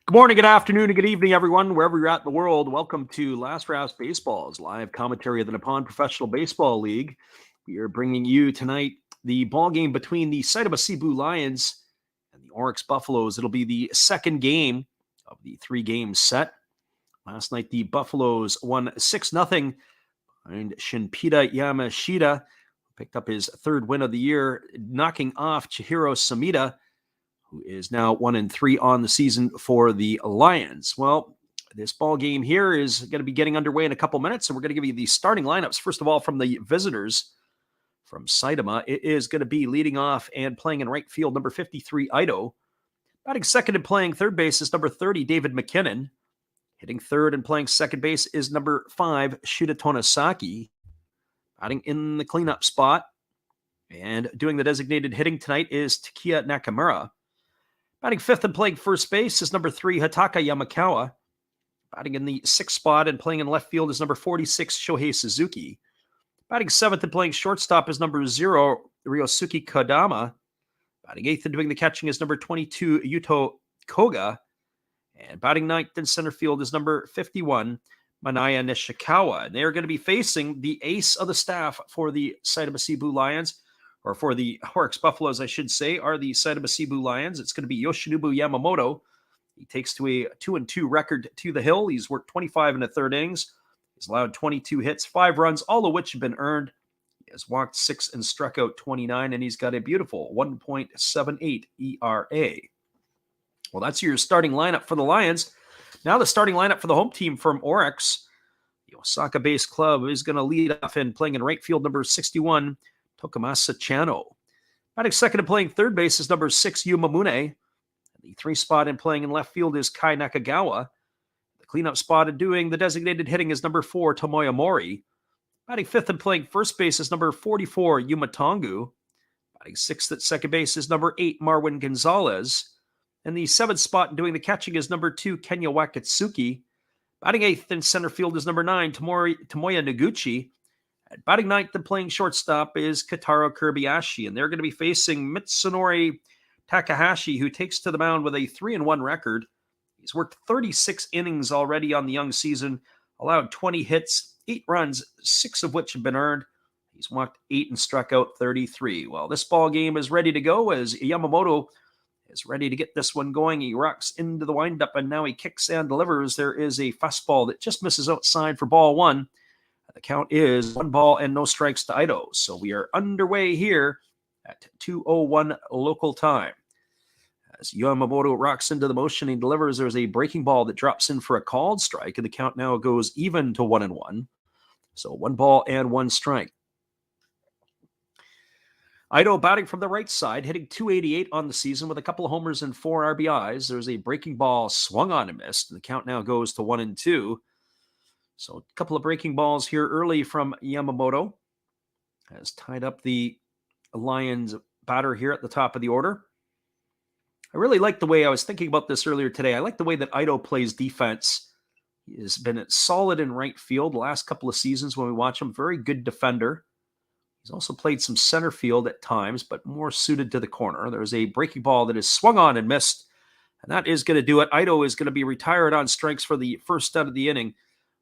Good morning, good afternoon, and good evening, everyone, wherever you're at in the world. Welcome to Last Rouse Baseball's live commentary of the Nippon Professional Baseball League. We are bringing you tonight the ball game between the Seibu Lions and the Orix Buffaloes. It'll be the second game of the three-game set. Last night, the Buffaloes won 6-0 behind Shinpita Yamashita, who picked up his third win of the year, knocking off Chihiro Samita, who is now 1-3 on the season for the Lions. Well, this ball game here is going to be getting underway in a couple minutes, and we're going to give you the starting lineups. First of all, from the visitors from Saitama, it is going to be leading off and playing in right field, number 53, Ito. Batting second and playing third base is number 30, David McKinnon. Hitting third and playing second base is number 5, Shuta Tonosaki. Batting in the cleanup spot and doing the designated hitting tonight is Takiya Nakamura. Batting fifth and playing first base is number 3, Hataka Yamakawa. Batting in the sixth spot and playing in left field is number 46, Shohei Suzuki. Batting seventh and playing shortstop is number 0, Ryosuke Kodama. Batting eighth and doing the catching is number 22, Yuto Koga. And batting ninth in center field is number 51, Manaya Nishikawa. And they are going to be facing the ace of the staff for the Seibu Lions, or for the Orix Buffaloes, I should say, are the Seibu Lions. It's going to be Yoshinobu Yamamoto. He takes to a 2-2 record to the hill. He's worked 25 in the third innings. He's allowed 22 hits, 5 runs, all of which have been earned. He has walked 6 and struck out 29, and he's got a beautiful 1.78 ERA. Well, that's your starting lineup for the Lions. Now the starting lineup for the home team from Orix. The Osaka-based club is going to lead off in playing in right field, number 61, Tokumasa Chano. Batting second and playing third base is number 6, Yu Mamune. The 3 spot and playing in left field is Kai Nakagawa. The cleanup spot and doing the designated hitting is number 4, Tomoya Mori. Batting fifth and playing first base is number 44, Yuma Tongu. Batting sixth at second base is number 8, Marwin Gonzalez. And the 7th spot and doing the catching is number 2, Kenya Wakatsuki. Batting eighth in center field is number 9, Tomoya Noguchi. At batting ninth and playing shortstop is Kataro Kobayashi, and they're going to be facing Mitsunori Takahashi, who takes to the mound with a 3-1 record. He's worked 36 innings already on the young season, allowed 20 hits, 8 runs, 6 of which have been earned. He's walked 8 and struck out 33. Well, this ball game is ready to go as Yamamoto is ready to get this one going. He rocks into the windup, and now he kicks and delivers. There is a fastball that just misses outside for ball 1. The count is 1 ball and no strikes to Ito. So we are underway here at 2:01 local time. As Yamamoto rocks into the motion and delivers, there's a breaking ball that drops in for a called strike, and the count now goes even to 1-1. So 1 ball and 1 strike. Ito batting from the right side, hitting .288 on the season with a couple of homers and 4 RBIs. There's a breaking ball swung on and missed, and the count now goes to 1-2. So a couple of breaking balls here early from Yamamoto. Has tied up the Lions batter here at the top of the order. I really like the way, I was thinking about this earlier today, I like the way that Ito plays defense. He has been solid in right field the last couple of seasons when we watch him. Very good defender. He's also played some center field at times, but more suited to the corner. There's a breaking ball that is swung on and missed, and that is going to do it. Ito is going to be retired on strikes for the first out of the inning.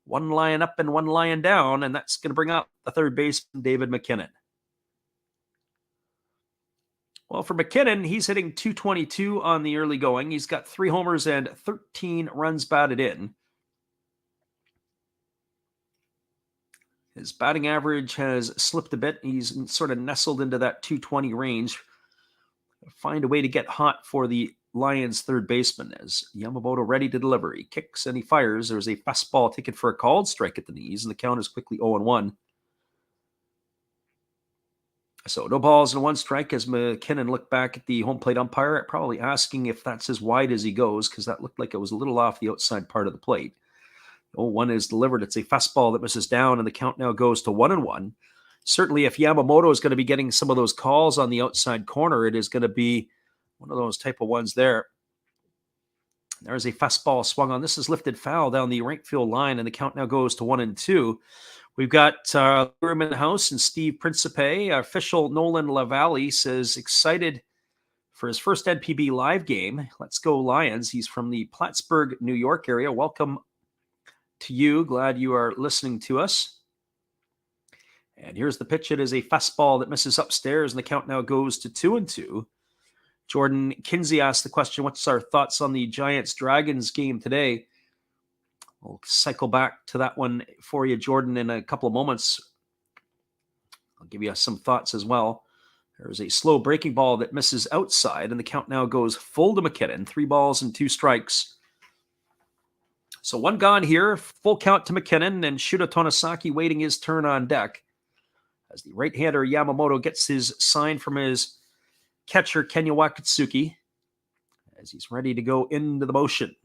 1 lying up and 1 lying down, and that's going to bring out the third baseman, David McKinnon. Well, for McKinnon, he's hitting .222 on the early going. He's got 3 homers and 13 runs batted in. His batting average has slipped a bit. He's sort of nestled into that .220 range. Find a way to get hot for the Lions third baseman as Yamamoto ready to deliver. He kicks and he fires. There's a fastball taken for a called strike at the knees, and the count is quickly 0-1. So no balls and 1 strike as McKinnon looked back at the home plate umpire, probably asking if that's as wide as he goes, because that looked like it was a little off the outside part of the plate. 0-1 is delivered. It's a fastball that misses down, and the count now goes to 1-1. Certainly, if Yamamoto is going to be getting some of those calls on the outside corner, it is going to be one of those type of ones there. There's a fastball swung on. This is lifted foul down the right field line, and the count now goes to 1-2. We've got room in the house, and Steve Principe. Official Nolan LaValle says excited for his first NPB live game. Let's go Lions. He's from the Plattsburgh, New York area. Welcome to you. Glad you are listening to us. And here's the pitch. It is a fastball that misses upstairs, and the count now goes to 2-2. Jordan Kinsey asked the question, what's our thoughts on the Giants-Dragons game today? We'll cycle back to that one for you, Jordan, in a couple of moments. I'll give you some thoughts as well. There's a slow breaking ball that misses outside, and the count now goes full to McKinnon. 3 balls and 2 strikes. So 1 gone here. Full count to McKinnon, and Shuto Tonosaki waiting his turn on deck as the right-hander Yamamoto gets his sign from his catcher Kenya Wakatsuki as he's ready to go into the motion.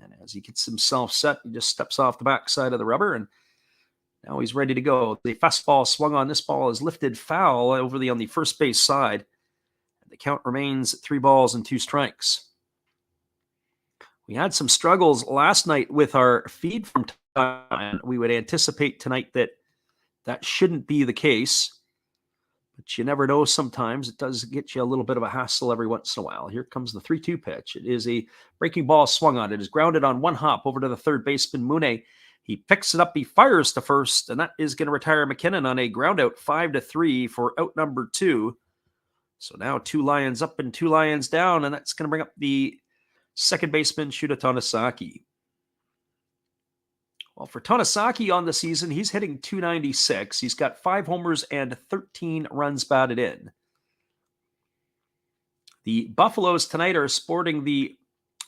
And as he gets himself set, he just steps off the backside of the rubber, and now he's ready to go. The fastball swung on. This ball is lifted foul on the first base side. The count remains 3 balls and 2 strikes. We had some struggles last night with our feed from time, and we would anticipate tonight that shouldn't be the case. But you never know sometimes. It does get you a little bit of a hassle every once in a while. Here comes the 3-2 pitch. It is a breaking ball swung on. It is grounded on 1 hop over to the third baseman, Mune. He picks it up. He fires to first, and that is going to retire McKinnon on a ground out 5-3 for out number 2. So now 2 Lions up and 2 Lions down, and that's going to bring up the second baseman, Shuto Tonosaki. Well, for Tonosaki on the season, he's hitting .296. He's got 5 homers and 13 runs batted in. The Buffaloes tonight are sporting the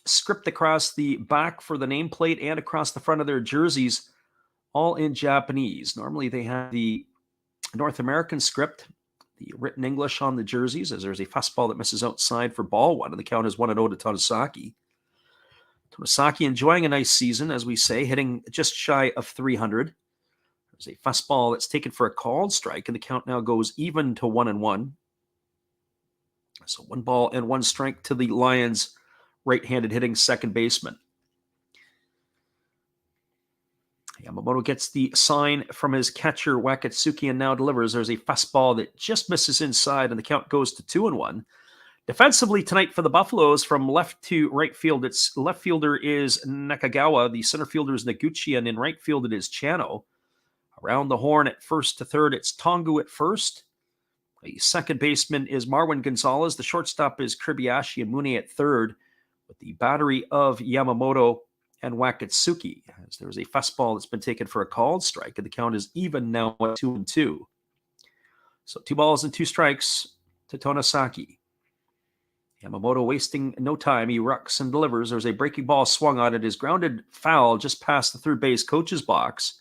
script across the back for the nameplate and across the front of their jerseys, all in Japanese. Normally they have the North American script, the written English on the jerseys, as there's a fastball that misses outside for ball 1, and the count is 1-0 to Tonosaki. Tonosaki enjoying a nice season, as we say, hitting just shy of 300. There's a fastball that's taken for a called strike, and the count now goes even to 1-1. So 1 ball and 1 strike to the Lions' right-handed hitting second baseman. Yamamoto gets the sign from his catcher Wakatsuki and now delivers. There's a fastball that just misses inside, and the count goes to 2-1. Defensively tonight for the Buffaloes, from left to right field, its left fielder is Nakagawa, the center fielder is Noguchi, and in right field it is Chano. Around the horn at first to third, it's Tongu at first. The second baseman is Marwin Gonzalez. The shortstop is Kirbiashi and Mune at third, with the battery of Yamamoto and Wakatsuki. As there's a fastball that's been taken for a called strike, and the count is even now at 2-2. So 2 balls and 2 strikes to Tonosaki. Yamamoto wasting no time. He rucks and delivers. There's a breaking ball swung on. It is grounded foul just past the third base coach's box.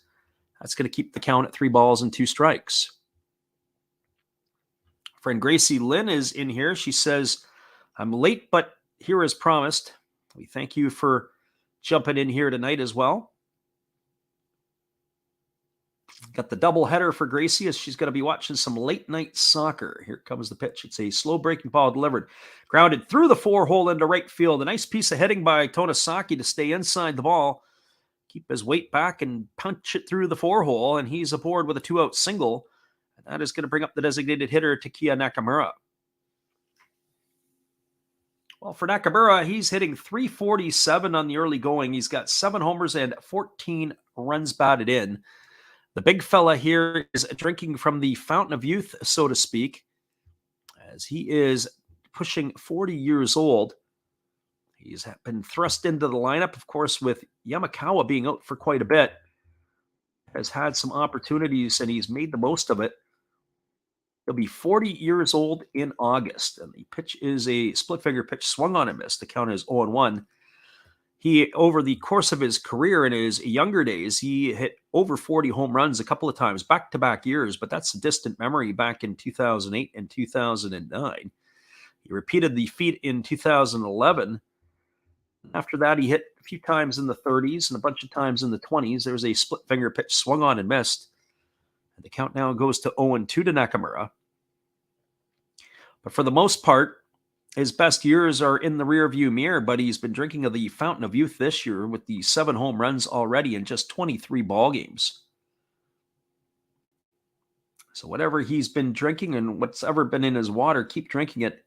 That's going to keep the count at 3 balls and 2 strikes. Friend Gracie Lynn is in here. She says, I'm late, but here as promised. We thank you for jumping in here tonight as well. Got the double header for Gracie as she's going to be watching some late night soccer. Here comes the pitch. It's a slow breaking ball delivered. Grounded through the 4-hole into right field. A nice piece of hitting by Tonosaki to stay inside the ball. Keep his weight back and punch it through the 4-hole. And he's aboard with a 2-out single. And that is going to bring up the designated hitter, Takeya Nakamura. Well, for Nakamura, he's hitting .347 on the early going. He's got 7 homers and 14 runs batted in. The big fella here is drinking from the fountain of youth, so to speak, as he is pushing 40 years old. He's been thrust into the lineup, of course, with Yamakawa being out for quite a bit. Has had some opportunities, and he's made the most of it. He'll be 40 years old in August, and the pitch is a split-finger pitch swung on and missed. The count is 0-1. He, over the course of his career in his younger days, he hit over 40 home runs a couple of times, back-to-back years, but that's a distant memory back in 2008 and 2009. He repeated the feat in 2011. After that, he hit a few times in the 30s and a bunch of times in the 20s. There was a split-finger pitch swung on and missed. And the count now goes to 0-2 to Nakamura. But for the most part, his best years are in the rearview mirror, but he's been drinking of the fountain of youth this year with the 7 home runs already in just 23 ball games. So whatever he's been drinking and what's ever been in his water, keep drinking it.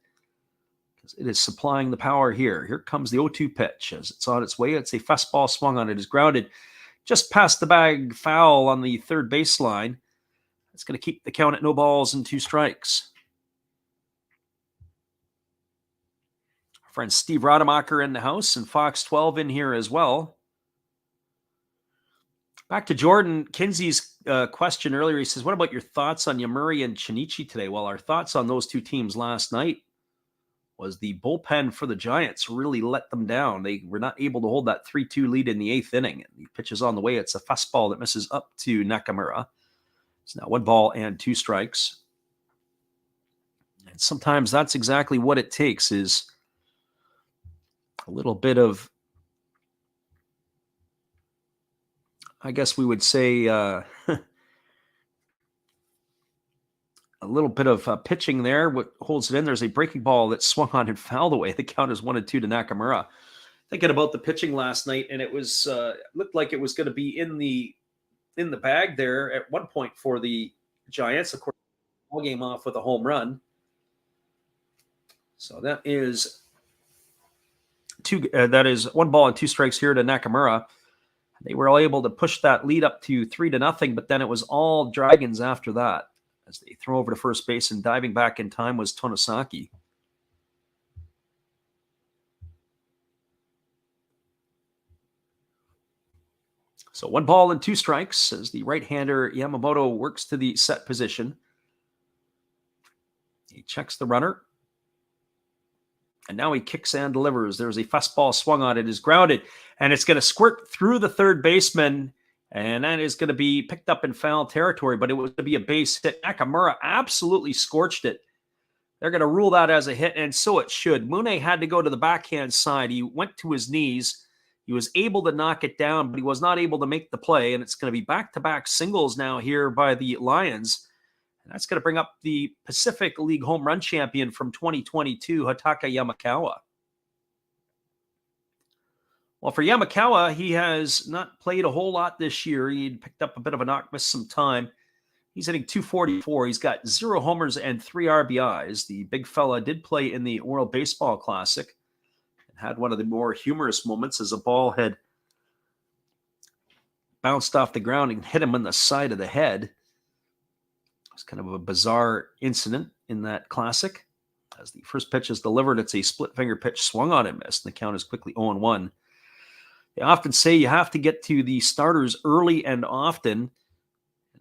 It is supplying the power here. Here comes the 0-2 pitch. As it's on its way, it's a fastball swung on. It is grounded just past the bag, foul on the third baseline. It's going to keep the count at no balls and 2 strikes. Our friend Steve Rademacher in the house and Fox 12 in here as well. Back to Jordan Kinsey's question earlier. He says, what about your thoughts on Yamuri and Chinichi today? Well, our thoughts on those 2 teams last night was the bullpen for the Giants really let them down. They were not able to hold that 3-2 lead in the 8th inning. The pitch is on the way. It's a fastball that misses up to Nakamura. It's now 1 ball and 2 strikes. And sometimes that's exactly what it takes, is a little bit of, I guess we would say, a little bit of pitching there. What holds it in? There's a breaking ball that swung on and fouled away. The count is 1-2 to Nakamura. Thinking about the pitching last night, and it was looked like it was going to be in the bag there at one point for the Giants. Of course, all game off with a home run. So that is 1 ball and 2 strikes here to Nakamura. They were all able to push that lead up to 3-0, but then it was all Dragons after that, as they throw over to first base, and diving back in time was Tonosaki. So 1 ball and 2 strikes as the right-hander Yamamoto works to the set position. He checks the runner. And now he kicks and delivers. There's a fastball swung on. It is grounded, and it's going to squirt through the third baseman, and that is going to be picked up in foul territory, but it was going to be a base hit. Nakamura absolutely scorched it. They're going to rule that as a hit, and so it should. Mune had to go to the backhand side. He went to his knees. He was able to knock it down, but he was not able to make the play, and it's going to be back-to-back singles now here by the Lions. That's going to bring up the Pacific League home run champion from 2022, Hataka Yamakawa. Well, for Yamakawa, he has not played a whole lot this year. He picked up a bit of a knock, missed some time. He's hitting .244. He's got 0 homers and 3 RBIs. The big fella did play in the World Baseball Classic and had one of the more humorous moments as a ball had bounced off the ground and hit him on the side of the head. It's kind of a bizarre incident in that classic. As the first pitch is delivered, it's a split finger pitch swung on and missed. And the count is quickly 0-1. They often say you have to get to the starters early and often.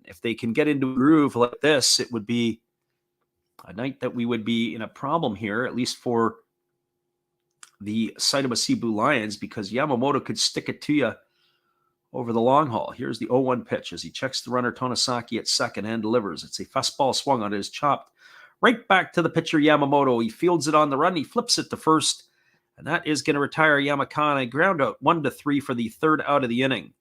If they can get into a groove like this, it would be a night that we would be in a problem here, at least for the Seibu Seibu Lions, because Yamamoto could stick it to you over the long haul. Here's the 0-1 pitch as he checks the runner Tonosaki at second and delivers. It's a fastball swung on. It is chopped right back to the pitcher Yamamoto. He fields it on the run. He flips it to first, and that is going to retire Yamakana. Ground out 1-3 for the 3rd out of the inning.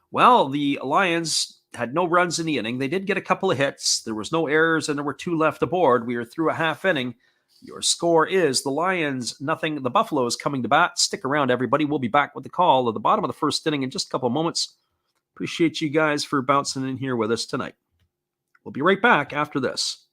Well, the Lions had no runs in the inning. They did get a couple of hits. There was no errors, and there were 2 left aboard. We are through a half inning. Your score is the Lions 0. The Buffaloes coming to bat. Stick around, everybody. We'll be back with the call at the bottom of the 1st inning in just a couple of moments. Appreciate you guys for bouncing in here with us tonight. We'll be right back after this.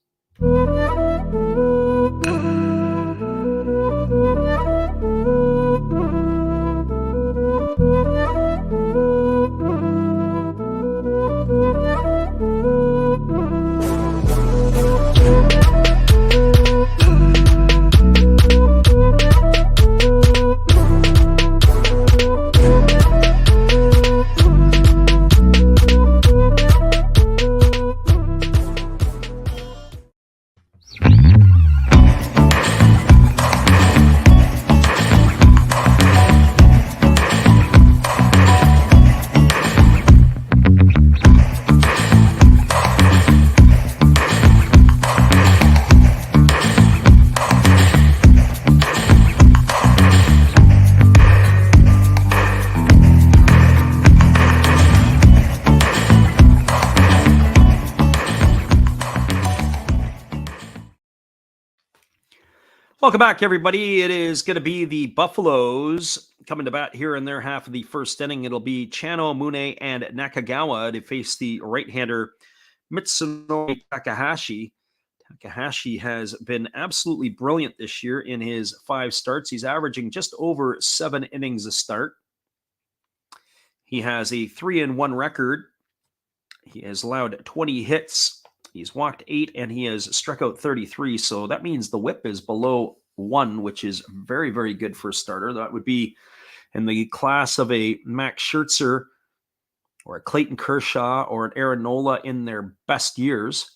Welcome back, everybody. It is going to be the Buffaloes coming to bat here in their half of the 1st inning. It'll be Chano, Mune, and Nakagawa to face the right-hander Mitsunori Takahashi. Takahashi has been absolutely brilliant this year in his 5 starts. He's averaging just over 7 innings a start. He has a 3-1 record. He has allowed 20 hits. He's walked 8 and he has struck out 33. So that means the whip is below 1, which is very, very good for a starter. That would be in the class of a Max Scherzer or a Clayton Kershaw or an Aaron Nola in their best years.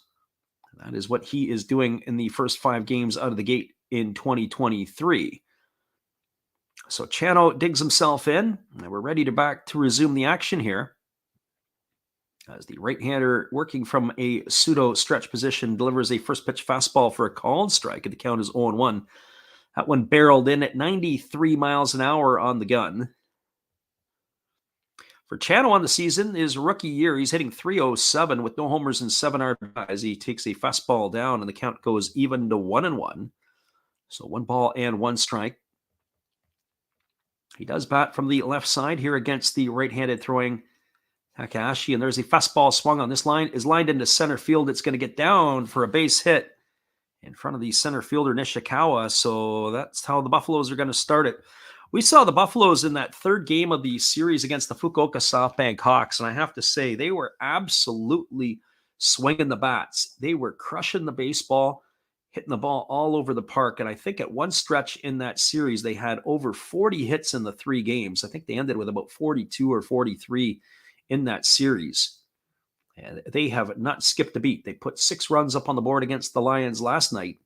That is what he is doing in the first 5 games out of the gate in 2023. So Chano digs himself in, and we're ready to resume the action here. As the right-hander working from a pseudo stretch position delivers a first pitch fastball for a called strike, and the count is 0-1. That one barreled in at 93 miles an hour on the gun. For Chano on the season, his rookie year, he's hitting .307 with no homers and 7 RBIs. He takes a fastball down, and the count goes even to 1-1. So 1 ball and 1 strike. He does bat from the left side here against the right-handed throwing Takahashi, and there's a fastball swung on. This line is lined into center field. It's going to get down for a base hit in front of the center fielder Nishikawa. So that's how the Buffaloes are going to start it. We saw the Buffaloes in that 3rd game of the series against the Fukuoka SoftBank Hawks, and I have to say they were absolutely swinging the bats. They were crushing the baseball, hitting the ball all over the park, and I think at one stretch in that series they had over 40 hits in the 3 games. I think they ended with about 42 or 43 in that series. And they have not skipped a beat. They put 6 runs up on the board against the Lions last night.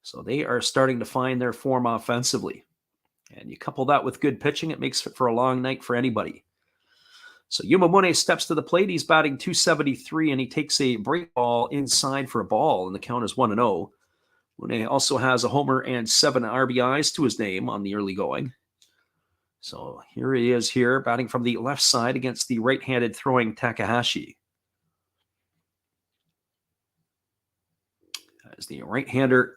So they are starting to find their form offensively. And you couple that with good pitching, it makes it for a long night for anybody. So Yuma Mune steps to the plate. He's batting .273, and he takes a break ball inside for a ball, and the count is 1-0. Mune also has a homer and 7 RBIs to his name on the early going. So here he is here, batting from the left side against the right-handed throwing Takahashi. As the right-hander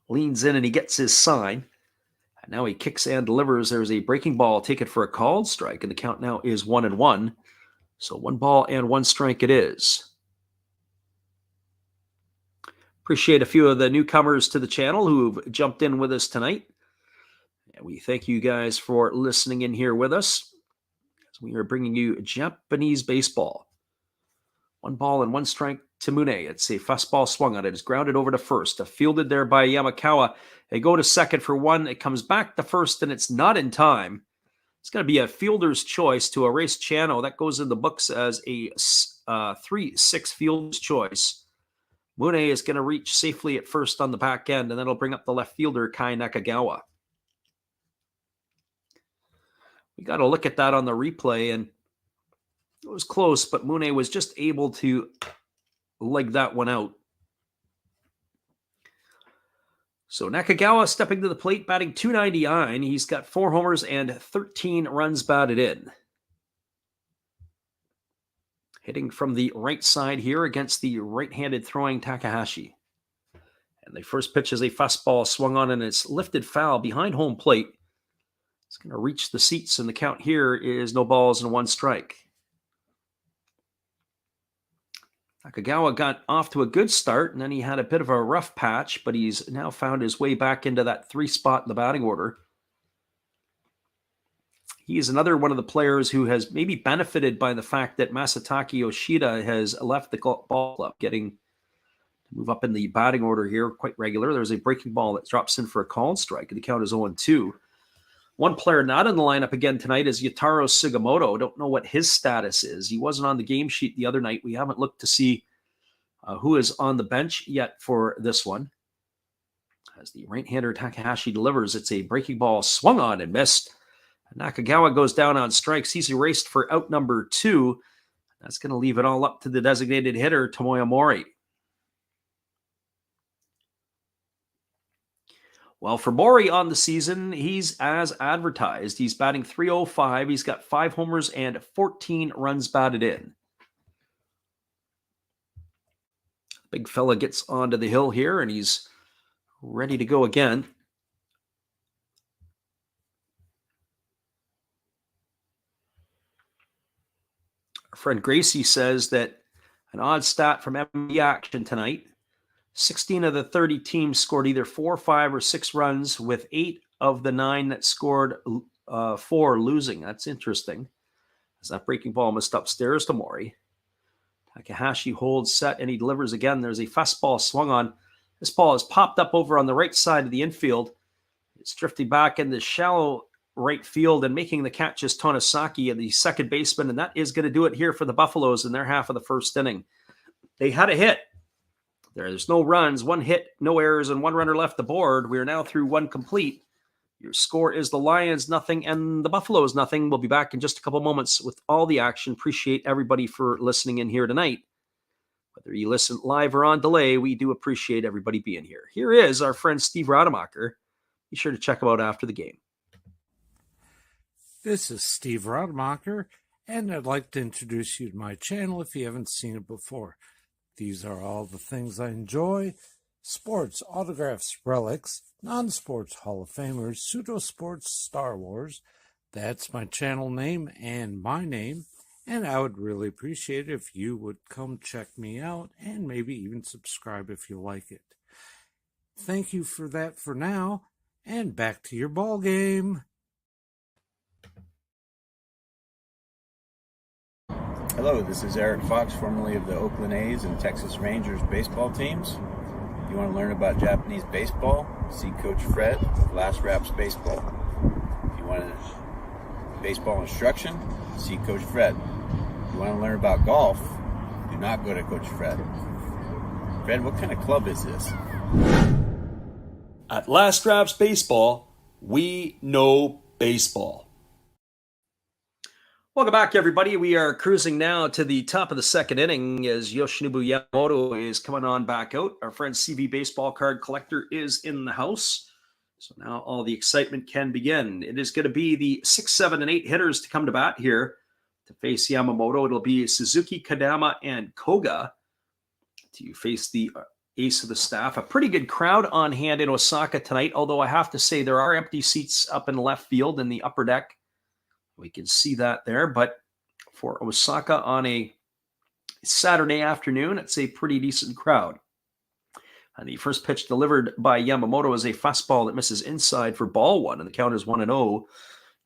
leans in and he gets his sign. And now he kicks and delivers. There's a breaking ball taken for a called strike, and the count now is 1-1. So 1 ball and 1 strike it is. Appreciate a few of the newcomers to the channel who've jumped in with us tonight. And we thank you guys for listening in here with us as we are bringing you Japanese baseball. 1 ball and 1 strike to Mune. It's a fastball swung on it. It's grounded over to first. Fielded there by Yamakawa. They go to second for 1. It comes back to first, and it's not in time. It's going to be a fielder's choice to erase Chano. That goes in the books as a 3-6 fielder's choice. Mune is going to reach safely at first on the back end, and then it'll bring up the left fielder, Kai Nakagawa. We got to look at that on the replay, and it was close, but Mune was just able to leg that one out. So Nakagawa stepping to the plate, batting .299. He's got 4 homers and 13 runs batted in. Hitting from the right side here against the right-handed throwing Takahashi. And the first pitch is a fastball swung on, and it's lifted foul behind home plate. It's going to reach the seats, and the count here is no balls and 1 strike. Nakagawa got off to a good start, and then he had a bit of a rough patch, but he's now found his way back into that 3 spot in the batting order. He is another one of the players who has maybe benefited by the fact that Masataka Yoshida has left the ball club, getting to move up in the batting order here quite regular. There's a breaking ball that drops in for a called strike, and the count is 0-2. One player not in the lineup again tonight is Yutaro Sugimoto. Don't know what his status is. He wasn't on the game sheet the other night. We haven't looked to see who is on the bench yet for this one. As the right-hander Takahashi delivers, it's a breaking ball swung on and missed. Nakagawa goes down on strikes. He's erased for out number 2. That's going to leave it all up to the designated hitter, Tomoya Mori. Well, for Mori on the season, he's as advertised. He's batting .305. He's got 5 homers and 14 runs batted in. Big fella gets onto the hill here, and he's ready to go again. Our friend Gracie says that an odd stat from NPB action tonight. 16 of the 30 teams scored either 4, 5, or 6 runs, with 8 of the 9 that scored 4 losing. That's interesting. As that breaking ball missed upstairs to Mori. Takahashi holds set and he delivers again. There's a fastball swung on. This ball is popped up over on the right side of the infield. It's drifting back in the shallow right field, and making the catch is Tonosaki, the second baseman, and that is going to do it here for the Buffaloes in their half of the first inning. They had a hit. There's no runs, 1 hit, no errors, and 1 runner left the board. We are now through 1 complete. Your score is the Lions 0 and the Buffaloes 0. We'll be back in just a couple moments with all the action. Appreciate everybody for listening in here tonight. Whether you listen live or on delay, we do appreciate everybody being here. Here is our friend Steve Rademacher. Be sure to check him out after the game. This is Steve Rademacher, and I'd like to introduce you to my channel if you haven't seen it before. These are all the things I enjoy: sports, autographs, relics, non-sports Hall of Famers, pseudo-sports, Star Wars. That's my channel name and my name, and I would really appreciate it if you would come check me out and maybe even subscribe if you like it. Thank you for that for now, and back to your ball game. Hello, this is Eric Fox, formerly of the Oakland A's and Texas Rangers baseball teams. If you want to learn about Japanese baseball, see Coach Fred of Last Raps Baseball. If you want baseball instruction, see Coach Fred. If you want to learn about golf, do not go to Coach Fred. Fred, what kind of club is this? At Last Raps Baseball, we know baseball. Welcome back, everybody. We are cruising now to the top of the second inning as Yoshinobu Yamamoto is coming on back out. Our friend CV Baseball Card Collector is in the house. So now all the excitement can begin. It is going to be the 6, 7, and 8 hitters to come to bat here to face Yamamoto. It'll be Suzuki, Kadama, and Koga to face the ace of the staff. A pretty good crowd on hand in Osaka tonight, although I have to say there are empty seats up in left field in the upper deck. We can see that there, but for Osaka on a Saturday afternoon, it's a pretty decent crowd. And the first pitch delivered by Yamamoto is a fastball that misses inside for ball 1, and the count is 1-0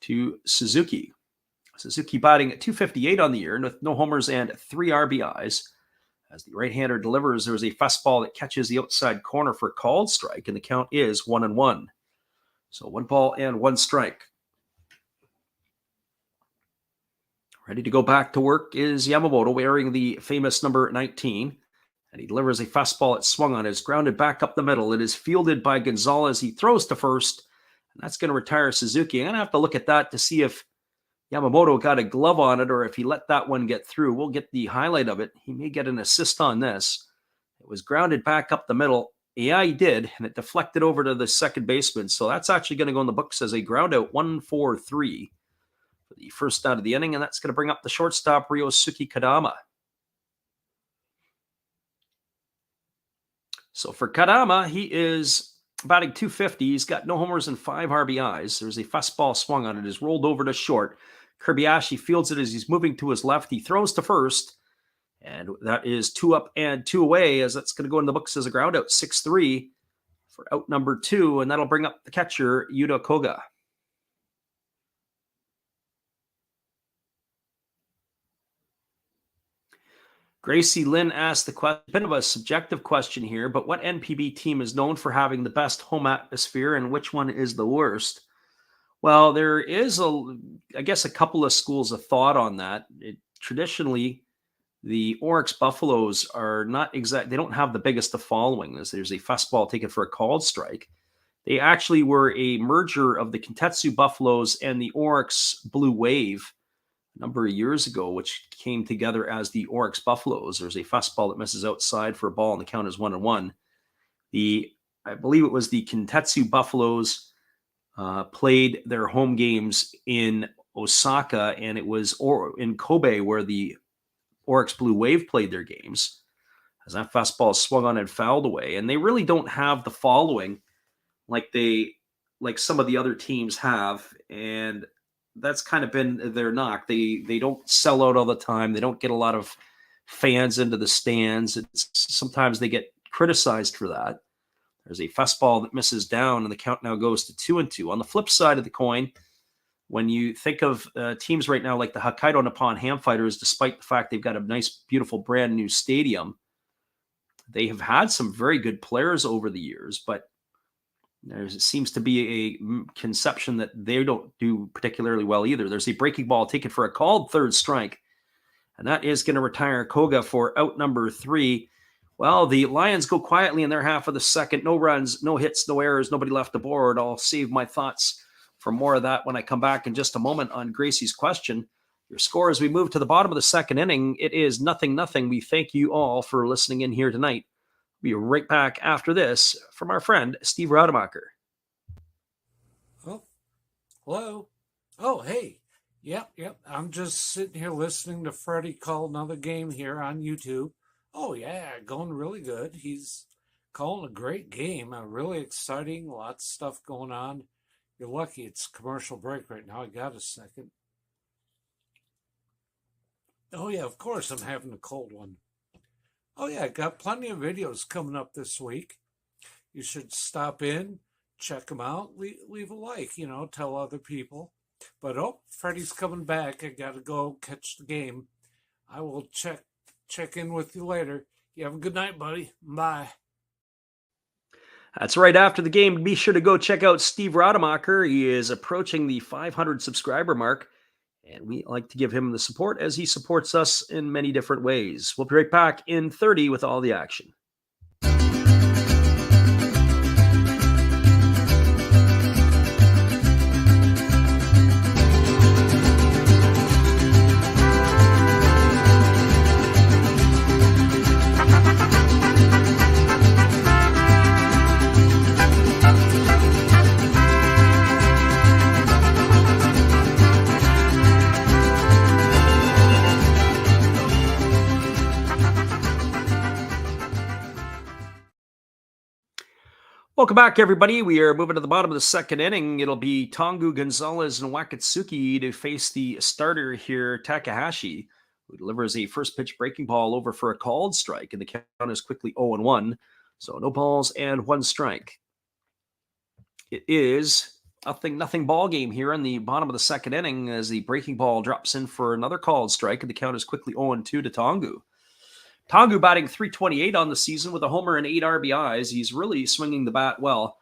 to Suzuki. Suzuki batting at .258 on the year with no homers and 3 RBIs. As the right-hander delivers, there's a fastball that catches the outside corner for a called strike, and the count is 1-1. So 1 ball and 1 strike. Ready to go back to work is Yamamoto, wearing the famous number 19. And he delivers a fastball that swung on. It's grounded back up the middle. It is fielded by Gonzalez. He throws to first, and that's going to retire Suzuki. I'm going to have to look at that to see if Yamamoto got a glove on it or if he let that one get through. We'll get the highlight of it. He may get an assist on this. It was grounded back up the middle. Yeah, he did, and it deflected over to the second baseman. So that's actually going to go in the books as a ground out, 1-4-3. For the first out of the inning, and that's going to bring up the shortstop, Ryosuke Kadama. So for Kadama, he is batting .250. He's got no homers and 5 RBIs. There's a fastball swung on it. It is rolled over to short. Kobayashi fields it as he's moving to his left. He throws to first, and that is 2 up and 2 away, as that's going to go in the books as a ground out, 6-3 for out number 2, and that'll bring up the catcher, Yuta Koga. Gracie Lynn asked the question, a bit of a subjective question here, but what NPB team is known for having the best home atmosphere and which one is the worst? Well, there is, I guess, a couple of schools of thought on that. Traditionally, the Orix Buffaloes are not exact. They don't have the biggest of following. There's a fastball taken for a called strike. They actually were a merger of the Kintetsu Buffaloes and the Orix Blue Wave a number of years ago, which came together as the Orix Buffaloes. There's a fastball that misses outside for a ball, and the count is 1-1. I believe it was the Kintetsu Buffaloes played their home games in Osaka, and it was in Kobe where the Orix Blue Wave played their games, as that fastball swung on and fouled away. And they really don't have the following like some of the other teams have, and that's kind of been their knock. They don't sell out all the time. They don't get a lot of fans into the stands. Sometimes they get criticized for that. There's a fastball that misses down, and the count now goes to 2-2. On the flip side of the coin, when you think of teams right now like the Hokkaido Nippon Ham Fighters, despite the fact they've got a nice, beautiful, brand new stadium, they have had some very good players over the years, but there seems to be a conception that they don't do particularly well either. There's a breaking ball taken for a called third strike, and that is going to retire Koga for out number 3. Well, the Lions go quietly in their half of the second. No runs, no hits, no errors, nobody left aboard. I'll save my thoughts for more of that when I come back in just a moment on Gracie's question. Your score as we move to the bottom of the second inning, it is 0-0. We thank you all for listening in here tonight. We'll be right back after this from our friend Steve Rademacher. Oh, hello. Oh, hey. Yep. I'm just sitting here listening to Freddie call another game here on YouTube. Oh, yeah, going really good. He's calling a great game. Really exciting. Lots of stuff going on. You're lucky it's commercial break right now. I got a second. Oh, yeah, of course I'm having a cold one. Oh, yeah, got plenty of videos coming up this week. You should stop in, check them out, leave a like, tell other people. But, Freddie's coming back. I got to go catch the game. I will check in with you later. You have a good night, buddy. Bye. That's right after the game. Be sure to go check out Steve Rademacher. He is approaching the 500 subscriber mark, and we like to give him the support as he supports us in many different ways. We'll be right back in 30 with all the action. Welcome back, everybody. We are moving to the bottom of the second inning. It'll be Tongu, Gonzalez, and Wakatsuki to face the starter here, Takahashi, who delivers a first pitch breaking ball over for a called strike, and the count is quickly 0-1. So no balls and 1 strike. It is nothing ball game here in the bottom of the second inning as the breaking ball drops in for another called strike, and the count is quickly 0-2 to Tongu. Tongu batting .328 on the season with a homer and 8 RBIs. He's really swinging the bat well.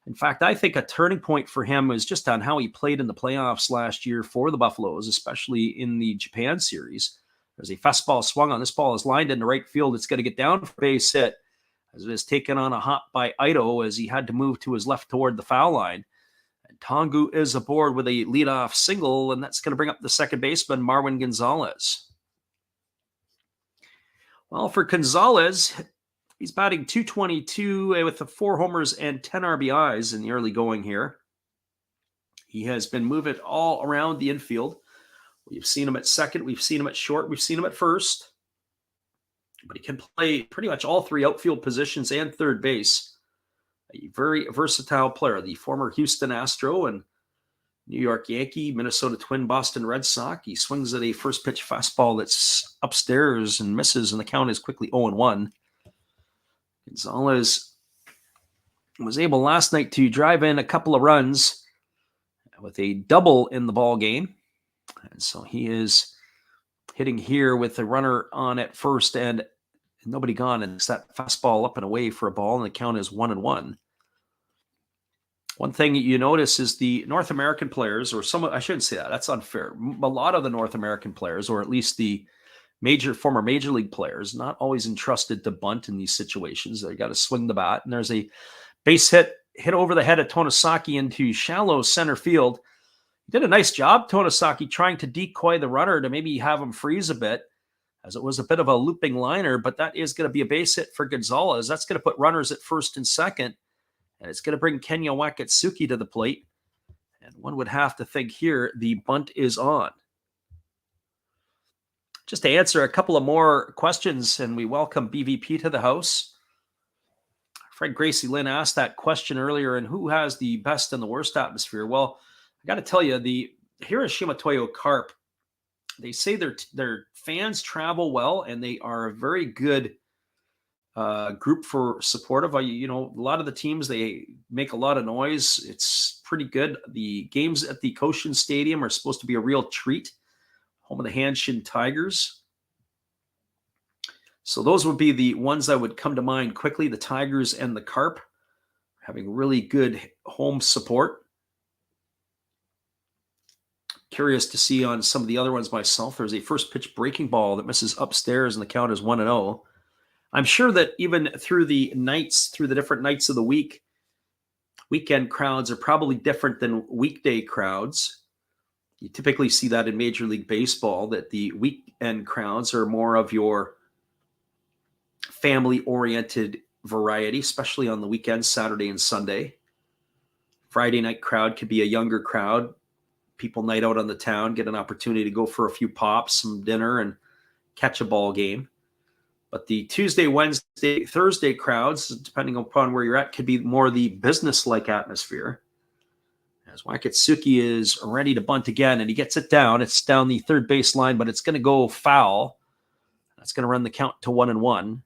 In fact, I think a turning point for him is just on how he played in the playoffs last year for the Buffaloes, especially in the Japan series. There's a fastball swung on. This ball is lined into right field. It's going to get down for base hit as it is taken on a hop by Ito as he had to move to his left toward the foul line. And Tongu is aboard with a leadoff single, and that's going to bring up the second baseman, Marwin Gonzalez. Well, for Gonzalez, he's batting .222 with 4 homers and 10 RBIs in the early going here. He has been moving all around the infield. We've seen him at second. We've seen him at short. We've seen him at first. But he can play pretty much all 3 outfield positions and third base. A very versatile player, the former Houston Astro and New York Yankee, Minnesota Twin, Boston Red Sox. He swings at a first pitch fastball that's upstairs and misses, and the count is quickly 0-1. Gonzalez was able last night to drive in a couple of runs with a double in the ball game. And so he is hitting here with a runner on at first and nobody gone. And it's that fastball up and away for a ball, and the count is 1-1. One thing you notice is the North American players, or some, I shouldn't say that, that's unfair. A lot of the North American players, or at least the former major league players, not always entrusted to bunt in these situations. They got to swing the bat, and there's a base hit over the head of Tonosaki into shallow center field. He did a nice job, Tonosaki, trying to decoy the runner to maybe have him freeze a bit, as it was a bit of a looping liner, but that is going to be a base hit for Gonzalez. That's going to put runners at first and second. And it's going to bring Kenya Wakatsuki to the plate. And one would have to think here the bunt is on. Just to answer a couple of more questions, and we welcome BVP to the house. Fred Gracie Lynn asked that question earlier, and who has the best and the worst atmosphere? Well, I got to tell you, the Hiroshima Toyo Carp, they say their fans travel well, and they are a very good group for supportive. A lot of the teams, they make a lot of noise. It's pretty good. The games at the Cochin Stadium are supposed to be a real treat. Home of the Hanshin Tigers. So those would be the ones that would come to mind quickly. The Tigers and the Carp having really good home support. Curious to see on some of the other ones myself. There's a first pitch breaking ball that misses upstairs, and the count is 1-0. I'm sure that even through the different nights of the week, weekend crowds are probably different than weekday crowds. You typically see that in Major League Baseball, that the weekend crowds are more of your family-oriented variety, especially on the weekends, Saturday and Sunday. Friday night crowd could be a younger crowd. People night out on the town, get an opportunity to go for a few pops, some dinner, and catch a ball game. But the Tuesday, Wednesday, Thursday crowds, depending upon where you're at, could be more the business-like atmosphere. As Wakatsuki is ready to bunt again, and he gets it down. It's down the third base line, but it's going to go foul. That's going to run the count to 1-1.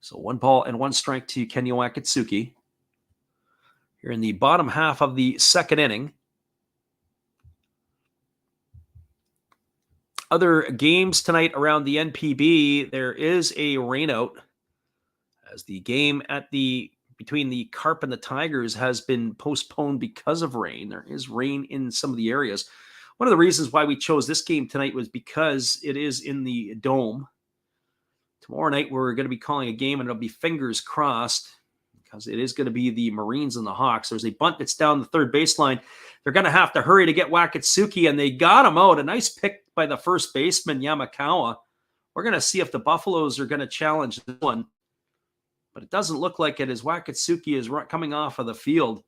So 1 ball and 1 strike to Kenya Wakatsuki. Here in the bottom half of the second inning. Other games tonight around the NPB, there is a rainout as the game between the Carp and the Tigers has been postponed because of rain. There is rain in some of the areas. One of the reasons why we chose this game tonight was because it is in the Dome. Tomorrow night, we're going to be calling a game, and it'll be fingers crossed because it is going to be the Marines and the Hawks. There's a bunt that's down the third baseline. They're going to have to hurry to get Wakatsuki, and they got him out. A nice pick by the first baseman, Yamakawa. We're going to see if the Buffaloes are going to challenge this one. But it doesn't look like it as Wakatsuki is coming off of the field.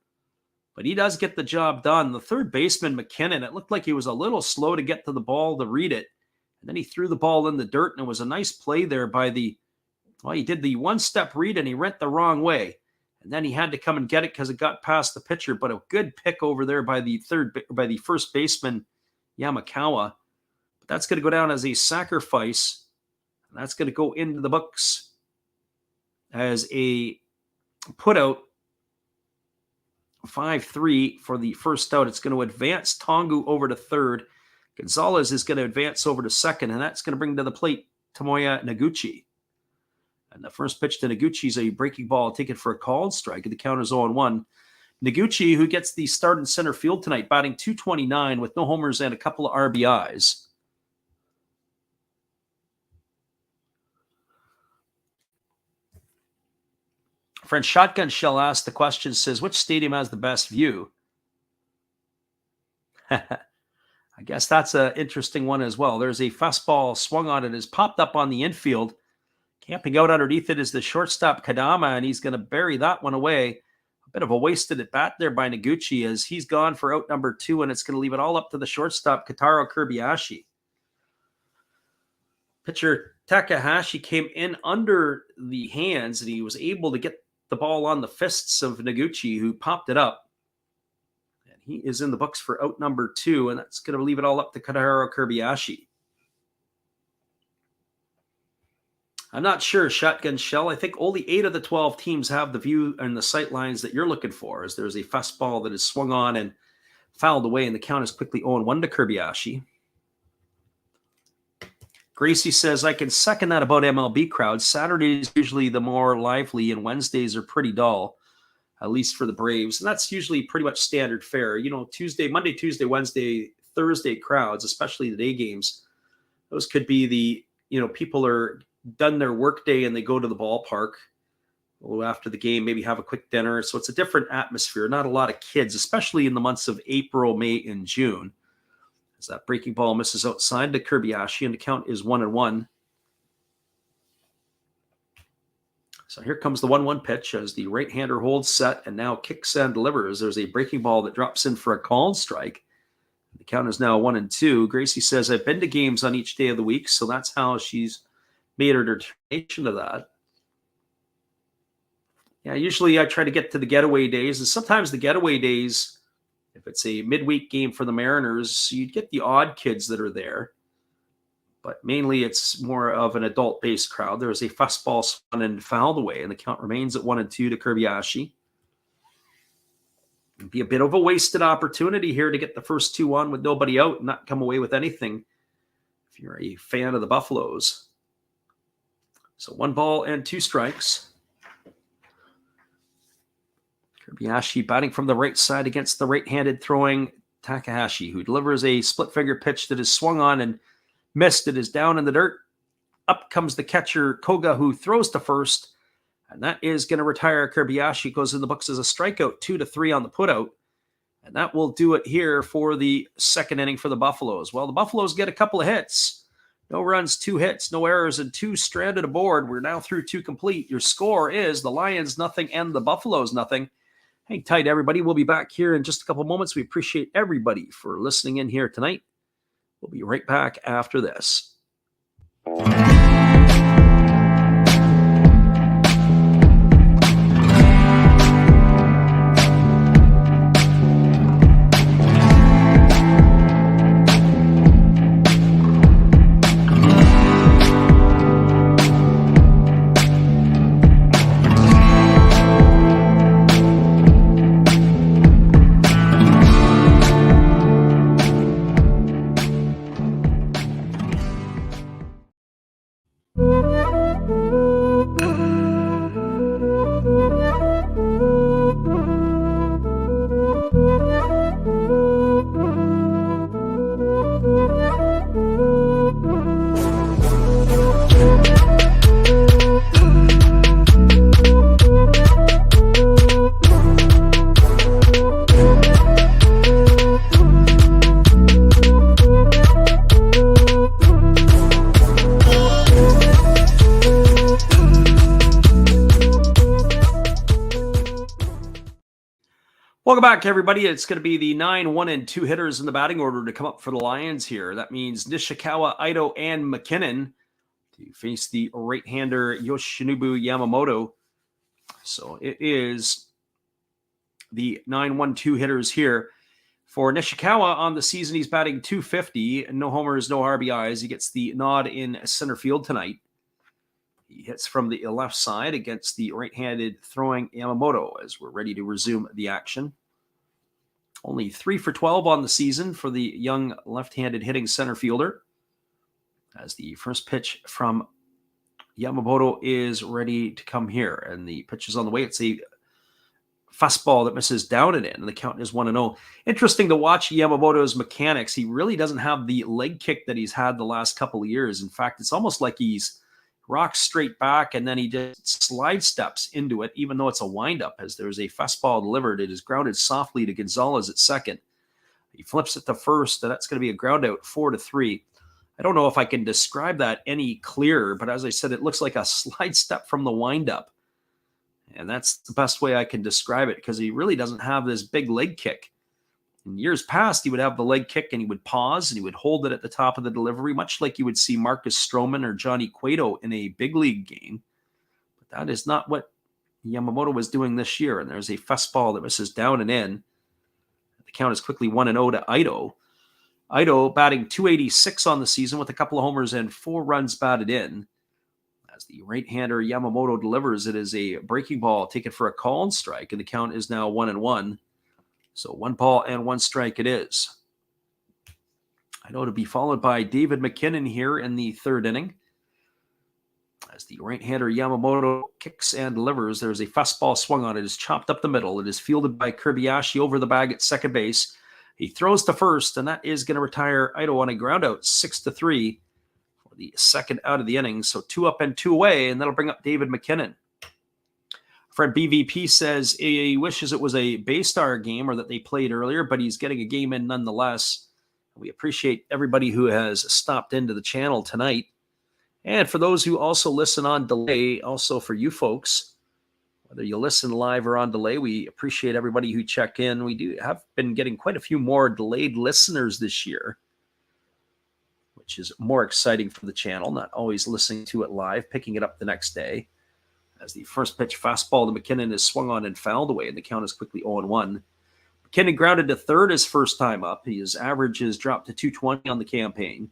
But he does get the job done. The third baseman, McKinnon, it looked like he was a little slow to get to the ball to read it. And then he threw the ball in the dirt, and it was a nice play there by he did the one-step read, and he went the wrong way. And then he had to come and get it because it got past the pitcher. But a good pick over there by the first baseman, Yamakawa. But that's going to go down as a sacrifice. And that's going to go into the books as a putout. 5-3 for the first out. It's going to advance Tongu over to third. Gonzalez is going to advance over to second, and that's going to bring to the plate Tomoya Noguchi. And the first pitch to Noguchi is a breaking ball taken for a called strike, and the count is 0-1. Noguchi, who gets the start in center field tonight, batting .229 with no homers and a couple of RBIs. Friend Shotgun Shell asked the question, says, which stadium has the best view? I guess that's an interesting one as well. There's a fastball swung on it, has popped up on the infield. Camping out underneath it is the shortstop Kadama, and he's going to bury that one away. A bit of a wasted at bat there by Noguchi as he's gone for out number 2, and it's going to leave it all up to the shortstop, Kataro Kirbiashi. Pitcher Takahashi came in under the hands, and he was able to get the ball on the fists of Noguchi, who popped it up. He is in the books for out number 2, and that's going to leave it all up to Kataro Kirbiashi. I'm not sure, Shotgun Shell. I think only 8 of the 12 teams have the view and the sight lines that you're looking for, as there's a fastball that is swung on and fouled away, and the count is quickly 0-1 to Kirbiashi. Gracie says, I can second that about MLB crowds. Saturdays usually the more lively, and Wednesdays are pretty dull. At least for the Braves. And that's usually pretty much standard fare. Monday, Tuesday, Wednesday, Thursday crowds, especially the day games, those could be people are done their work day and they go to the ballpark after the game, maybe have a quick dinner. So it's a different atmosphere. Not a lot of kids, especially in the months of April, May, and June. As that breaking ball misses outside to Kirbiashi, and the count is 1-1. So here comes the 1-1 pitch as the right-hander holds set and now kicks and delivers. There's a breaking ball that drops in for a called strike. The count is now 1-2. Gracie says, I've been to games on each day of the week, so that's how she's made her determination of that. Yeah, usually I try to get to the getaway days, and sometimes the getaway days, if it's a midweek game for the Mariners, you'd get the odd kids that are there. but mainly it's more of an adult-based crowd. There's a fastball swung and fouled away, and the count remains at 1-2 to Kobayashi. It'd be a bit of a wasted opportunity here to get the first 2 on with nobody out and not come away with anything if you're a fan of the Buffaloes. So 1 ball and 2 strikes. Kobayashi batting from the right side against the right-handed throwing Takahashi, who delivers a split-finger pitch that is swung on and missed. It is down in the dirt. Up comes the catcher, Koga, who throws to first, and that is going to retire Kobayashi. Goes in the books as a strikeout, 2-3 on the putout, and that will do it here for the second inning for the Buffaloes. Well, the Buffaloes get a couple of hits. No runs, 2 hits, no errors, and 2 stranded aboard. We're now through 2 complete. Your score is the Lions 0 and the Buffaloes 0. Hang tight, everybody. We'll be back here in just a couple moments. We appreciate everybody for listening in here tonight. We'll be right back after this. Welcome back, everybody. It's going to be the 9, 1, and 2 hitters in the batting order to come up for the Lions here. That means Nishikawa, Ito, and McKinnon to face the right-hander Yoshinobu Yamamoto. So it is the 9, 1, 2 hitters here. For Nishikawa on the season, he's batting .250. No homers, no RBIs. He gets the nod in center field tonight. He hits from the left side against the right-handed throwing Yamamoto as we're ready to resume the action. Only 3 for 12 on the season for the young left-handed hitting center fielder. As the first pitch from Yamamoto is ready to come here. And the pitch is on the way. It's a fastball that misses down and in. And the count is 1-0. Interesting to watch Yamamoto's mechanics. He really doesn't have the leg kick that he's had the last couple of years. In fact, it's almost like he's rocks straight back, and then he just slide steps into it, even though it's a windup, as there's a fastball delivered. It is grounded softly to Gonzalez at second. He flips it to first, and that's going to be a ground out, 4-3. I don't know if I can describe that any clearer, but as I said, it looks like a slide step from the windup. And that's the best way I can describe it, because he really doesn't have this big leg kick. In years past, he would have the leg kick and he would pause and he would hold it at the top of the delivery, much like you would see Marcus Stroman or Johnny Cueto in a big league game. But that is not what Yamamoto was doing this year. And there's a fastball that misses down and in. The count is quickly 1-0 to Ito. Ito batting .286 on the season with a couple of homers and 4 runs batted in. As the right-hander Yamamoto delivers, it is a breaking ball taken for a called strike, and the count is now 1-1. So 1 ball and 1 strike it is. I know to be followed by David McKinnon here in the third inning. As the right-hander Yamamoto kicks and delivers, there's a fastball swung on. It is chopped up the middle. It is fielded by Kobayashi over the bag at second base. He throws to first, and that is going to retire Ito on a ground out, 6-3 for the second out of the inning. So 2 up and 2 away, and that'll bring up David McKinnon. Fred BVP says he wishes it was a Baystar game or that they played earlier, but he's getting a game in nonetheless. We appreciate everybody who has stopped into the channel tonight. And for those who also listen on delay, also for you folks, whether you listen live or on delay, we appreciate everybody who check in. We have been getting quite a few more delayed listeners this year, which is more exciting for the channel, not always listening to it live, picking it up the next day. As the first pitch fastball to McKinnon is swung on and fouled away, and the count is quickly 0-1. McKinnon grounded to third his first time up. His average has dropped to .220 on the campaign.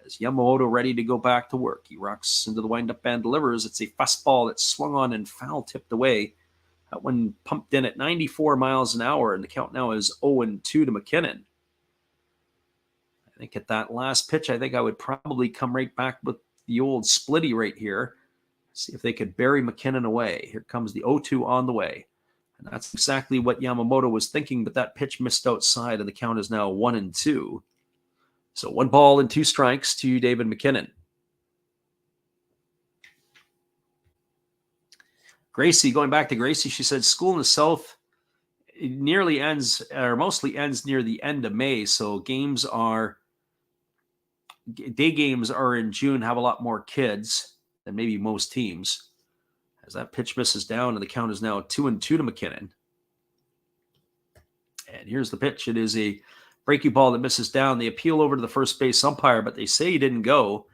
As Yamamoto ready to go back to work. He rocks into the windup and delivers. It's a fastball that's swung on and foul tipped away. That one pumped in at 94 miles an hour, and the count now is 0-2 to McKinnon. I think at that last pitch, I think I would probably come right back with the old splitty right here. See if they could bury McKinnon away. Here comes the 0-2 on the way. And that's exactly what Yamamoto was thinking, but that pitch missed outside, and the count is now 1-2. So 1 ball and 2 strikes to David McKinnon. Gracie, going back to Gracie, she said school in the South nearly ends, or mostly ends near the end of May. So day games are in June, have a lot more kids than maybe most teams. As that pitch misses down, and the count is now 2-2 to McKinnon. And here's the pitch. It is a breaking ball that misses down. They appeal over to the first base umpire, but they say he didn't go.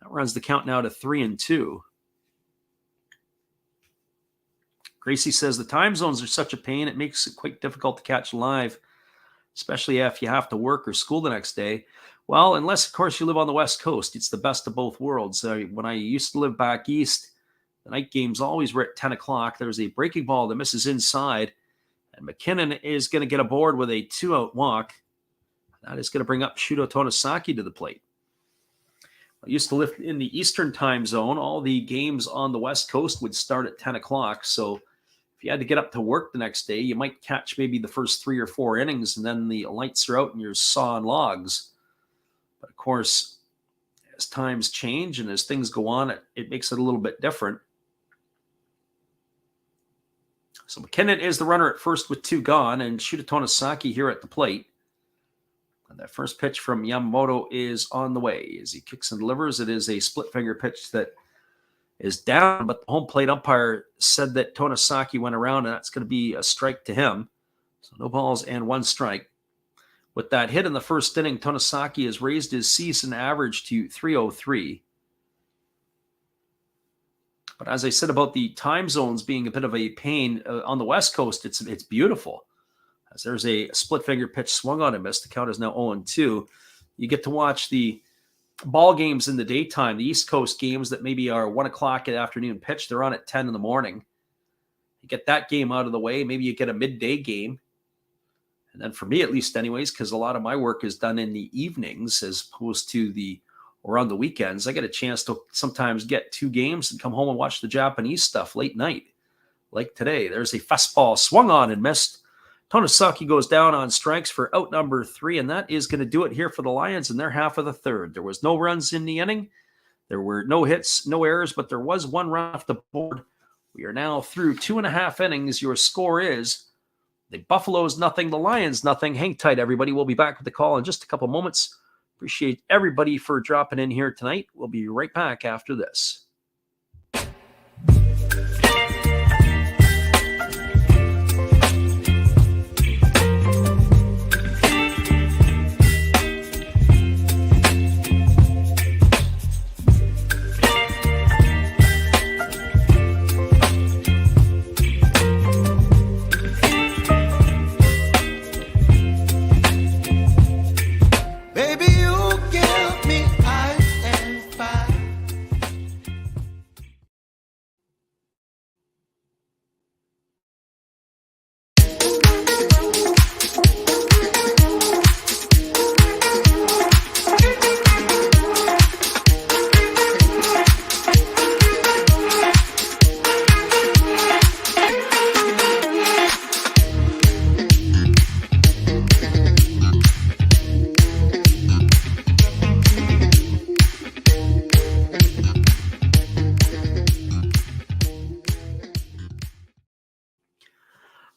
That runs the count now to 3-2. Gracie says the time zones are such a pain, it makes it quite difficult to catch live, especially if you have to work or school the next day. Well, unless, of course, you live on the West Coast. It's the best of both worlds. When I used to live back east, the night games always were at 10 o'clock. There's a breaking ball that misses inside, and McKinnon is going to get aboard with a 2-out walk. That is going to bring up Shuto Tonosaki to the plate. I used to live in the Eastern time zone. All the games on the West Coast would start at 10 o'clock. So if you had to get up to work the next day, you might catch maybe the first 3 or 4 innings, and then the lights are out and you're sawing logs. But of course, as times change and as things go on, it makes it a little bit different. So McKinnon is the runner at first with 2 gone, and Shuto Tonosaki here at the plate. And that first pitch from Yamamoto is on the way. As he kicks and delivers, it is a split finger pitch that is down, but the home plate umpire said that Tonosaki went around, and that's going to be a strike to him. So no balls and 1 strike. With that hit in the first inning, Tonosaki has raised his season average to 303. But as I said about the time zones being a bit of a pain, on the West Coast, it's beautiful. As there's a split finger pitch swung on and missed. The count is now 0-2. You get to watch the ball games in the daytime, the East Coast games that maybe are 1 o'clock in the afternoon pitch. They're on at 10 in the morning. You get that game out of the way. Maybe you get a midday game. And then for me, at least anyways, because a lot of my work is done in the evenings as opposed to or on the weekends, I get a chance to sometimes get 2 games and come home and watch the Japanese stuff late night. Like today, there's a fastball swung on and missed. Tonosaki goes down on strikes for out number 3, and that is going to do it here for the Lions in their half of the third. There was no runs in the inning. There were no hits, no errors, but there was 1 run off the board. We are now through 2.5 innings. Your score is the Buffaloes 0, the Lions 0. Hang tight, everybody. We'll be back with the call in just a couple moments. Appreciate everybody for dropping in here tonight. We'll be right back after this.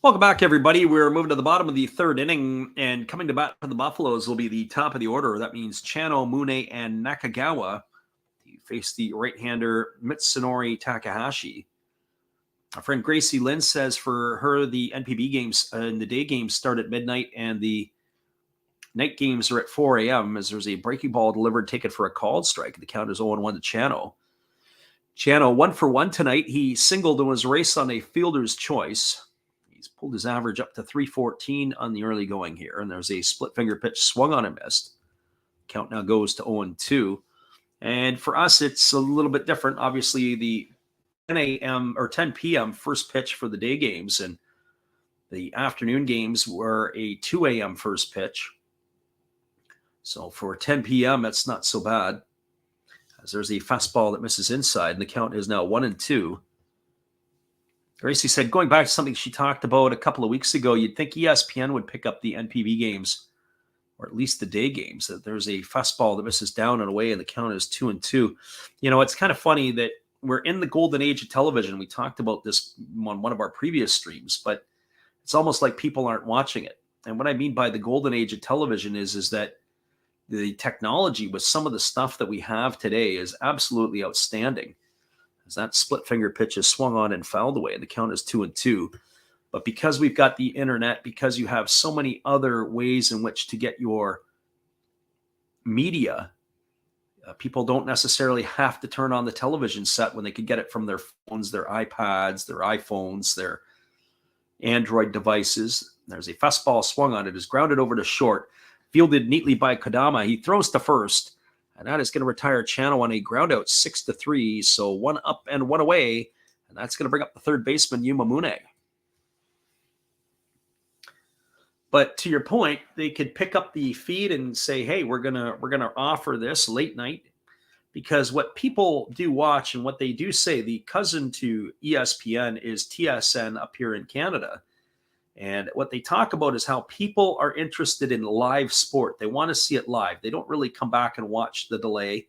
Welcome back, everybody. We're moving to the bottom of the third inning, and coming to bat for the Buffaloes will be the top of the order. That means Chano, Mune, and Nakagawa. You face the right-hander Mitsunori Takahashi. Our friend Gracie Lynn says for her, the NPB games and the day games start at midnight, and the night games are at 4 a.m. as there's a breaking ball delivered, taken for a called strike. The count is 0-1 to Chano. Chano 1 for 1 tonight. He singled and was raced on a fielder's choice. He's pulled his average up to 314 on the early going here. And there's a split finger pitch swung on and missed. Count now goes to 0-2. And for us, it's a little bit different. Obviously, the 10 a.m. or 10 p.m. first pitch for the day games, and the afternoon games were a 2 a.m. first pitch. So for 10 p.m., that's not so bad, as there's a fastball that misses inside, and the count is now 1-2. Gracie said, going back to something she talked about a couple of weeks ago, you'd think ESPN would pick up the NPB games, or at least the day games, that there's a fastball that misses down and away, and the count is 2-2. It's kind of funny that we're in the golden age of television. We talked about this on one of our previous streams, but it's almost like people aren't watching it. And what I mean by the golden age of television is that the technology with some of the stuff that we have today is absolutely outstanding. As that split finger pitch is swung on and fouled away, and the count is 2-2. But because we've got the internet, because you have so many other ways in which to get your media, people don't necessarily have to turn on the television set when they could get it from their phones, their iPads, their iPhones, their Android devices. There's a fastball swung on. It is grounded over to short, fielded neatly by Kodama. He throws to first, and that is going to retire Channel on a ground out 6-3. So 1 up and 1 away, and that's going to bring up the third baseman, Yuma Mune. But to your point, they could pick up the feed and say, "Hey, we're gonna offer this late night," because what people do watch and what they do say, the cousin to ESPN is TSN up here in Canada, and what they talk about is how people are interested in live sport. They want to see it live. They don't really come back and watch the delay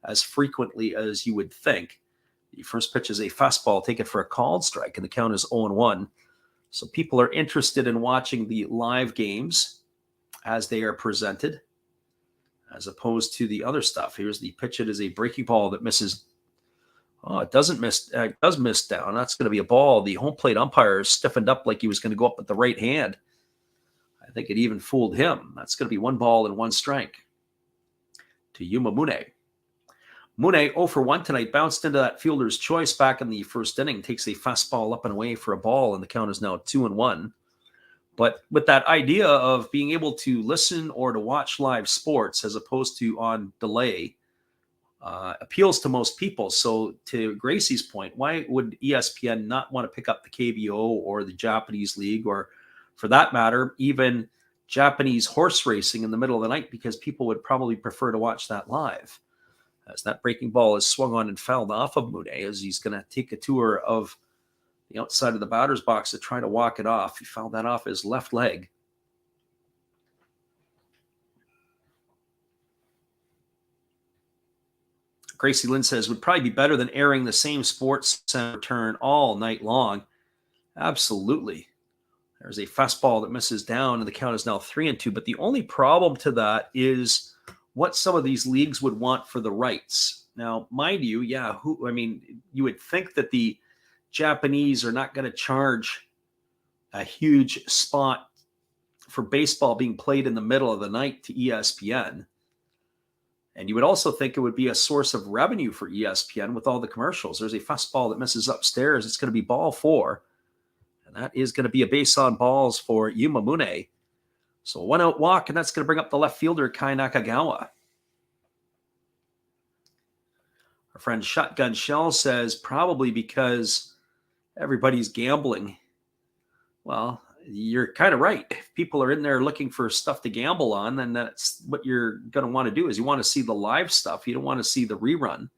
as frequently as you would think. The first pitch is a fastball taken for a called strike, and the count is 0-1. So people are interested in watching the live games as they are presented, as opposed to the other stuff. Here's the pitch. It is a breaking ball that misses. Oh, it doesn't miss. It does miss down. That's going to be a ball. The home plate umpire stiffened up like he was going to go up with the right hand. I think it even fooled him. That's going to be 1 ball and 1 strike to Yuma Mune. Mune 0 for 1 tonight, bounced into that fielder's choice back in the first inning, takes a fastball up and away for a ball, and the count is now 2-1. But with that idea of being able to listen or to watch live sports as opposed to on delay, appeals to most people. So to Gracie's point, why would ESPN not want to pick up the KBO or the Japanese League, or for that matter, even Japanese horse racing in the middle of the night, because people would probably prefer to watch that live. As that breaking ball is swung on and fouled off of Mune, as he's going to take a tour of the outside of the batter's box to try to walk it off. He fouled that off his left leg. Gracie Lynn says, would probably be better than airing the same Sports Center turn all night long. Absolutely. There's a fastball that misses down, and the count is now 3-2. But the only problem to that is what some of these leagues would want for the rights. Now, mind you, you would think that the Japanese are not going to charge a huge spot for baseball being played in the middle of the night to ESPN. And you would also think it would be a source of revenue for ESPN with all the commercials. There's a fastball that misses upstairs. It's going to be ball 4. And that is going to be a base on balls for Yuma Mune. So 1 out walk, and that's going to bring up the left fielder, Kai Nakagawa. Our friend Shotgun Shell says probably because everybody's gambling. Well, you're kind of right. If people are in there looking for stuff to gamble on, then that's what you're going to want to do, is you want to see the live stuff. You don't want to see the rerun.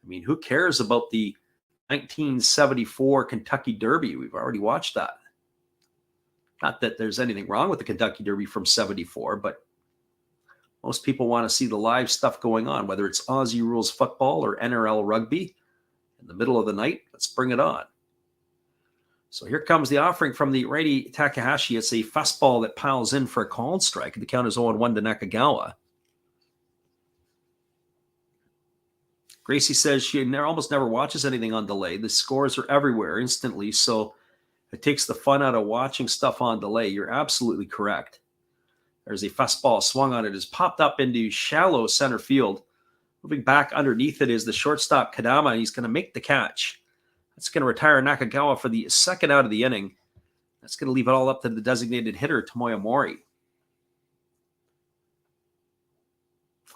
I mean, who cares about the 1974 Kentucky Derby? We've already watched that. Not that there's anything wrong with the Kentucky Derby from 74, but most people want to see the live stuff going on, whether it's Aussie Rules football or NRL rugby. In the middle of the night, let's bring it on. So here comes the offering from the righty Takahashi. It's a fastball that piles in for a called strike. The count is 0-1 to Nakagawa. Gracie says she almost never watches anything on delay. The scores are everywhere instantly, so it takes the fun out of watching stuff on delay. You're absolutely correct. There's a fastball swung on it. It's popped up into shallow center field. Moving back underneath it is the shortstop Kadama. He's going to make the catch. That's going to retire Nakagawa for the second out of the inning. That's going to leave it all up to the designated hitter, Tomoya Mori.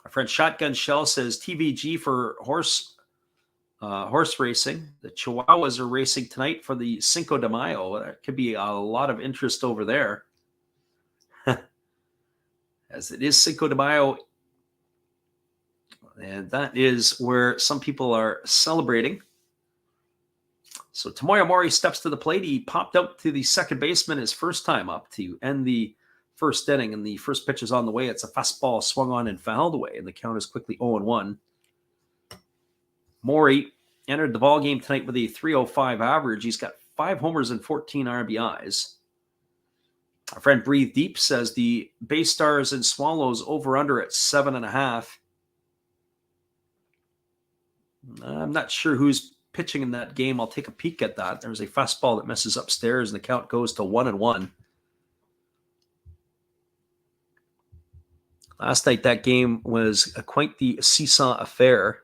Our friend Shotgun Shell says TVG for horse racing. The Chihuahuas are racing tonight for the Cinco de Mayo. There could be a lot of interest over there. As it is Cinco de Mayo, and that is where some people are celebrating. So Tomoya Mori steps to the plate. He popped out to the second baseman his first time up to end the first inning, and the first pitch is on the way. It's a fastball swung on and fouled away, and the count is quickly 0-1. Mori entered the ballgame tonight with a .305 average. He's got 5 homers and 14 RBIs. Our friend Breathe Deep says the Bay Stars and Swallows over-under at 7.5. I'm not sure who's pitching in that game. I'll take a peek at that. There's a fastball that misses upstairs, and the count goes to 1-1. Last night, that game was quite the seesaw affair.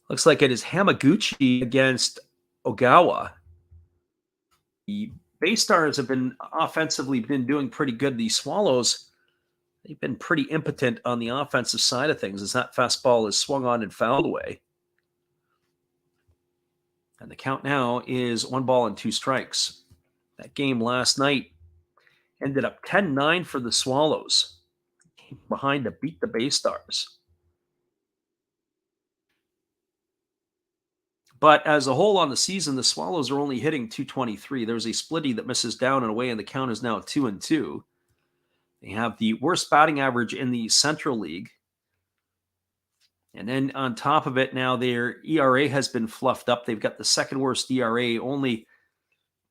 Looks like it is Hamaguchi against Ogawa. The Bay Stars have been offensively doing pretty good. The Swallows, they've been pretty impotent on the offensive side of things as that fastball is swung on and fouled away. And the count now is 1-2 strikes. That game last night ended up 10-9 for the Swallows. Came behind to beat the Bay Stars. But as a whole on the season, the Swallows are only hitting .223. There's a splitty that misses down and away, and the count is now 2-2. They have the worst batting average in the Central League. And then on top of it, now their ERA has been fluffed up. They've got the second worst ERA. Only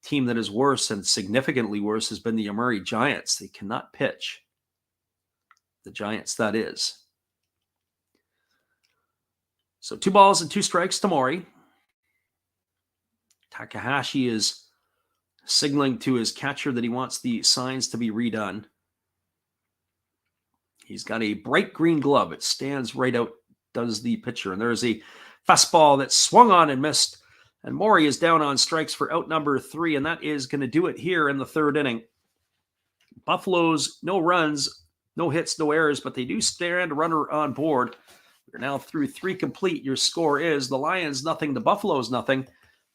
team that is worse and significantly worse has been the Yomiuri Giants. They cannot pitch. The Giants, that is. So 2-2 strikes to Mori. Takahashi is signaling to his catcher that he wants the signs to be redone. He's got a bright green glove. It stands right out, does the pitcher. And there's a fastball that swung on and missed. And Mori is down on strikes for out number 3. And that is going to do it here in the third inning. Buffaloes, no runs, no hits, no errors, but they do stand a runner on board. We're now through 3 complete. Your score is the Lions nothing, the Buffaloes nothing.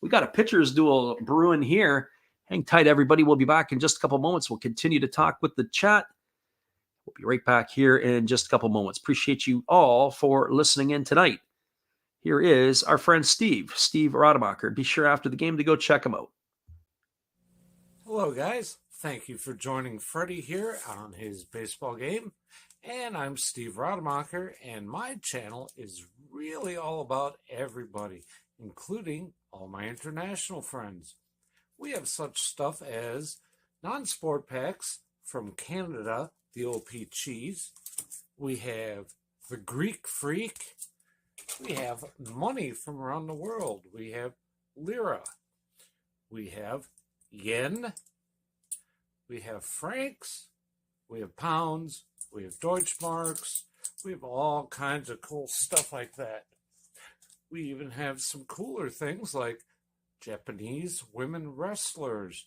We got a pitcher's duel brewing here. Hang tight, everybody. We'll be back in just a couple moments. We'll continue to talk with the chat. We'll be right back here in just a couple moments. Appreciate you all for listening in tonight. Here is our friend Steve Rademacher. Be sure after the game to go check him out. Hello, guys. Thank you for joining Freddie here on his baseball game. And I'm Steve Rademacher, and my channel is really all about everybody, including all my international friends. We have such stuff as non-sport packs from Canada, the OP Cheese. We have the Greek Freak. We have money from around the world. We have Lira. We have Yen. We have francs. We have pounds. We have Deutschmarks. We have all kinds of cool stuff like that. We even have some cooler things like Japanese women wrestlers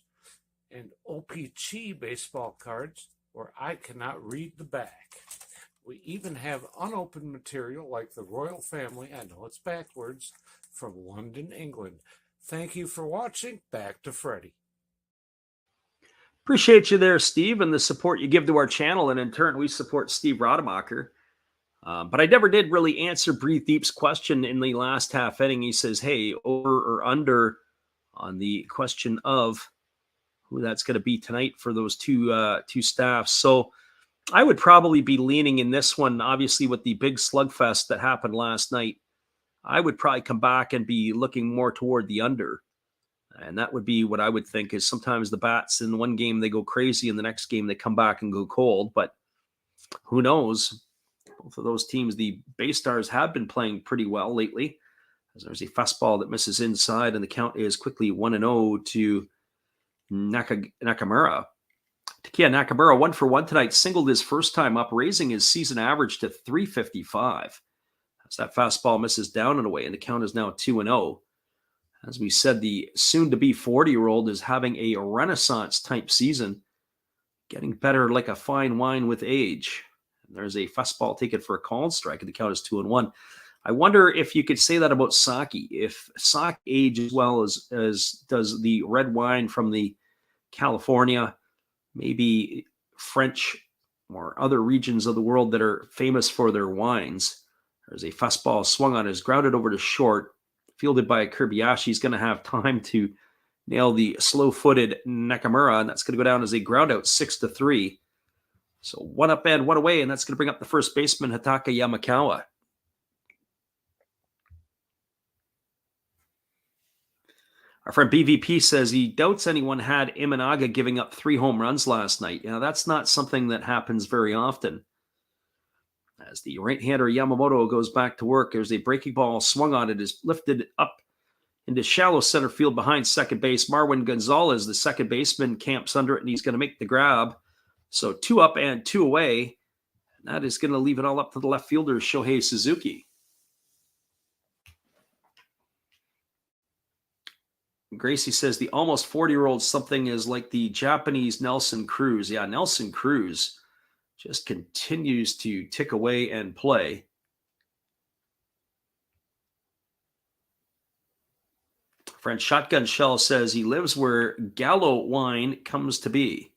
and OPC baseball cards where I cannot read the back. We even have unopened material like the royal family, I know it's backwards, from London, England. Thank you for watching. Back to Freddie. Appreciate you there, Steve, and the support you give to our channel. And in turn, we support Steve Rademacher. But I never did really answer Breathe Deep's question in the last half inning. He says, hey, over or under on the question of who that's going to be tonight for those two staffs. So I would probably be leaning in this one, obviously, with the big slugfest that happened last night. I would probably come back and be looking more toward the under. And that would be what I would think is sometimes the bats in one game, they go crazy. In the next game, they come back and go cold. But who knows? Both of those teams, the Bay Stars, have been playing pretty well lately. As there's a fastball that misses inside, and the count is quickly 1-0 to Nakamura. Takeya Nakamura, 1 for 1 tonight, singled his first time up, raising his season average to 355. As that fastball misses down and away, and the count is now 2-0. As we said, the soon-to-be 40-year-old is having a renaissance-type season, getting better like a fine wine with age. There's a fastball taken for a called strike, and the count is 2-1. I wonder if you could say that about sake. If sake ages as well as does the red wine from the California, maybe French or other regions of the world that are famous for their wines. There's a fastball swung on, is grounded over to short, fielded by Kobayashi. He's going to have time to nail the slow-footed Nakamura, and that's going to go down as a ground out, 6-3. So one up and one away, and that's going to bring up the first baseman, Hataka Yamakawa. Our friend BVP says he doubts anyone had Imanaga giving up 3 home runs last night. That's not something that happens very often. As the right-hander Yamamoto goes back to work, there's a breaking ball swung on. It is lifted up into shallow center field behind second base. Marwin Gonzalez, the second baseman, camps under it, and he's going to make the grab. So 2 up and 2 away. And that is going to leave it all up to the left fielder, Shohei Suzuki. Gracie says the almost 40-year-old something is like the Japanese Nelson Cruz. Yeah, Nelson Cruz just continues to tick away and play. Friend Shotgun Shell says he lives where Gallo wine comes to be.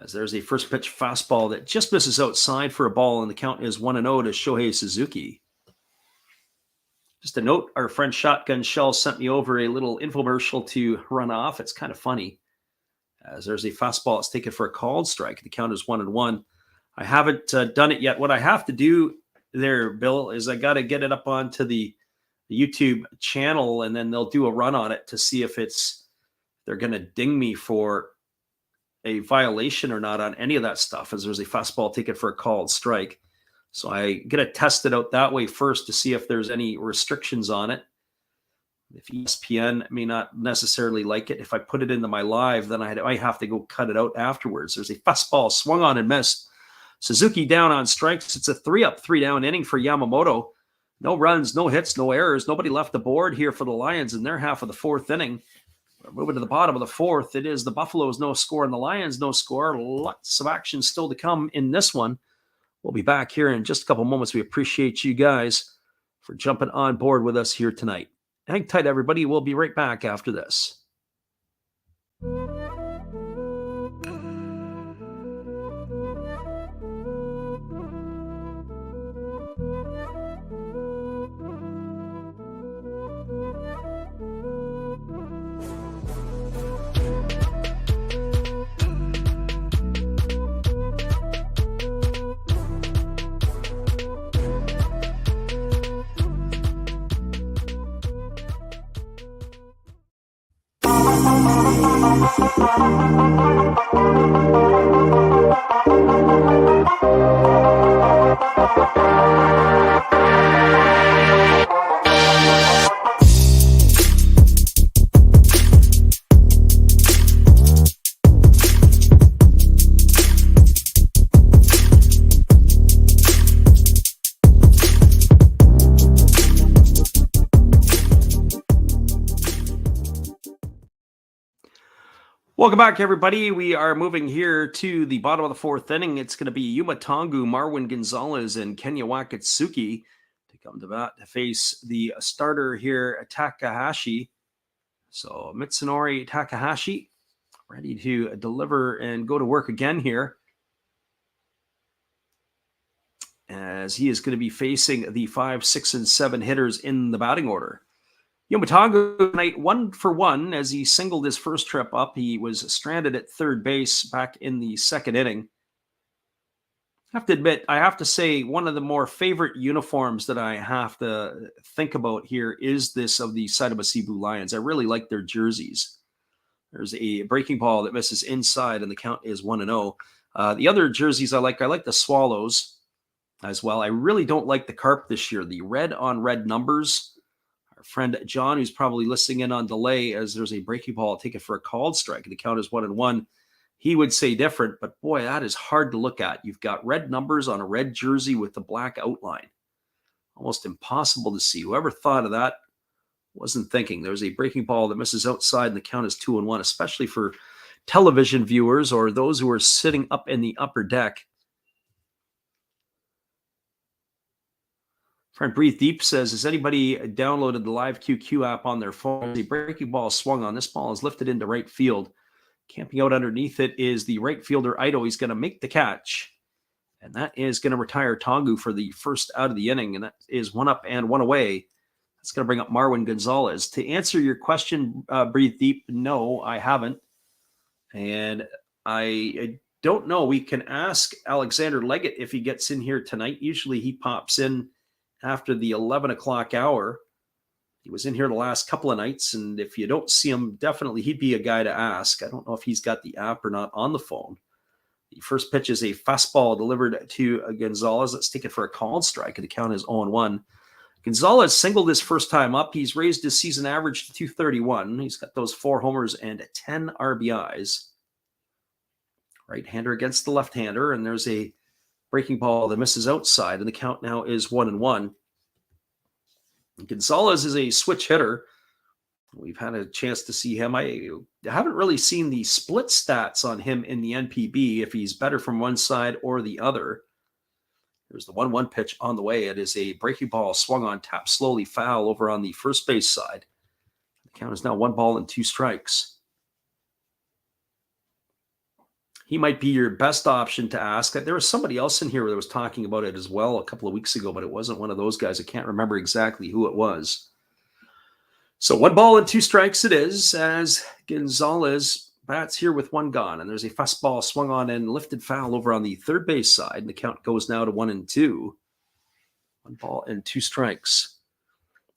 As there's a first pitch fastball that just misses outside for a ball, and the count is 1-0 to Shohei Suzuki. Just a note, our friend Shotgun Shell sent me over a little infomercial to run off. It's kind of funny. As there's a fastball, it's taken for a called strike. The count is 1-1. I haven't done it yet. What I have to do there, Bill, is I got to get it up onto the YouTube channel, and then they'll do a run on it to see if they're going to ding me for a violation or not on any of that stuff, as there's a fastball taken for a called strike. So I get to test it out that way first to see if there's any restrictions on it. If ESPN may not necessarily like it, if I put it into my live, then I have to go cut it out afterwards. There's a fastball swung on and missed. Suzuki down on strikes. It's a 3-up, 3-down inning for Yamamoto. No runs, no hits, no errors. Nobody left the board here for the Lions in their half of the 4th inning. We're moving to the bottom of the 4th. It is the Buffaloes no score and the Lions no score. Lots of action still to come in this one. We'll be back here in just a couple moments. We appreciate you guys for jumping on board with us here tonight. Hang tight, everybody. We'll be right back after this. Welcome back, everybody. We are moving here to the bottom of the 4th inning. It's going to be Yuma Tongu, Marwin Gonzalez, and Kenya Wakatsuki to come to bat to face the starter here, Takahashi. So Mitsunori Takahashi ready to deliver and go to work again here, as he is going to be facing the 5, 6, and 7 hitters in the batting order. Yamatongo tonight 1 for 1 as he singled his first trip up. He was stranded at third base back in the 2nd inning. I have to admit, I have to say one of the more favorite uniforms that I have to think about here is this of the Seibu Seibu Lions. I really like their jerseys. There's a breaking ball that misses inside, and the count is 1-0. The other jerseys I like the Swallows as well. I really don't like the Carp this year. The red on red numbers. Our friend John, who's probably listening in on delay, as there's a breaking ball taken for a called strike, and the count is 1-1. He would say different, but boy, that is hard to look at. You've got red numbers on a red jersey with the black outline. Almost impossible to see. Whoever thought of that wasn't thinking. There's a breaking ball that misses outside, and the count is 2-1, especially for television viewers or those who are sitting up in the upper deck. Friend Breathe Deep says, has anybody downloaded the Live QQ app on their phone? The breaking ball swung on. This ball is lifted into right field. Camping out underneath it is the right fielder, Ido. He's going to make the catch. And that is going to retire Tongu for the first out of the inning. And that is 1 up and 1 away. That's going to bring up Marwin Gonzalez. To answer your question, Breathe Deep, no, I haven't. And I don't know. We can ask Alexander Leggett if he gets in here tonight. Usually he pops in after the 11 o'clock hour. He was in here the last couple of nights, and if you don't see him, definitely he'd be a guy to ask. I don't know if he's got the app or not on the phone. The first pitch is a fastball delivered to Gonzalez. Let's take it for a called strike, and the count is 0-1. Gonzalez singled his first time up. He's raised his season average to 231. He's got those 4 homers and 10 RBIs. Right-hander against the left-hander, and there's a breaking ball that misses outside, and the count now is 1-1. Gonzalez is a switch hitter. We've had a chance to see him. I haven't really seen the split stats on him in the NPB, if he's better from one side or the other. There's the 1-1 pitch on the way. It is a breaking ball swung on, tapped slowly foul over on the first base side. The count is now 1 ball and 2 strikes. He might be your best option to ask. There was somebody else in here that was talking about it as well a couple of weeks ago, but it wasn't one of those guys. I can't remember exactly who it was. So 1 ball and 2 strikes it is, as Gonzalez bats here with 1 gone. And there's a fastball swung on and lifted foul over on the third base side. And the count goes now to 1-2. 1 ball and 2 strikes.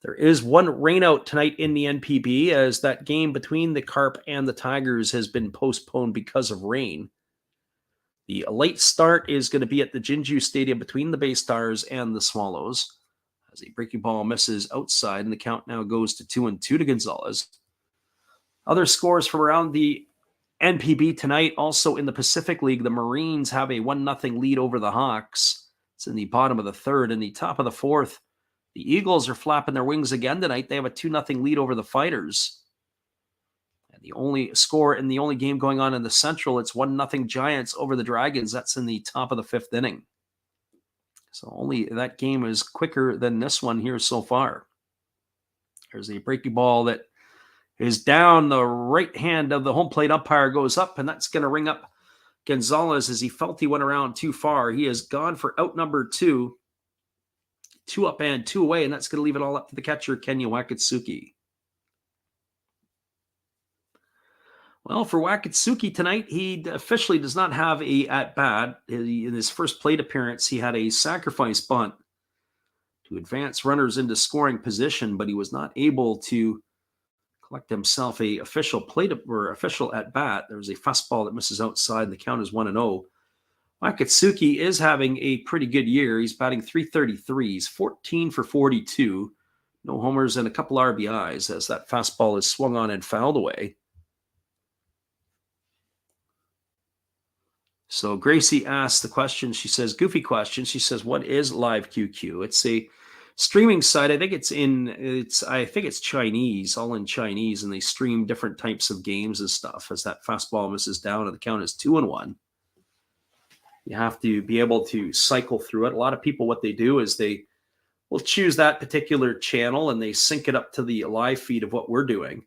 There is 1 rainout tonight in the NPB, as that game between the Carp and the Tigers has been postponed because of rain. The late start is going to be at the Jinju Stadium between the Bay Stars and the Swallows, as a breaking ball misses outside, and the count now goes to 2-2 to Gonzalez. Other scores from around the NPB tonight, also in the Pacific League, the Marines have a 1-0 lead over the Hawks. It's in the bottom of the third. In the top of the fourth, the Eagles are flapping their wings again tonight. They have a 2-0 lead over the Fighters. The only score in the only game going on in the Central, it's 1-0 Giants over the Dragons. That's in the top of the 5th inning. So only that game is quicker than this one here so far. There's a breaking ball that is down the right hand of the home plate umpire, goes up, and that's going to ring up Gonzalez as he felt he went around too far. He has gone for out number 2. 2 up and 2 away, and that's going to leave it all up to the catcher, Kenya Wakatsuki. Well, for Wakatsuki tonight, he officially does not have a at-bat. In his first plate appearance, he had a sacrifice bunt to advance runners into scoring position, but he was not able to collect himself a official plate or official at-bat. There was a fastball that misses outside, and the count is 1-0. Wakatsuki is having a pretty good year. He's batting .333. He's 14 for 42. No homers and a couple RBIs, as that fastball is swung on and fouled away. So Gracie asked the question. She says, goofy question. She says, what is Live QQ? It's a streaming site. I think it's Chinese, all in Chinese, and they stream different types of games and stuff. As that fastball misses down and the count is 2-1. You have to be able to cycle through it. A lot of people, what they do is they will choose that particular channel and they sync it up to the live feed of what we're doing.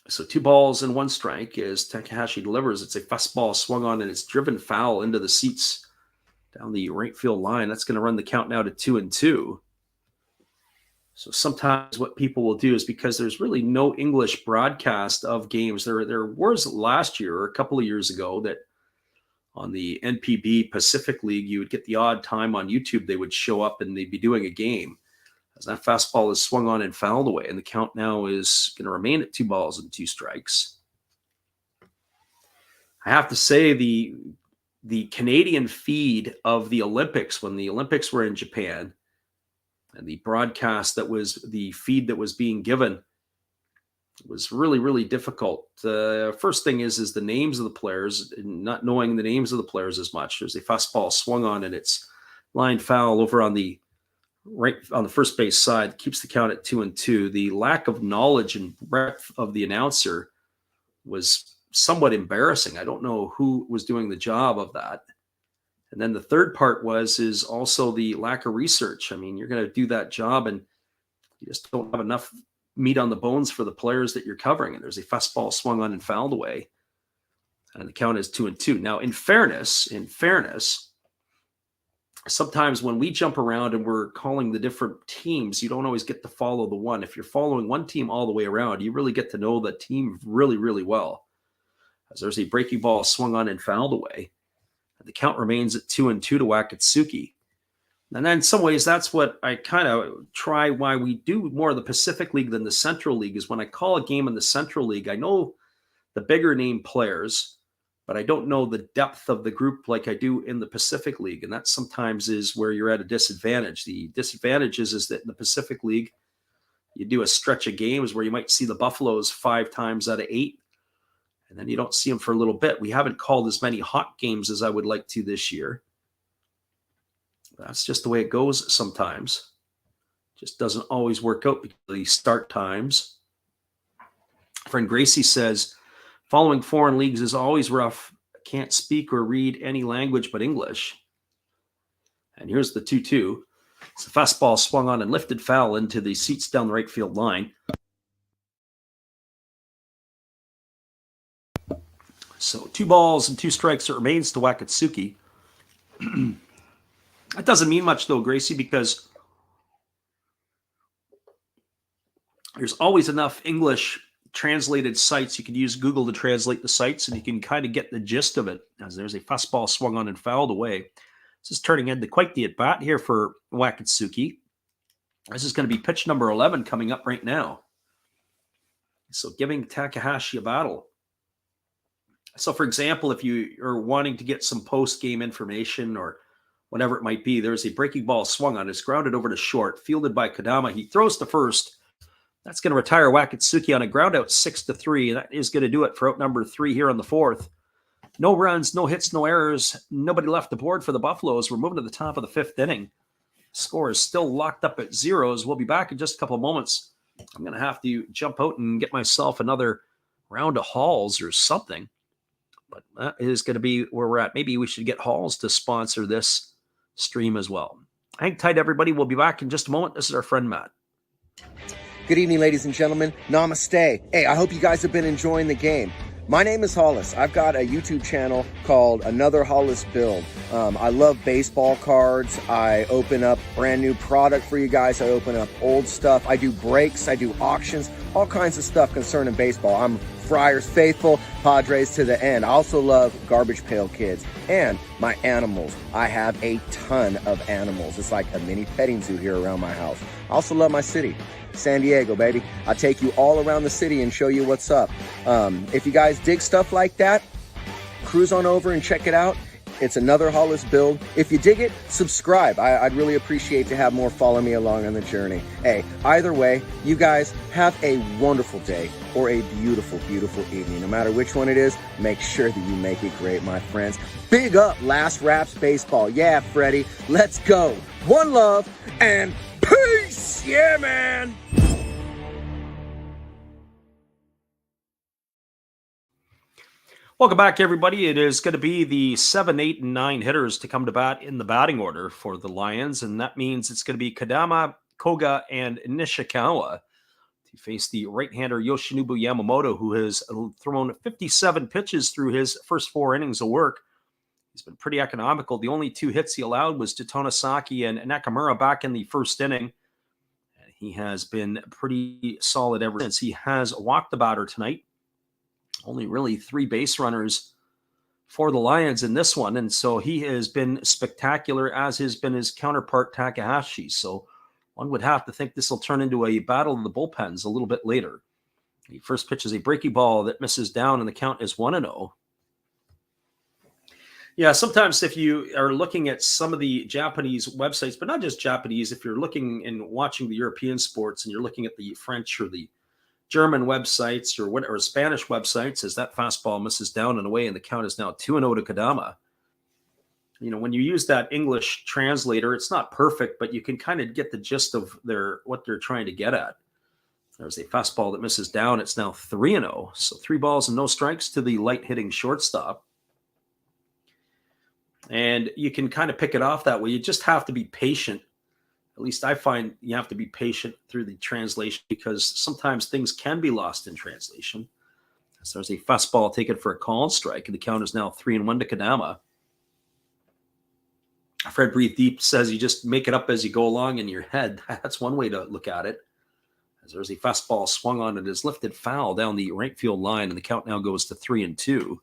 So 2 balls and 1 strike as Takahashi delivers. It's a fastball swung on and it's driven foul into the seats down the right field line. That's going to run the count now to 2-2. So sometimes what people will do is, because there's really no English broadcast of games. There was last year or a couple of years ago that on the NPB Pacific League, you would get the odd time on YouTube. They would show up and they'd be doing a game. As that fastball is swung on and fouled away, and the count now is going to remain at 2 balls and 2 strikes. I have to say the Canadian feed of the Olympics, when the Olympics were in Japan, and the broadcast that was the feed that was being given, was really, really difficult. First thing is the names of the players, not knowing the names of the players as much. There's a fastball swung on and it's line foul over on the right on the first base side, keeps the count at 2-2. The lack of knowledge and breadth of the announcer was somewhat embarrassing. I don't know who was doing the job of that. And then the third part is also the lack of research. I mean, you're going to do that job and you just don't have enough meat on the bones for the players that you're covering. And there's a fastball swung on and fouled away. And the count is 2-2. Now, in fairness, sometimes when we jump around and we're calling the different teams, you don't always get to follow the one. If you're following one team all the way around, you really get to know the team really, really well. As there's a breaking ball swung on and fouled away. And the count remains at 2-2 to Wakatsuki. And then in some ways, that's what I kind of try why we do more of the Pacific League than the Central League is when I call a game in the Central League, I know the bigger name players, but I don't know the depth of the group like I do in the Pacific League. And that sometimes is where you're at a disadvantage. The disadvantage is that in the Pacific League, you do a stretch of games where you might see the Buffaloes 5 times out of 8, and then you don't see them for a little bit. We haven't called as many hot games as I would like to this year. That's just the way it goes sometimes. Just doesn't always work out because of the start times. Friend Gracie says, following foreign leagues is always rough. Can't speak or read any language but English. And here's the 2-2. It's a fastball swung on and lifted foul into the seats down the right field line. So 2 balls and 2 strikes. It remains to Wakatsuki. That doesn't mean much, though, Gracie, because there's always enough English translated sites. You can use Google to translate the sites, and you can kind of get the gist of it. As there's a fastball swung on and fouled away. This is turning into quite the at-bat here for Wakatsuki. This is going to be pitch number 11 coming up right now. So giving Takahashi a battle. So, for example, if you are wanting to get some post-game information or whatever it might be, there's a breaking ball swung on. It's grounded over to short, fielded by Kadama. He throws to first. That's going to retire Wakatsuki on a ground out 6-3, and that is going to do it for out number 3 here on the 4th. No runs, no hits, no errors. Nobody left the board for the Buffaloes. We're moving to the top of the 5th inning. Score is still locked up at 0s. We'll be back in just a couple of moments. I'm going to have to jump out and get myself another round of Halls or something. But that is going to be where we're at. Maybe we should get Halls to sponsor this stream as well. Hang tight, everybody. We'll be back in just a moment. This is our friend Matt. Good evening, ladies and gentlemen. Namaste. Hey, I hope you guys have been enjoying the game. My name is Hollis. I've got a YouTube channel called Another Hollis Build. I love baseball cards. I open up brand new product for you guys. I open up old stuff. I do breaks. I do auctions. All kinds of stuff concerning baseball. I'm Friars faithful, Padres to the end. I also love Garbage Pail Kids and my animals. I have a ton of animals. It's like a mini petting zoo here around my house. I also love my city. San Diego, baby. I'll take you all around the city and show you what's up. If you guys dig stuff like that, cruise on over and check it out. It's Another Hollis Build. If you dig it, subscribe. I'd really appreciate to have more follow me along on the journey. Hey, either way, you guys have a wonderful day or a beautiful, beautiful evening. No matter which one it is, make sure that you make it great, my friends. Big up Last Raps Baseball. Yeah, Freddie, let's go. One love and peace. Yeah, man. Welcome back, everybody. It is going to be the 7, 8, and 9 hitters to come to bat in the batting order for the Lions, and that means it's going to be Kadama, Koga, and Nishikawa to face the right-hander Yoshinobu Yamamoto, who has thrown 57 pitches through his first 4 innings of work. He's been pretty economical. The only 2 hits he allowed was to Tonosaki and Nakamura back in the first inning. He has been pretty solid ever since. He has walked the batter tonight. Only really 3 base runners for the Lions in this one. And so he has been spectacular, as has been his counterpart Takahashi. So one would have to think this will turn into a battle of the bullpens a little bit later. The first pitch is a breaking ball that misses down, and the count is 1-0. Yeah, sometimes if you are looking at some of the Japanese websites, but not just Japanese, if you're looking and watching the European sports and you're looking at the French or the German websites or Spanish websites, as that fastball misses down and away, and the count is now 2-0 to Kadama. You know, when you use that English translator, it's not perfect, but you can kind of get the gist of what they're trying to get at. There's a fastball that misses down. It's now 3-0. So 3 balls and no strikes to the light hitting shortstop. And you can kind of pick it off that way. You just have to be patient. At least I find you have to be patient through the translation because sometimes things can be lost in translation. So there's a fastball taken for a call strike, and the count is now 3-1 to Kadama. Fred Breathe Deep says you just make it up as you go along in your head. That's one way to look at it. As there's a fastball swung on, it is lifted foul down the right field line, and the count now goes to 3-2.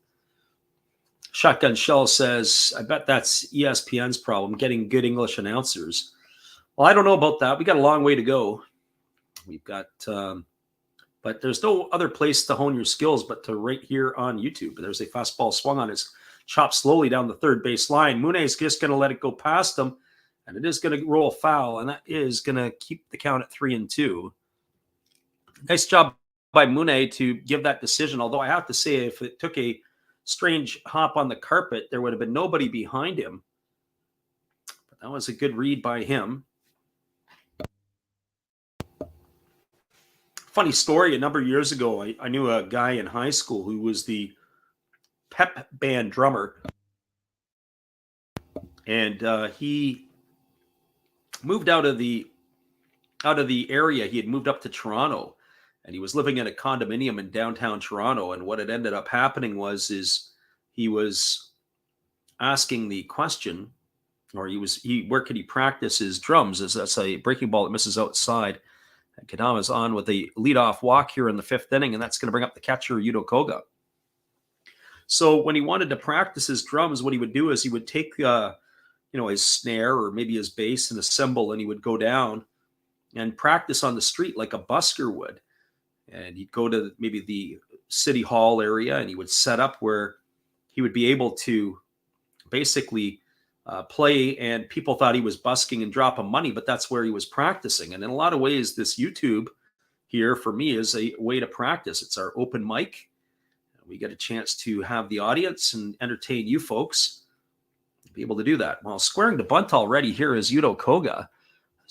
Shotgun Shell says, I bet that's ESPN's problem, getting good English announcers. Well, I don't know about that. We got a long way to go. We've got, but there's no other place to hone your skills but to right here on YouTube. There's a fastball swung on, it's chopped slowly down the third base line. Mune is just going to let it go past him, and it is going to roll foul, and that is going to keep the count at 3-2. Nice job by Mune to give that decision, although I have to say if it took a strange hop on the carpet, there would have been nobody behind him. But that was a good read by him. Funny story, a number of years ago, I knew a guy in high school who was the pep band drummer. And he moved out of the area. He had moved up to Toronto, and he was living in a condominium in downtown Toronto. And what had ended up happening was he was asking the question, or where could he practice his drums? As that's a breaking ball that misses outside. And Kadama's on with a leadoff walk here in the fifth inning, and that's going to bring up the catcher, Yuto Koga. So when he wanted to practice his drums, what he would do is he would take, his snare or maybe his bass and a cymbal, and he would go down and practice on the street like a busker would. And he'd go to maybe the city hall area, and he would set up where he would be able to basically play, and people thought he was busking and dropping money, but that's where he was practicing. And in a lot of ways, this YouTube here for me is a way to practice. It's our open mic. We get a chance to have the audience and entertain you folks, be able to do that. Well, squaring the bunt already here is Yuto Koga.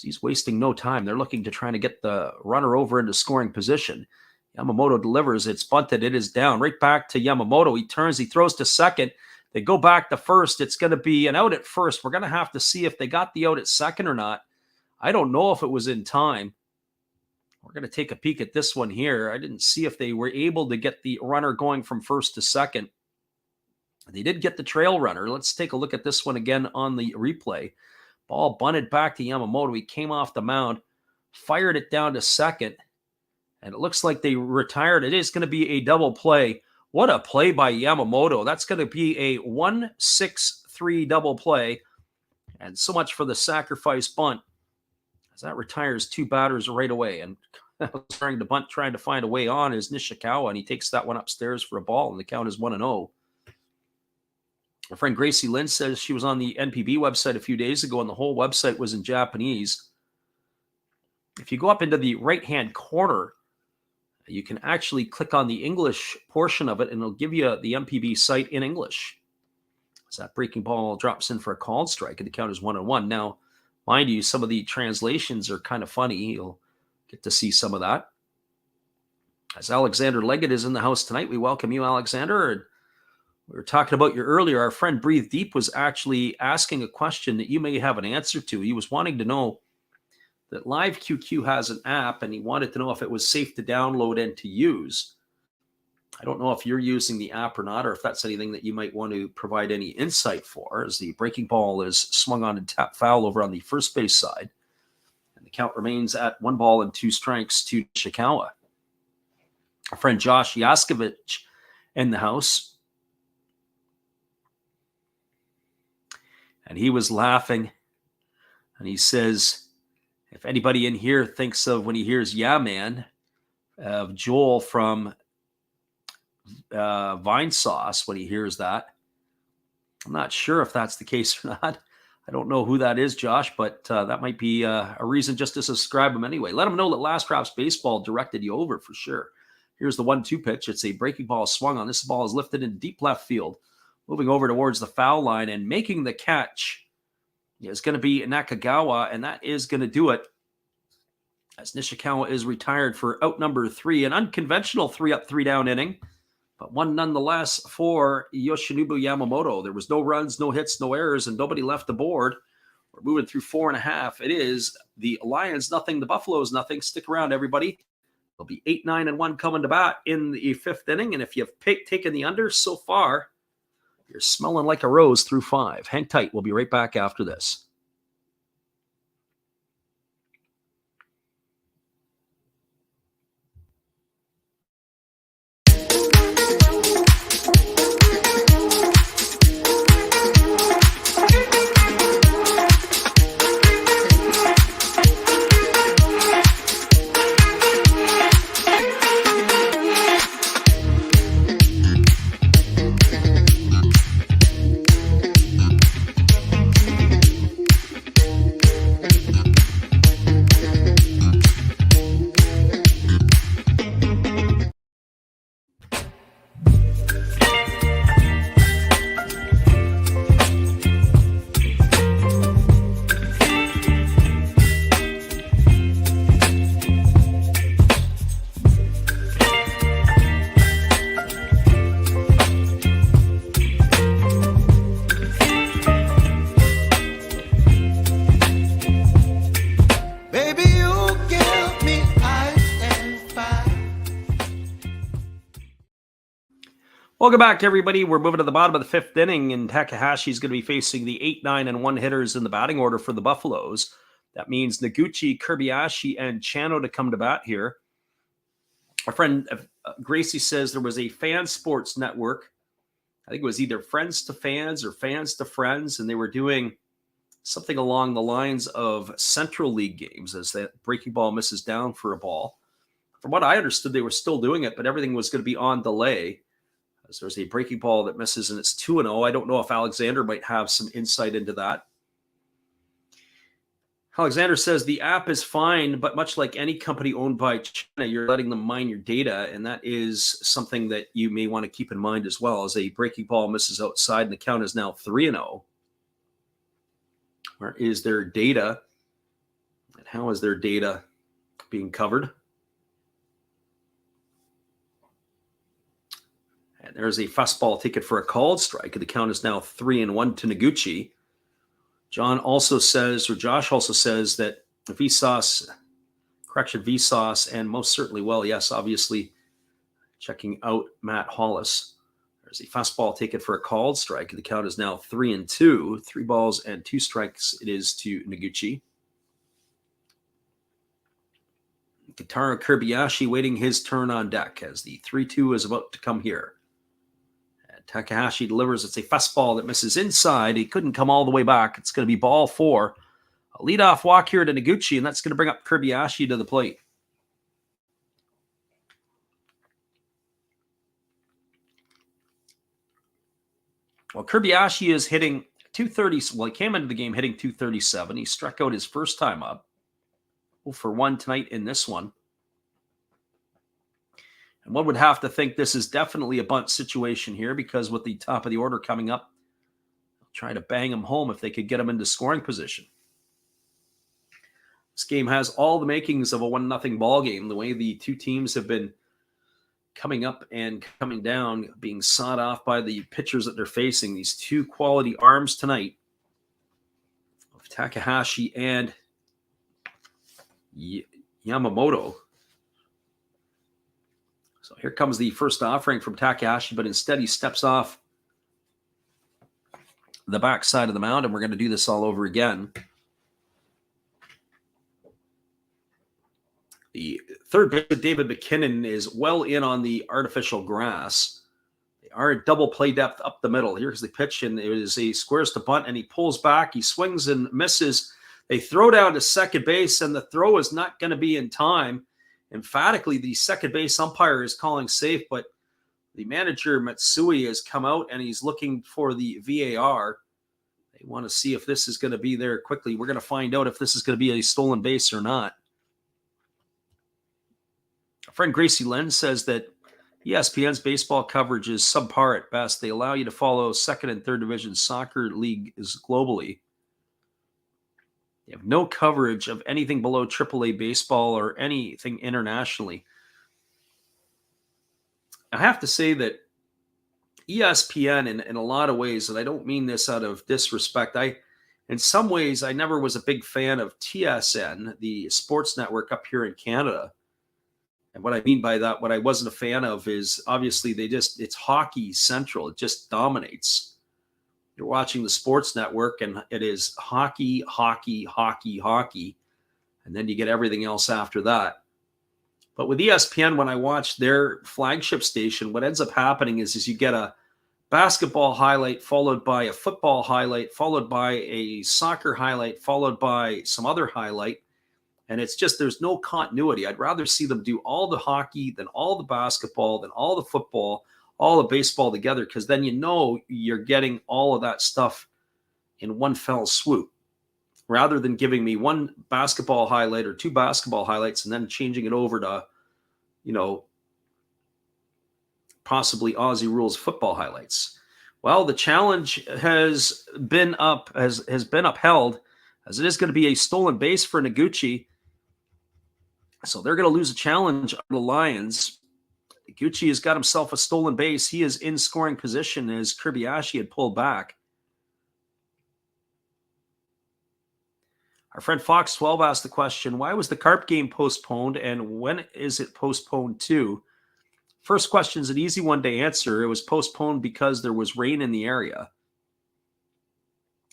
He's wasting no time. They're looking to try to get the runner over into scoring position. Yamamoto delivers. It's bunted. It is down. Right back to Yamamoto. He turns. He throws to second. They go back to first. It's going to be an out at first. We're going to have to see if they got the out at second or not. I don't know if it was in time. We're going to take a peek at this one here. I didn't see if they were able to get the runner going from first to second. They did get the trail runner. Let's take a look at this one again on the replay. Ball bunted back to Yamamoto. He came off the mound, fired it down to second, and it looks like they retired. It is going to be a double play. What a play by Yamamoto. That's going to be a 1-6-3 double play. And so much for the sacrifice bunt, as that retires two batters right away. And trying to bunt, trying to find a way on is Nishikawa, and he takes that one upstairs for a ball, and the count is 1-0. Our friend Gracie Lynn says she was on the NPB website a few days ago, and the whole website was in Japanese. If you go up into the right-hand corner, you can actually click on the English portion of it, and it'll give you the NPB site in English. As that breaking ball drops in for a called strike, and the count is 1-1. Now, mind you, some of the translations are kind of funny. You'll get to see some of that. As Alexander Leggett is in the house tonight, we welcome you, Alexander. And we were talking about you earlier. Our friend Breathe Deep was actually asking a question that you may have an answer to. He was wanting to know that Live QQ has an app, and he wanted to know if it was safe to download and to use. I don't know if you're using the app or not, or if that's anything that you might want to provide any insight for, as the breaking ball is swung on and tapped foul over on the first base side. And the count remains at 1-2 to Nishikawa. Our friend Josh Yaskovich in the house. And he was laughing, and he says, if anybody in here thinks of when he hears "Yeah Man" of Joel from Vine Sauce, when he hears that, I'm not sure if that's the case or not. I don't know who that is, Josh, but that might be a reason just to subscribe him anyway. Let him know that Last Raps Baseball directed you over for sure. Here's the 1-2 pitch. It's a breaking ball swung on. This ball is lifted in deep left field, moving over towards the foul line, and making the catch is going to be Nakagawa, and that is going to do it, as Nishikawa is retired for out number 3, an unconventional 3-up, 3-down inning. but one nonetheless for Yoshinobu Yamamoto. There was no runs, no hits, no errors, and nobody left the board. We're moving through 4.5. It is the Lions nothing, the Buffaloes nothing. Stick around, everybody. There'll be 8, 9, and 1 coming to bat in the 5th inning, and if you've taken the under so far, you're smelling like a rose through 5. Hang tight. We'll be right back after this. Welcome back, everybody. We're moving to the bottom of the 5th inning, and Takahashi's going to be facing the 8, 9, and 1 hitters in the batting order for the Buffaloes. That means Noguchi, Kobayashi, and Chano to come to bat here. Our friend Gracie says there was a fan sports network. I think it was either Friends to Fans or Fans to Friends, and they were doing something along the lines of Central League games as that breaking ball misses down for a ball. From what I understood, they were still doing it, but everything was going to be on delay. There's a breaking ball that misses, and it's 2-0. I don't know if Alexander might have some insight into that. Alexander says the app is fine, but much like any company owned by China, you're letting them mine your data, and that is something that you may want to keep in mind as well. As a breaking ball misses outside, and the count is now 3-0. Where is their data, and how is their data being covered? And there's a fastball ticket for a called strike. The count is now 3-1 to Noguchi. Josh also says that Vsauce, and most certainly, well, yes, obviously, checking out Matt Hollis. There's a fastball ticket for a called strike. The count is now 3-2. 3 balls and 2 strikes it is to Noguchi. Kentaro Kobayashi waiting his turn on deck as the 3-2 is about to come here. Takahashi delivers. It's a fastball that misses inside. He couldn't come all the way back. It's going to be ball 4. A leadoff walk here to Noguchi, and that's going to bring up Kobayashi to the plate. Well, Kobayashi is hitting 230. Well, he came into the game hitting 237. He struck out his first time up. 0 for 1 tonight in this one. And one would have to think this is definitely a bunt situation here, because with the top of the order coming up, they'll try to bang him home if they could get him into scoring position. This game has all the makings of a 1-0 ball game. The way the two teams have been coming up and coming down, being sawed off by the pitchers that they're facing. These two quality arms tonight of Takahashi and Yamamoto. So here comes the first offering from Takahashi, but instead he steps off the backside of the mound, and we're going to do this all over again. The third baseman, David McKinnon, is well in on the artificial grass. They are at double play depth up the middle. Here's the pitch, and it is a squares to bunt, and he pulls back. He swings and misses. They throw down to second base, and the throw is not going to be in time. Emphatically, the second base umpire is calling safe, but the manager, Matsui, has come out, and he's looking for the VAR. They want to see if this is going to be there quickly. We're going to find out if this is going to be a stolen base or not. Our friend Gracie Len says that ESPN's baseball coverage is subpar at best. They allow you to follow second and third division soccer leagues globally. They have no coverage of anything below AAA baseball or anything internationally. I have to say that ESPN in a lot of ways, and I don't mean this out of disrespect. In some ways, I never was a big fan of TSN, the sports network up here in Canada. And what I mean by that, what I wasn't a fan of is obviously it's hockey central. It just dominates. You're watching the sports network and it is hockey, hockey, hockey, hockey. And then you get everything else after that. But with ESPN, when I watch their flagship station, what ends up happening is you get a basketball highlight followed by a football highlight, followed by a soccer highlight, followed by some other highlight. And it's just, there's no continuity. I'd rather see them do all the hockey than all the basketball, than all the football, all the baseball together, because then you're getting all of that stuff in one fell swoop, rather than giving me one basketball highlight or two basketball highlights and then changing it over to, possibly Aussie rules football highlights. Well, the challenge has been upheld, as it is going to be a stolen base for Noguchi. So they're going to lose a challenge on the Lions. Noguchi has got himself a stolen base. He is in scoring position as Kirbiashi had pulled back. Our friend Fox12 asked the question, why was the Carp game postponed and when is it postponed to? First question is an easy one to answer. It was postponed because there was rain in the area.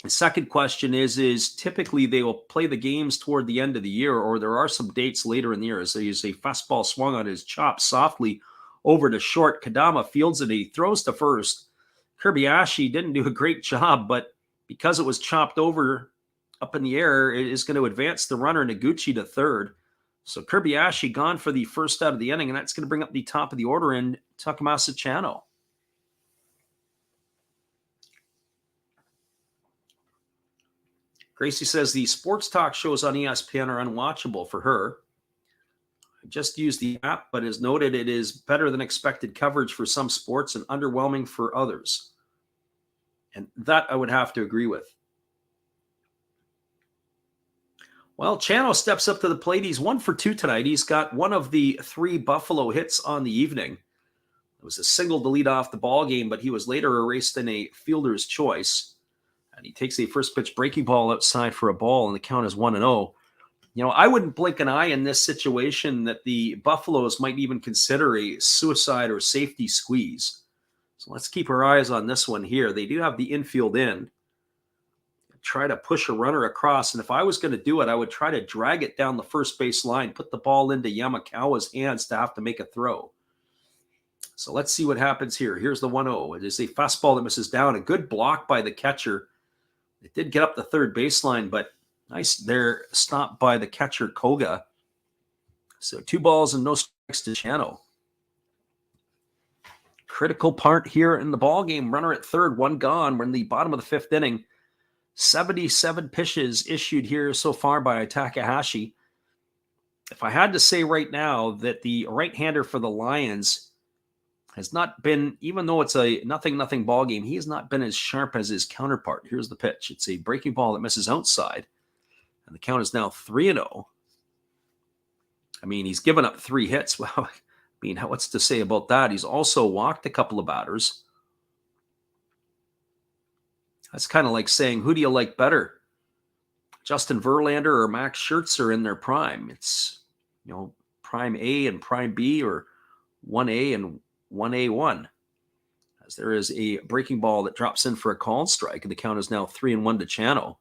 The second question is typically they will play the games toward the end of the year, or there are some dates later in the year. So there's a fastball swung on his chop softly over to short. Kadama fields it. He throws to first. Kirbiashi didn't do a great job, but because it was chopped over up in the air, it is going to advance the runner Noguchi to third. So Kirbiashi gone for the first out of the inning, and that's going to bring up the top of the order in Takamasa Chano. Gracie says the sports talk shows on ESPN are unwatchable for her. I just used the app, but as noted, it is better than expected coverage for some sports and underwhelming for others. And that I would have to agree with. Well, Chano steps up to the plate. He's 1 for 2 tonight. He's got one of the 3 Buffalo hits on the evening. It was a single to lead off the ball game, but he was later erased in a fielder's choice. And he takes a first pitch breaking ball outside for a ball, and the count is 1-0. I wouldn't blink an eye in this situation that the Buffaloes might even consider a suicide or safety squeeze. So let's keep our eyes on this one here. They do have the infield in. Try to push a runner across, and if I was going to do it, I would try to drag it down the first base line, put the ball into Yamakawa's hands to have to make a throw. So let's see what happens here. Here's the 1-0. It is a fastball that misses down. A good block by the catcher. It did get up the third baseline, but nice there, stopped by the catcher, Koga. So 2 balls and no strikes to Chano. Critical part here in the ball game. Runner at third, 1 gone. We're in the bottom of the 5th inning. 77 pitches issued here so far by Takahashi. If I had to say right now that the right-hander for the Lions has not been, even though it's a nothing ball game, he has not been as sharp as his counterpart. Here's the pitch. It's a breaking ball that misses outside, and the count is now 3-0. I mean, he's given up 3 hits. Well, I mean, what's to say about that? He's also walked a couple of batters. That's kind of like saying, who do you like better? Justin Verlander or Max Scherzer in their prime? It's, prime A and prime B, or 1A and 1A1. As there is a breaking ball that drops in for a called strike, and the count is now 3-1 to Chano.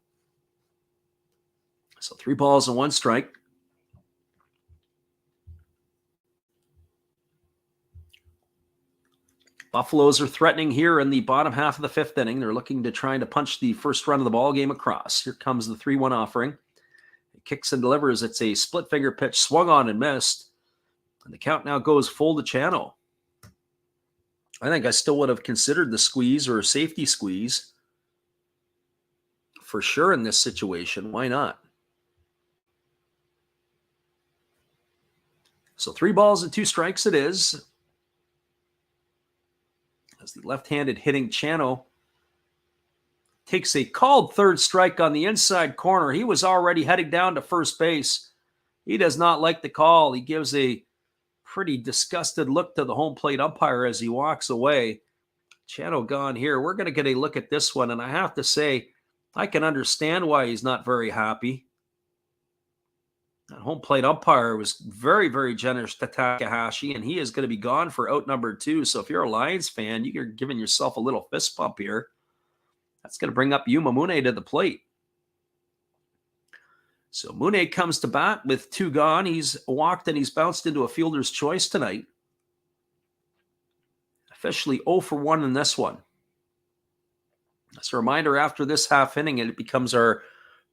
So 3 balls and 1 strike. Buffaloes are threatening here in the bottom half of the 5th inning. They're looking to try to punch the first run of the ball game across. Here comes the 3-1 offering. It kicks and delivers. It's a split finger pitch, swung on and missed. And the count now goes full to Chano. I think I still would have considered the squeeze or safety squeeze for sure in this situation. Why not? So 3 balls and 2 strikes it is. As the left-handed hitting Chano takes a called third strike on the inside corner. He was already heading down to first base. He does not like the call. He gives a pretty disgusted look to the home plate umpire as he walks away. Chano gone here. We're going to get a look at this one, and I have to say, I can understand why he's not very happy. That home plate umpire was very, very generous to Takahashi, and he is going to be gone for out number 2. So if you're a Lions fan, you're giving yourself a little fist bump here. That's going to bring up Yuma Mune to the plate. So Mune comes to bat with 2 gone. He's walked and he's bounced into a fielder's choice tonight. Officially 0 for 1 in this one. As a reminder, after this half inning, it becomes our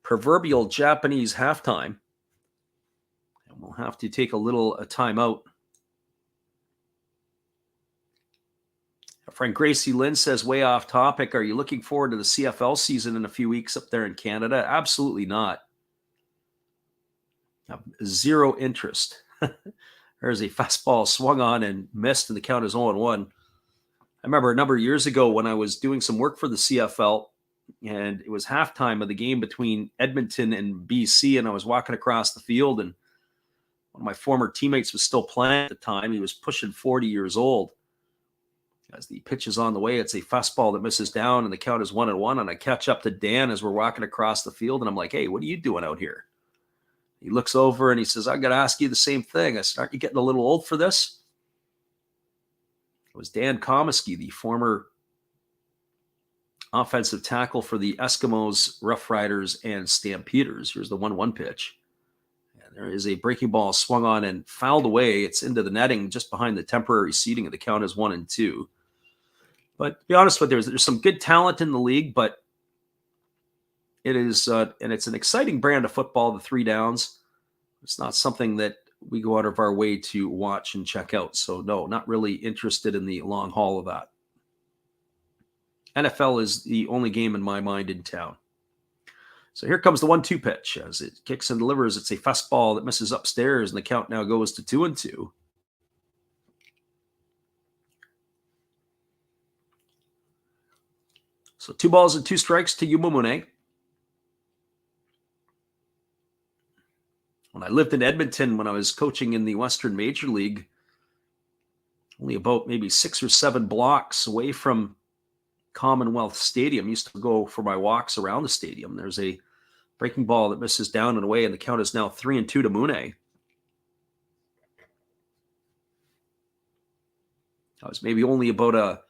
proverbial Japanese halftime. And we'll have to take a little timeout. Our friend Gracie Lynn says, way off topic, are you looking forward to the CFL season in a few weeks up there in Canada? Absolutely not. I have zero interest. There's a fastball swung on and missed, and the count is 0-1. I remember a number of years ago when I was doing some work for the CFL, and it was halftime of the game between Edmonton and BC, and I was walking across the field, and one of my former teammates was still playing at the time. He was pushing 40 years old. As the pitch is on the way, it's a fastball that misses down, and the count is 1-1, and I catch up to Dan as we're walking across the field, and I'm like, hey, what are you doing out here? He looks over and he says, I'm going to ask you the same thing. I said, aren't you getting a little old for this? It was Dan Komisky, the former offensive tackle for the Eskimos, Rough Riders, and Stampeders. Here's the 1-1 pitch. And there is a breaking ball swung on and fouled away. It's into the netting just behind the temporary seating, and the count is 1-2. But to be honest with you, there's some good talent in the league, but it is, and it's an exciting brand of football, the 3 downs. It's not something that we go out of our way to watch and check out. So no, not really interested in the long haul of that. NFL is the only game in my mind in town. So here comes the 1-2 pitch. As it kicks and delivers, it's a fastball that misses upstairs, and the count now goes to 2-2. So 2 balls and 2 strikes to Yuma Mune. When I lived in Edmonton, when I was coaching in the Western Major League, only about maybe 6 or 7 blocks away from Commonwealth Stadium, I used to go for my walks around the stadium. There's a breaking ball that misses down and away, and the count is now 3-2 to Mune. I was maybe only about a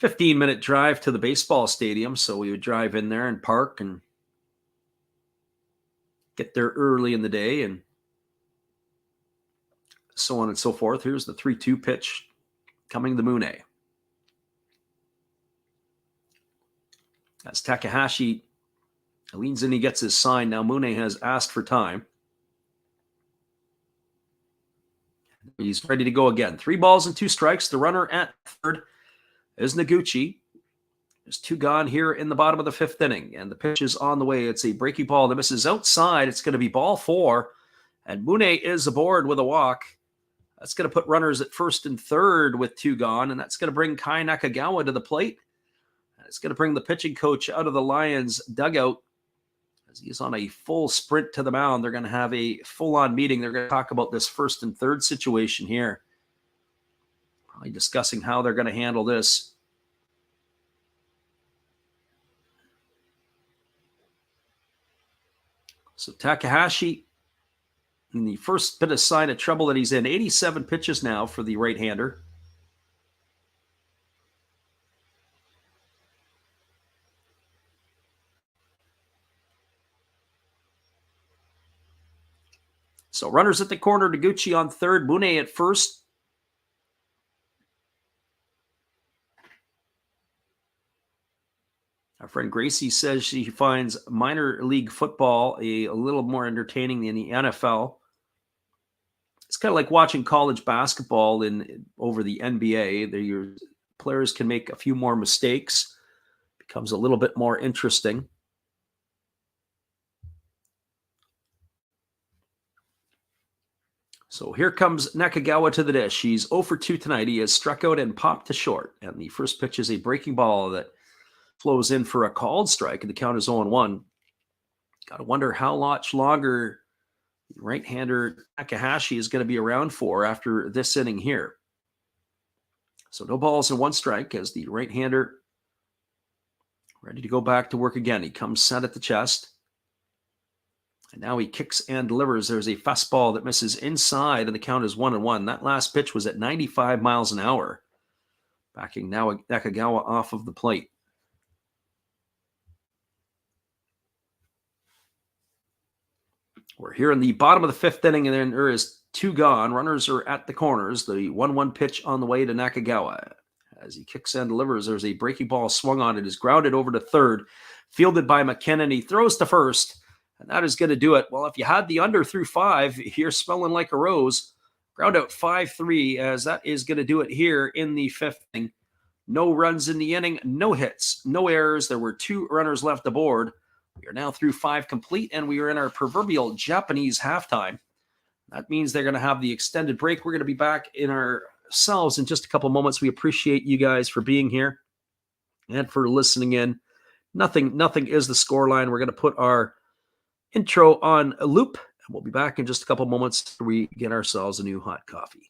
15-minute drive to the baseball stadium, so we would drive in there and park and get there early in the day and so on and so forth. Here's the 3-2 pitch coming to Mune. As Takahashi leans in, he gets his sign. Now Mune has asked for time. He's ready to go again. 3 balls and 2 strikes. The runner at third is Noguchi. There's 2 gone here in the bottom of the 5th inning, and the pitch is on the way. It's a breaking ball that misses outside. It's going to be ball 4, and Mune is aboard with a walk. That's going to put runners at first and third with 2 gone, and that's going to bring Kai Nakagawa to the plate. And it's going to bring the pitching coach out of the Lions dugout as he's on a full sprint to the mound. They're going to have a full-on meeting. They're going to talk about this first and third situation here, probably discussing how they're going to handle this. So Takahashi, in the first bit of sign of trouble that he's in, 87 pitches now for the right-hander. So runners at the corner, Noguchi on third, Mune at first. Our friend Gracie says she finds minor league football a little more entertaining than the NFL. It's kind of like watching college basketball over the NBA. Your players can make a few more mistakes. It becomes a little bit more interesting. So here comes Nakagawa to the dish. He's 0 for 2 tonight. He has struck out and popped to short. And the first pitch is a breaking ball that flows in for a called strike, and the count is 0-1. Got to wonder how much longer the right-hander Takahashi is going to be around for after this inning here. So no balls and 1 strike as the right-hander ready to go back to work again. He comes set at the chest. And now he kicks and delivers. There's a fastball that misses inside, and the count is 1-1. That last pitch was at 95 miles an hour. Backing now Nakagawa off of the plate. We're here in the bottom of the 5th inning, and then there is 2 gone. Runners are at the corners. The 1-1 pitch on the way to Nakagawa. As he kicks and delivers, there's a breaking ball swung on. It is grounded over to third, fielded by McKinnon. He throws to first, and that is going to do it. Well, if you had the under through 5, you're smelling like a rose. Ground out 5-3, as that is going to do it here in the 5th inning. No runs in the inning, no hits, no errors. There were 2 runners left aboard. We are now through 5 complete, and we are in our proverbial Japanese halftime. That means they're going to have the extended break. We're going to be back in ourselves in just a couple moments. We appreciate you guys for being here and for listening in. Nothing is the scoreline. We're going to put our intro on a loop, and we'll be back in just a couple moments after we get ourselves a new hot coffee.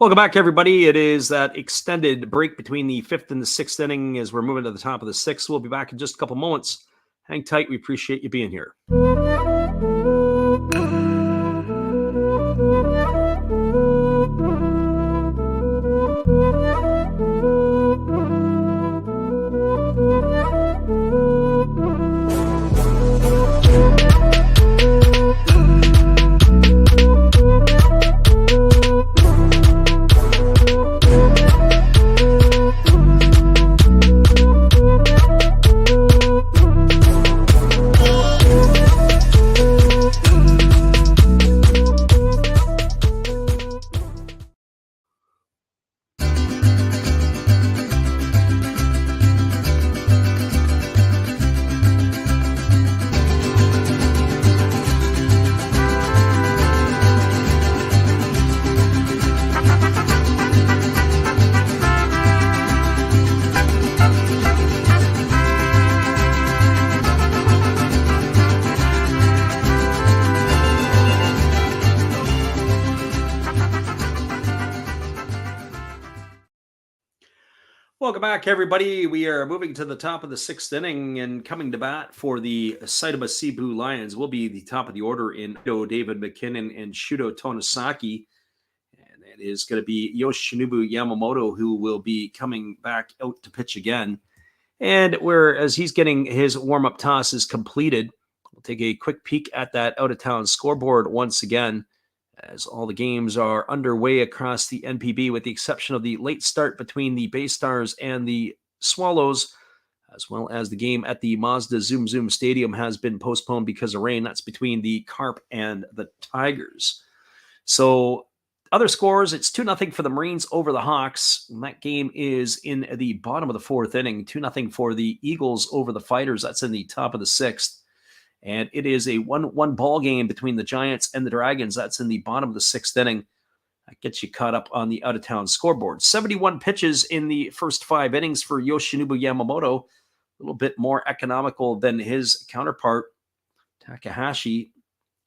Welcome back, everybody. It is that extended break between the 5th and the 6th inning as we're moving to the top of the 6th. We'll be back in just a couple moments. Hang tight. We appreciate you being here. Welcome back, everybody. We are moving to the top of the sixth inning, and coming to bat for the Seibu Seibu Lions will be the top of the order in David McKinnon and Shuto Tonosaki. And it is going to be Yoshinobu Yamamoto who will be coming back out to pitch again. And whereas he's getting his warm-up tosses completed, we'll take a quick peek at that out-of-town scoreboard once again, as all the games are underway across the NPB, with the exception of the late start between the Bay Stars and the Swallows, as well as the game at the Mazda Zoom Zoom Stadium has been postponed because of rain. That's between the Carp and the Tigers. So other scores, it's 2-0 for the Marines over the Hawks. And that game is in the bottom of the fourth inning. 2-0 for the Eagles over the Fighters. That's in the top of the sixth. And it is a 1-1 ball game between the Giants and the Dragons. That's in the bottom of the sixth inning. That gets you caught up on the out-of-town scoreboard. 71 pitches in the first 5 innings for Yoshinobu Yamamoto. A little bit more economical than his counterpart, Takahashi.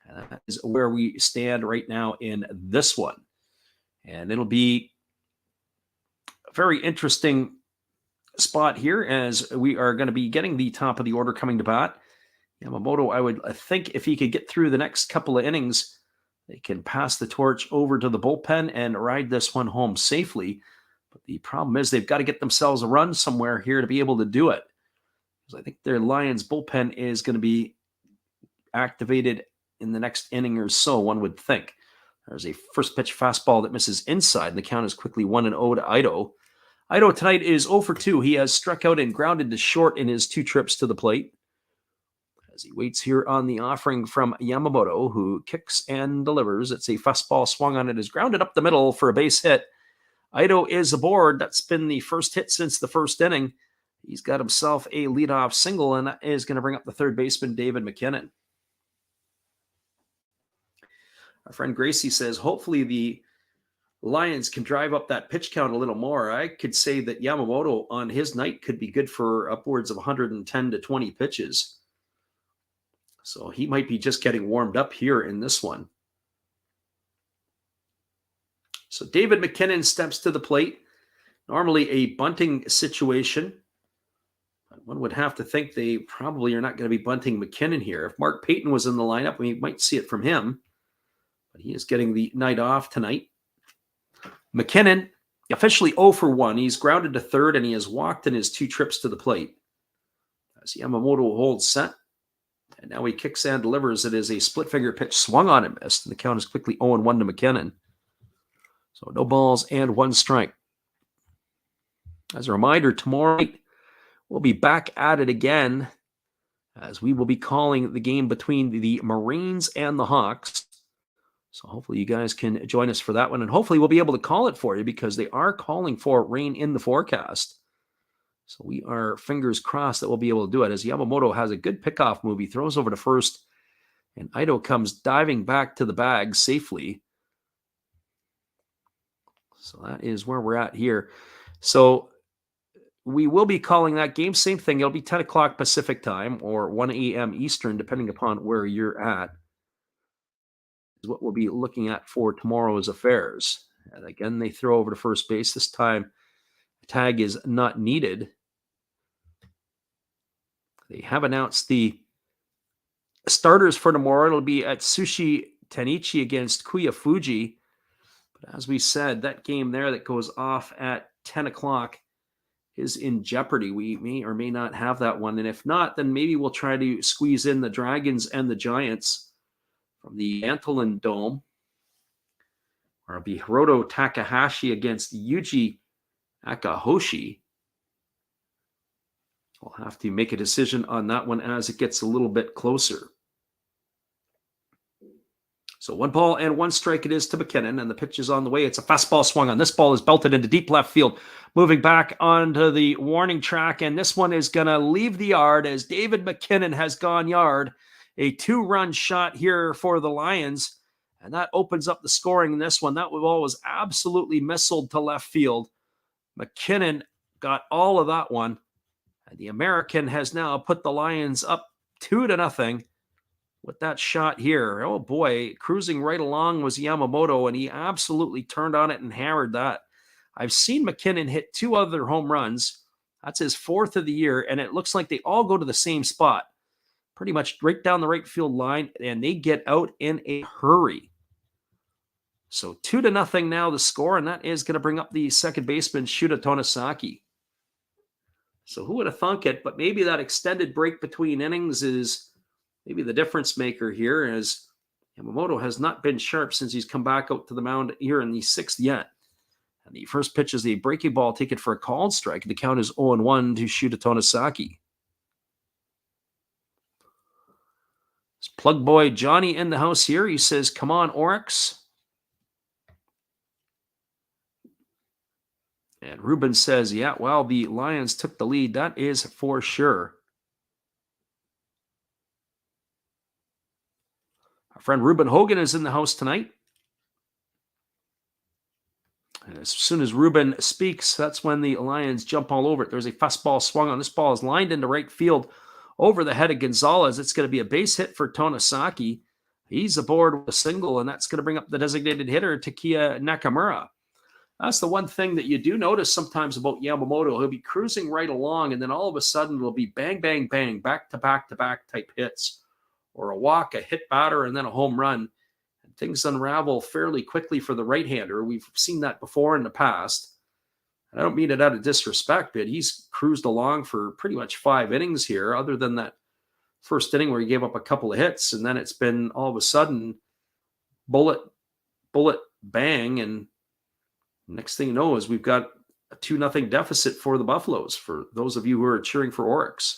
And that is where we stand right now in this one. And it'll be a very interesting spot here, as we are going to be getting the top of the order coming to bat. Yamamoto, I would think if he could get through the next couple of innings, they can pass the torch over to the bullpen and ride this one home safely. But the problem is they've got to get themselves a run somewhere here to be able to do it. Because I think their Lions bullpen is going to be activated in the next inning or so, one would think. There's a first pitch fastball that misses inside, and the count is quickly 1-0 to Ito. Ito tonight is 0 for 2. He has struck out and grounded to short in his 2 trips to the plate, as he waits here on the offering from Yamamoto, who kicks and delivers. It's a fastball swung on. It is grounded up the middle for a base hit. Ito is aboard. That's been the first hit since the first inning. He's got himself a leadoff single, and that is going to bring up the third baseman, David McKinnon. Our friend Gracie says, hopefully the Lions can drive up that pitch count a little more. I could say that Yamamoto on his night could be good for upwards of 110 to 20 pitches. So he might be just getting warmed up here in this one. So David McKinnon steps to the plate. Normally a bunting situation. But one would have to think they probably are not going to be bunting McKinnon here. If Mark Payton was in the lineup, we might see it from him. But he is getting the night off tonight. McKinnon, officially 0 for 1. He's grounded to third, and he has walked in his 2 trips to the plate. As Yamamoto holds set. And now he kicks and delivers. It is a split-finger pitch swung on and missed. And the count is quickly 0-1 to McKinnon. So no balls and 1 strike. As a reminder, tomorrow night we'll be back at it again, as we will be calling the game between the Marines and the Hawks. So hopefully you guys can join us for that one. And hopefully we'll be able to call it for you, because they are calling for rain in the forecast. So we are fingers crossed that we'll be able to do it, as Yamamoto has a good pickoff move. He throws over to first, and Ito comes diving back to the bag safely. So that is where we're at here. So we will be calling that game. Same thing. It'll be 10 o'clock Pacific time or 1 a.m. Eastern, depending upon where you're at, is what we'll be looking at for tomorrow's affairs. And again, they throw over to first base. This time, tag is not needed. They have announced the starters for tomorrow. It'll be Atsushi Tanichi against Kuya Fuji. But as we said, that game there that goes off at 10 o'clock is in jeopardy. We may or may not have that one. And if not, then maybe we'll try to squeeze in the Dragons and the Giants from the Antolin Dome. Or it'll be Hiroto Takahashi against Yuji Akahoshi. We'll have to make a decision on that one as it gets a little bit closer. So 1 ball and 1 strike it is to McKinnon, and the pitch is on the way. It's a fastball swung on. This ball is belted into deep left field, moving back onto the warning track, and this one is going to leave the yard as David McKinnon has gone yard. A 2-run shot here for the Lions, and that opens up the scoring in this one. That ball was absolutely missiled to left field. McKinnon got all of that one, and the American has now put the Lions up 2-0 with that shot here. Oh boy, cruising right along was Yamamoto, and he absolutely turned on it and hammered that. I've seen McKinnon hit 2 other home runs. That's his 4th of the year, and it looks like they all go to the same spot, pretty much right down the right field line, and they get out in a hurry. So 2-0 now the score, and that is going to bring up the second baseman, Shuta Tonosaki. So who would have thunk it? But maybe that extended break between innings is maybe the difference maker here, as Yamamoto has not been sharp since he's come back out to the mound here in the 6th yet. And the first pitch is a breaking ball taken for a called strike. The count is 0-1 to Shuta Tonosaki. It's plug boy Johnny in the house here. He says, come on, Orix. And Ruben says, yeah, well, the Lions took the lead. That is for sure. Our friend Ruben Hogan is in the house tonight. And as soon as Ruben speaks, that's when the Lions jump all over it. There's a fastball swung on. This ball is lined into right field over the head of Gonzalez. It's going to be a base hit for Tonosaki. He's aboard with a single, and that's going to bring up the designated hitter, Takeya Nakamura. That's the one thing that you do notice sometimes about Yamamoto. He'll be cruising right along, and then all of a sudden it'll be bang, bang, bang, back-to-back-to-back type hits, or a walk, a hit batter, and then a home run. And things unravel fairly quickly for the right-hander. We've seen that before in the past. And I don't mean it out of disrespect, but he's cruised along for pretty much 5 innings here, other than that first inning where he gave up a couple of hits, and then it's been all of a sudden bullet, bang, and next thing you know is we've got a 2-0 deficit for the Buffaloes, for those of you who are cheering for Orix.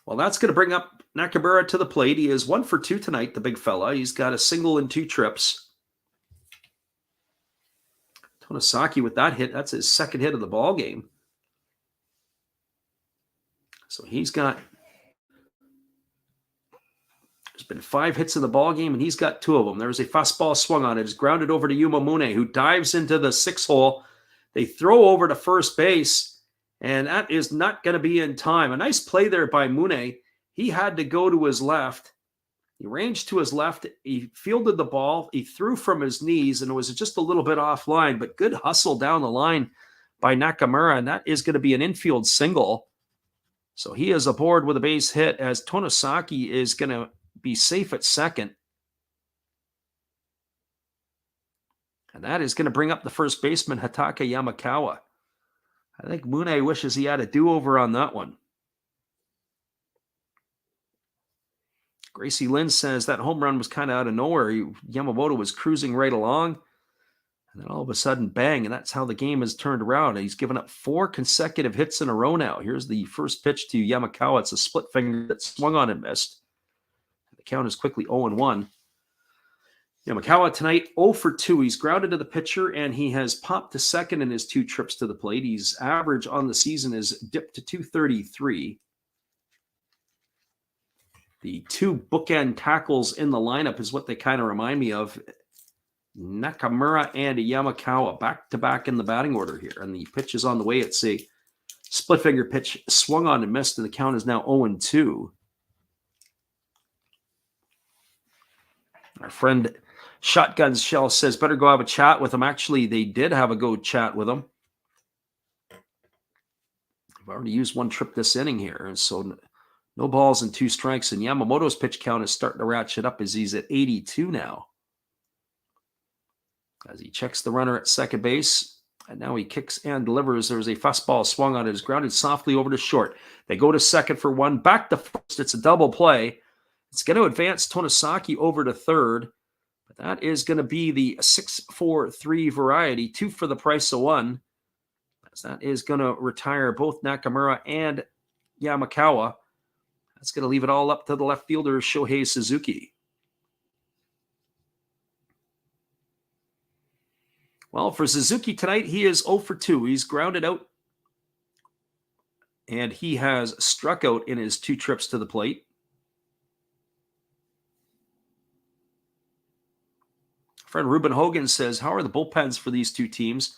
Well, that's going to bring up Nakamura to the plate. He is 1 for 2 tonight, the big fella. He's got a single and 2 trips. Tonosaki with that hit, that's his second hit of the ball game. So he's got, there's been 5 hits in the ball game, and he's got 2 of them. There's a fastball swung on it. It's grounded over to Yuma Mune, who dives into the 6 hole. They throw over to first base, and that is not going to be in time. A nice play there by Mune. He had to go to his left. He ranged to his left. He fielded the ball. He threw from his knees, and it was just a little bit offline, but good hustle down the line by Nakamura, and that is going to be an infield single. So he is aboard with a base hit, as Tonosaki is going to be safe at second. And that is going to bring up the first baseman, Hataka Yamakawa. I think Mune wishes he had a do-over on that one. Gracie Lynn says that home run was kind of out of nowhere. Yamamoto was cruising right along, and then all of a sudden, bang, and that's how the game has turned around. He's given up 4 consecutive hits in a row now. Here's the first pitch to Yamakawa. It's a split finger that swung on and missed. The count is quickly 0-1. Yamakawa tonight 0 for 2. He's grounded to the pitcher, and he has popped to second in his 2 trips to the plate. His average on the season is dipped to 233. The 2 bookend tackles in the lineup is what they kind of remind me of. Nakamura and Yamakawa back-to-back in the batting order here. And the pitch is on the way. It's a split finger pitch swung on and missed, and the count is now 0-2. Our friend Shotgun Shell says, better go have a chat with him. Actually, they did have a go chat with him. I've already used 1 trip this inning here, and so no balls and 2 strikes. And Yamamoto's pitch count is starting to ratchet up as he's at 82 now. As he checks the runner at second base, and now he kicks and delivers. There's a fastball swung on it. It's grounded softly over to short. They go to second for 1. Back to first. It's a double play. It's going to advance Tonosaki over to third. But that is going to be the 6-4-3 variety. 2 for the price of 1. As that is going to retire both Nakamura and Yamakawa. That's going to leave it all up to the left fielder, Shohei Suzuki. Well, for Suzuki tonight, he is 0 for 2. He's grounded out, and he has struck out in his 2 trips to the plate. Friend Ruben Hogan says, how are the bullpens for these 2 teams?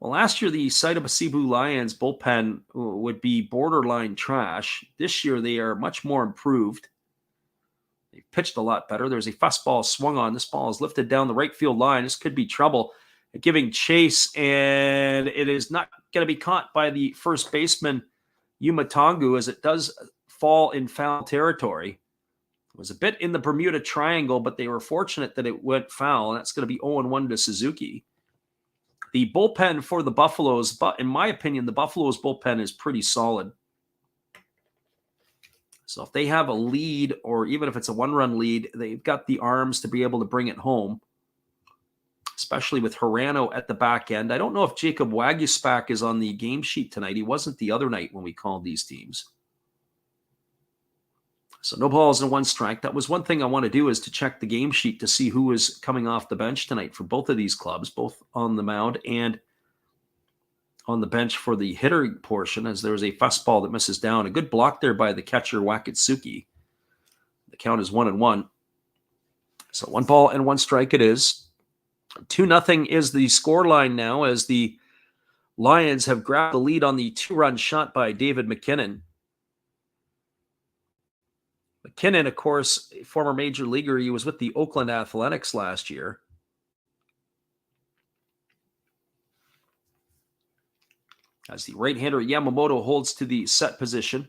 Well, last year, the Seibu Lions bullpen would be borderline trash. This year, they are much more improved. They pitched a lot better. There's a fastball swung on. This ball is lifted down the right field line. This could be trouble. Giving chase, and it is not going to be caught by the first baseman, Yumatangu, as it does fall in foul territory. It was a bit in the Bermuda Triangle, but they were fortunate that it went foul, and that's going to be 0-1 to Suzuki. The bullpen for the Buffaloes, but in my opinion, the Buffaloes bullpen is pretty solid. So if they have a lead, or even if it's a one-run lead, they've got the arms to be able to bring it home, especially with Hirano at the back end. I don't know if Jacob Waguespack is on the game sheet tonight. He wasn't the other night when we called these teams. So no balls and one strike. That was one thing I want to do, is to check the game sheet to see who is coming off the bench tonight for both of these clubs, both on the mound and on the bench for the hitter portion, as there was a fastball that misses down. A good block there by the catcher, Wakatsuki. The count is 1-1. So 1 ball and 1 strike it is. 2-0 is the scoreline now, as the Lions have grabbed the lead on the 2-run shot by David McKinnon. McKinnon, of course, a former major leaguer. He was with the Oakland Athletics last year. As the right-hander Yamamoto holds to the set position.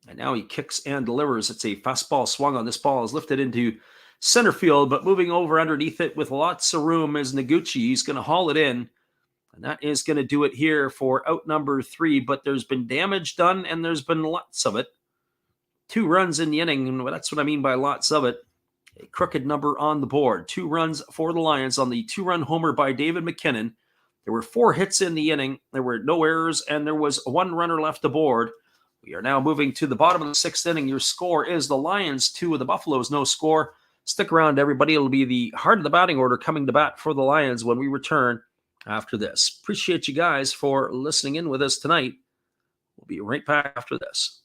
And now he kicks and delivers. It's a fastball swung on. This ball is lifted into center field, but moving over underneath it with lots of room is Noguchi. He's going to haul it in. And that is going to do it here for out number 3. But there's been damage done, and there's been lots of it. 2 runs in the inning, and that's what I mean by lots of it. A crooked number on the board. 2 runs for the Lions on the 2-run homer by David McKinnon. There were 4 hits in the inning. There were no errors, and there was 1 runner left aboard. We are now moving to the bottom of the 6th inning. Your score is the Lions 2, the Buffaloes no score. Stick around, everybody. It'll be the heart of the batting order coming to bat for the Lions when we return after this. Appreciate you guys for listening in with us tonight. We'll be right back after this.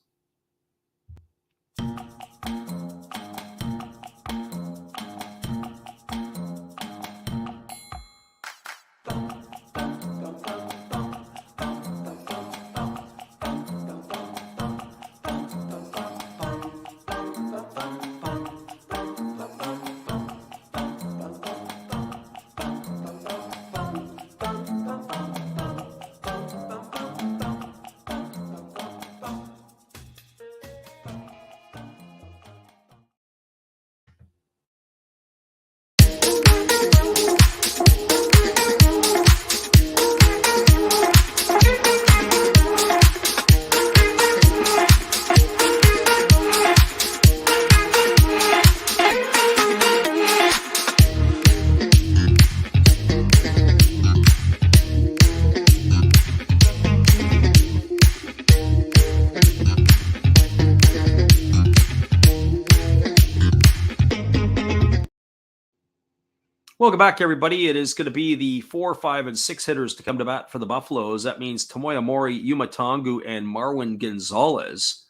Welcome back, everybody. It is going to be the 4, 5, and 6 hitters to come to bat for the Buffaloes. That means Tomoya Mori, Yumatangu, and Marwin Gonzalez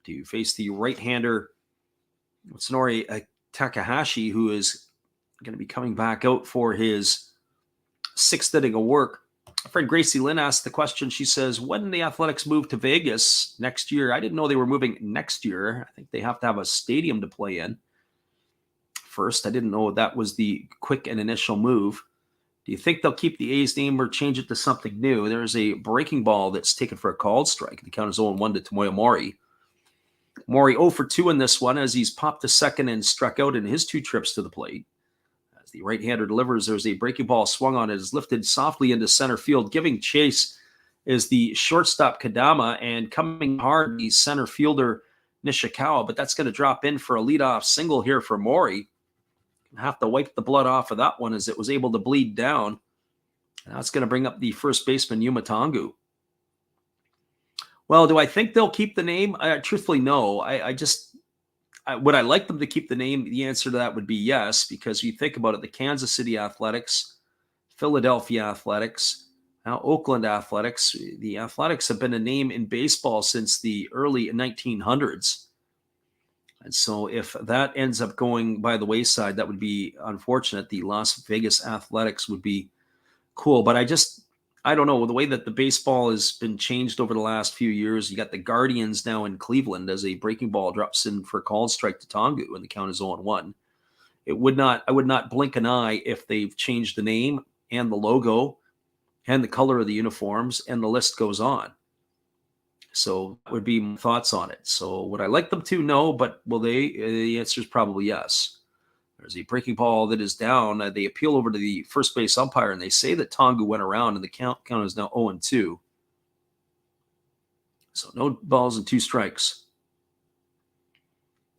to face the right-hander Tsunori Takahashi, who is going to be coming back out for his 6th inning of work. My friend Gracie Lynn asked the question. She says, when the Athletics move to Vegas next year? I didn't know they were moving next year. I think they have to have a stadium to play in first. I didn't know that was the quick and initial move. Do you think they'll keep the A's name or change it to something new? There's a breaking ball that's taken for a called strike. The count is 0-1 to Tomoya Mori. Mori 0 for 2 in this one, as he's popped to second and struck out in his 2 trips to the plate. As the right-hander delivers, there's a breaking ball swung on. It is lifted softly into center field. Giving chase is the shortstop Kadama, and coming hard, the center fielder Nishikawa, but that's going to drop in for a leadoff single here for Mori. Have to wipe the blood off of that one, as it was able to bleed down. And that's going to bring up the first baseman, Yumatangu. Well, do I think they'll keep the name? Truthfully, no. Would I like them to keep the name? The answer to that would be yes, because you think about it, the Kansas City Athletics, Philadelphia Athletics, now Oakland Athletics. The Athletics have been a name in baseball since the early 1900s. And so if that ends up going by the wayside, that would be unfortunate. The Las Vegas Athletics would be cool. But I don't know, the way that the baseball has been changed over the last few years, you got the Guardians now in Cleveland as a breaking ball drops in for a called strike to Tongu, and the count is 0-1. I would not blink an eye if they've changed the name and the logo and the color of the uniforms, and the list goes on. So that would be my thoughts on it. So would I like them to? No, but will they? The answer is probably yes. There's a breaking ball that is down. They appeal over to the first base umpire, and they say that Tongu went around, and the count is now 0-2. So no balls and 2 strikes.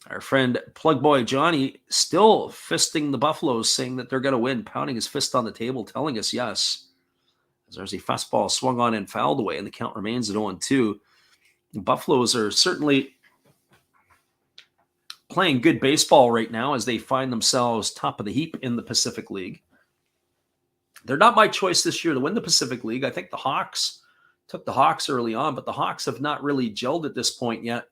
Our friend Plug Boy Johnny still fisting the Buffaloes, saying that they're going to win, pounding his fist on the table, telling us yes. As there's a fastball swung on and fouled away, and the count remains at 0-2. The Buffaloes are certainly playing good baseball right now as they find themselves top of the heap in the Pacific League. They're not my choice this year to win the Pacific League. I think the Hawks took the Hawks early on, but the Hawks have not really gelled at this point yet.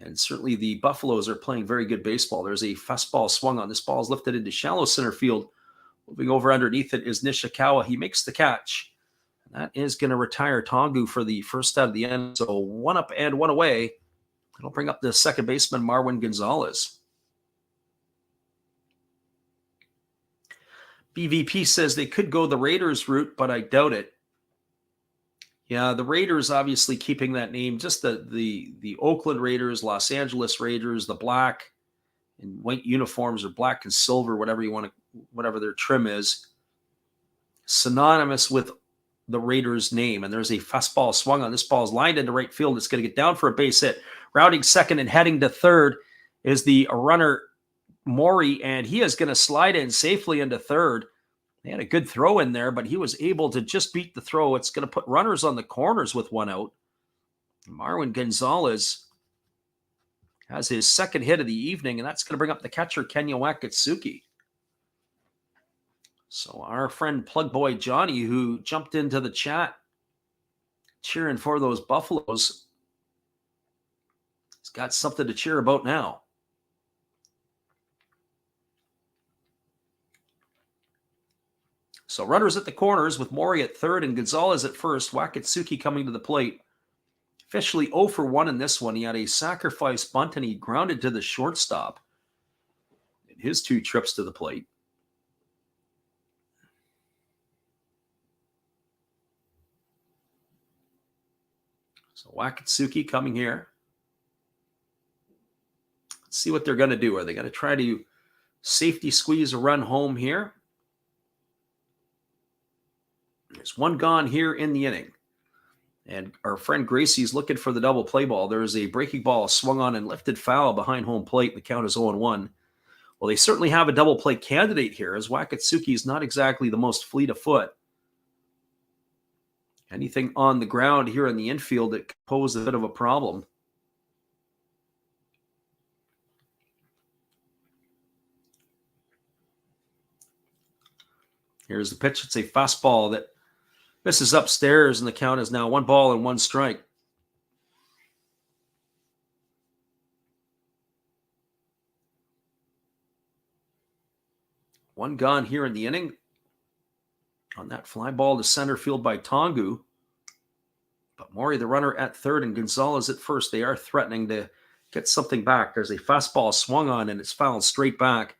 And certainly the Buffaloes are playing very good baseball. There's a fastball swung on. This ball is lifted into shallow center field. Moving over underneath it is Nishikawa. He makes the catch. That is going to retire Tongu for the first out of the end. So 1 up and 1 away. It'll bring up the second baseman, Marwin Gonzalez. BVP says they could go the Raiders route, but I doubt it. Yeah, the Raiders obviously keeping that name. Just the Oakland Raiders, Los Angeles Raiders, the black and white uniforms, or black and silver, whatever their trim is, synonymous with the Raiders name. And there's a fastball swung on. This ball is lined into right field. It's going to get down for a base hit. Rounding second and heading to third is the runner Maury, and he is going to slide in safely into third. They had a good throw in there, but he was able to just beat the throw. It's going to put runners on the corners with 1 out. Marwin Gonzalez has his second hit of the evening, and that's going to bring up the catcher, Kenya Wakatsuki. So our friend Plug Boy Johnny, who jumped into the chat cheering for those Buffaloes, has got something to cheer about now. So runners at the corners with Maury at third and Gonzalez at first. Wakatsuki coming to the plate. Officially 0 for 1 in this one. He had a sacrifice bunt and he grounded to the shortstop in his 2 trips to the plate. So Wakatsuki coming here. Let's see what they're going to do. Are they going to try to safety squeeze a run home here? There's 1 gone here in the inning. And our friend Gracie's looking for the double play ball. There is a breaking ball swung on and lifted foul behind home plate. The count is 0-1. Well, they certainly have a double play candidate here, as Wakatsuki is not exactly the most fleet of foot. Anything on the ground here in the infield that could pose a bit of a problem. Here's the pitch. It's a fastball that misses upstairs, and the count is now 1 ball and 1 strike. One gone here in the inning. On that fly ball to center field by Tongu. But Maury, the runner, at third, and Gonzalez at first. They are threatening to get something back. There's a fastball swung on, and it's fouled straight back.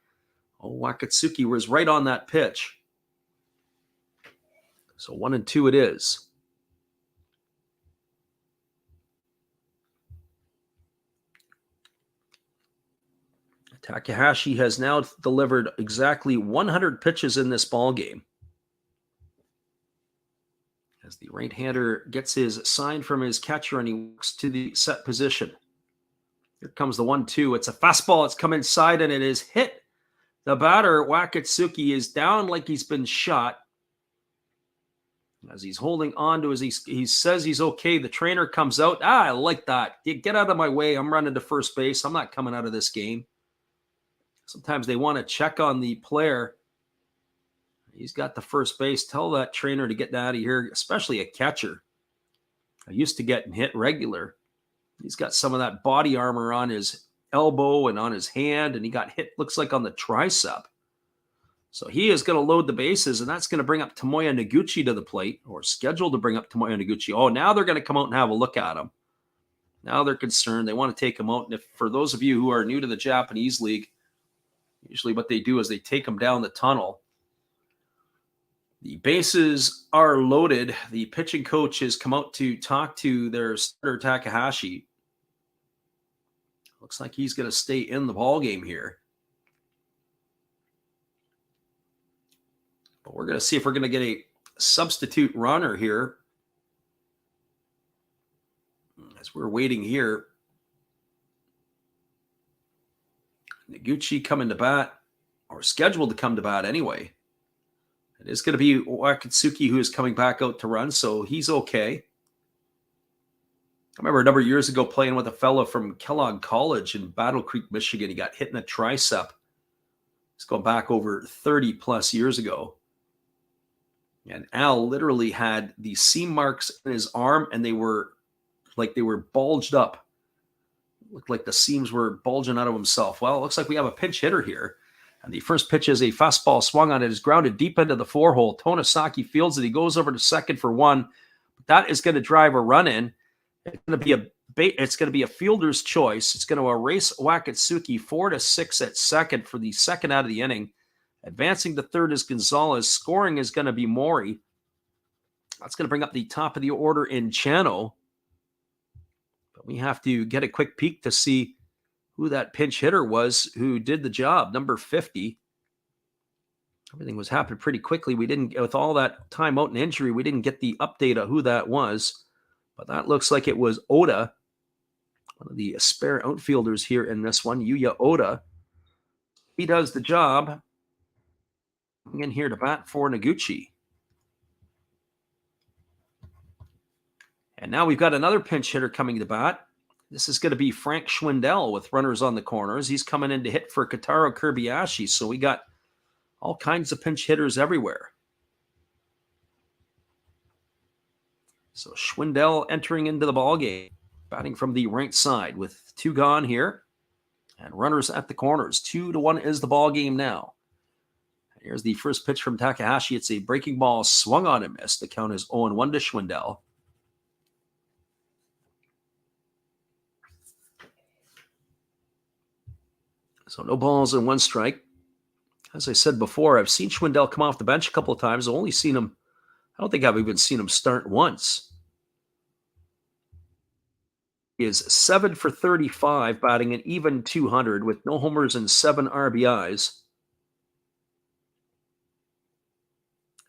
Oh, Wakatsuki was right on that pitch. So 1-2 it is. Takahashi has now delivered exactly 100 pitches in this ball game. As the right-hander gets his sign from his catcher and he walks to the set position. Here comes the 1-2. It's a fastball. It's come inside and it is hit. The batter, Wakatsuki, is down like he's been shot. As he's holding on to his, he says he's okay. The trainer comes out. I like that. Get out of my way. I'm running to first base. I'm not coming out of this game. Sometimes they want to check on the player. He's got the first base. Tell that trainer to get out of here, especially a catcher. I used to getting hit regular. He's got some of that body armor on his elbow and on his hand, and he got hit, looks like on the tricep. So he is going to load the bases, and that's going to bring up Tomoya Noguchi to the plate, or scheduled to bring up Tomoya Noguchi. Oh, now they're going to come out and have a look at him. Now they're concerned. They want to take him out. And if for those of you who are new to the Japanese league, usually what they do is they take him down the tunnel. The bases are loaded. The pitching coach has come out to talk to their starter, Takahashi. Looks like he's going to stay in the ballgame here. But we're going to see if we're going to get a substitute runner here. As we're waiting here, Noguchi coming to bat, or scheduled to come to bat anyway. It is going to be Wakatsuki who is coming back out to run, so he's okay. I remember a number of years ago playing with a fellow from Kellogg College in Battle Creek, Michigan. He got hit in the tricep. It's going back over 30 plus years ago. And Al literally had the seam marks in his arm, and they were bulged up. Looked like the seams were bulging out of himself. Well, it looks like we have a pinch hitter here. And the first pitch is a fastball swung on it. Is grounded deep into the 4-hole. Tonosaki fields it. He goes over to second for one. That is going to drive a run in. It's going to be a fielder's choice. It's going to erase Wakatsuki 4-6 at second for the second out of the inning. Advancing to third is Gonzalez. Scoring is going to be Mori. That's going to bring up the top of the order in Chano. But we have to get a quick peek to see who that pinch hitter was who did the job, number 50. Everything was happening pretty quickly. We didn't, with all that time out and injury, we didn't get the update of who that was. But that looks like it was Oda, one of the spare outfielders here in this one, Yuya Oda. He does the job. Coming in here to bat for Noguchi. And now we've got another pinch hitter coming to bat. This is going to be Frank Schwindel with runners on the corners. He's coming in to hit for Kotaro Kobayashi. So we got all kinds of pinch hitters everywhere. So Schwindel entering into the ballgame, batting from the right side with two gone here. And runners at the corners. 2-1 is the ballgame now. Here's the first pitch from Takahashi. It's a breaking ball swung on and missed. The count is 0-1 to Schwindel. So no balls and one strike. As I said before, I've seen Schwindel come off the bench a couple of times. I've only seen him, I don't think I've even seen him start once. He is 7 for 35, batting an even 200 with no homers and 7 RBIs.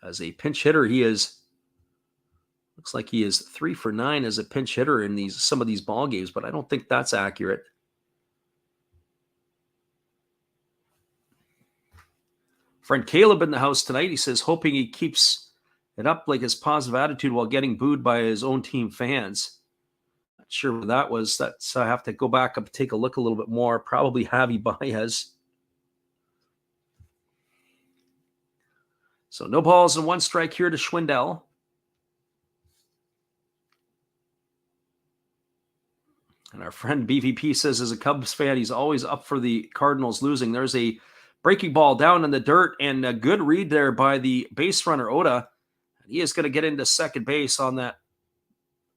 As a pinch hitter, looks like he is 3 for 9 as a pinch hitter in some of these ball games, but I don't think that's accurate. Friend Caleb in the house tonight. He says, hoping he keeps it up like his positive attitude while getting booed by his own team fans. Not sure what that was. I have to go back up and take a look a little bit more. Probably Javi Baez. So no balls and one strike here to Schwindel. And our friend BVP says, as a Cubs fan, he's always up for the Cardinals losing. There's a breaking ball down in the dirt, and a good read there by the base runner, Oda. He is going to get into second base on that.